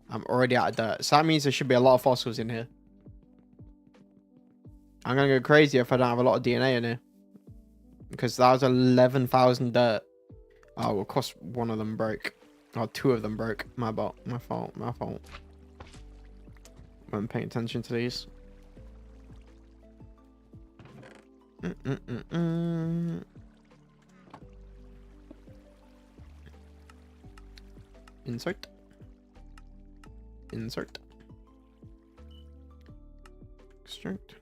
Speaker 1: I'm already out of dirt. So that means there should be a lot of fossils in here. I'm going to go crazy if I don't have a lot of DNA in here. Because that was 11,000 dirt. Oh, well, of course one of them broke. Oh, two of them broke. My fault. My fault. My fault. I wasn't paying attention to these. Insert. Insert. Extract.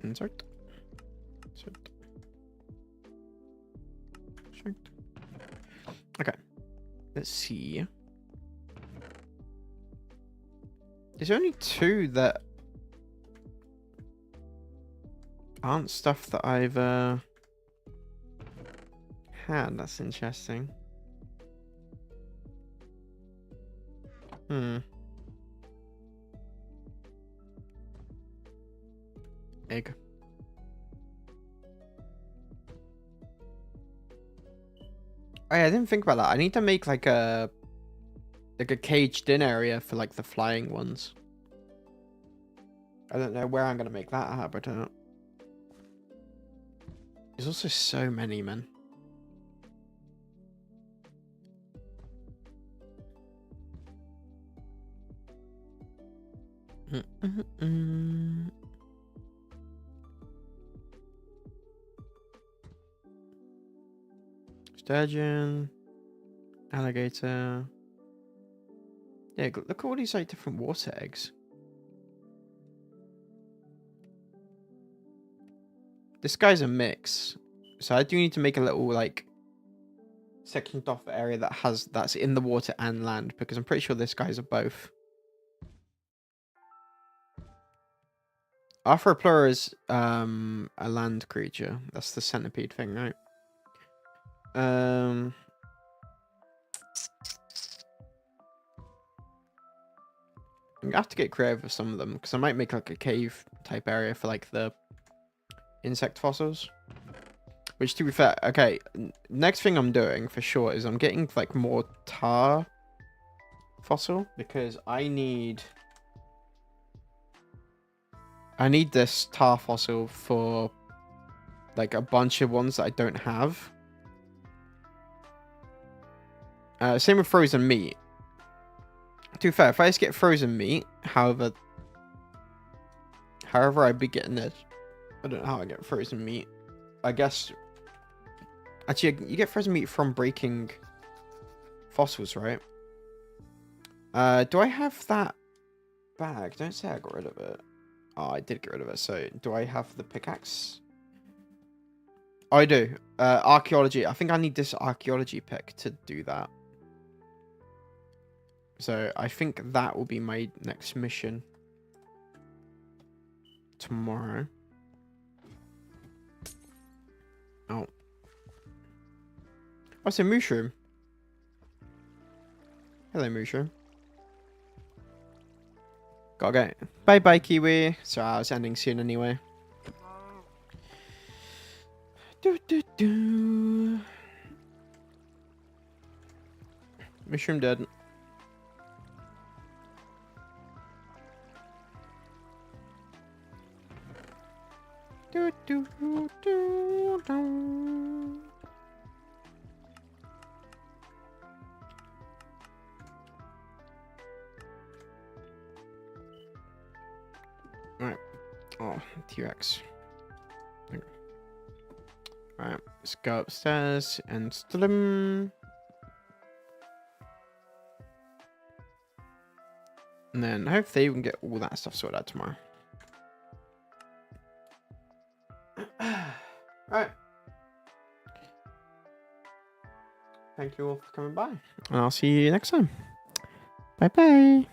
Speaker 1: Insert. Insert. Extract. Okay. Let's see. There's only two that aren't stuff that I've had. That's interesting. Egg. Oh, yeah, I didn't think about that. I need to make like a caged in area for like the flying ones. I don't know where I'm gonna make that habitat. There's also so many, man. Sturgeon, alligator. Yeah, look at all these like different water eggs. This guy's a mix, so I do need to make a little like sectioned off area that's in the water and land, because I'm pretty sure this guy's are both. Arthroplura is a land creature. That's the centipede thing, right? I'm gonna have to get creative with some of them, because I might make like a cave type area for like the insect fossils. Which, to be fair, okay, next thing I'm doing for sure is I'm getting like more tar fossil, because I need this tar fossil for like a bunch of ones that I don't have. Same with frozen meat. To be fair, if I just get frozen meat, however I'd be getting it. I don't know how I get frozen meat. I guess actually you get frozen meat from breaking fossils, right? Do I have that bag? Don't say I got rid of it. Oh, I did get rid of it. So do I have the pickaxe? Oh, I do. Archaeology. I think I need this archaeology pick to do that. So I think that will be my next mission tomorrow. Oh. What's a mushroom? Hello, mushroom. Gotta go. Bye-bye, Kiwi. So I was ending soon anyway. Mushroom dead. Alright. Oh, T-Rex. Alright, let's go upstairs and slim. And then hopefully we can get all that stuff sorted out tomorrow. Alright. Thank you all for coming by. And I'll see you next time. Bye bye.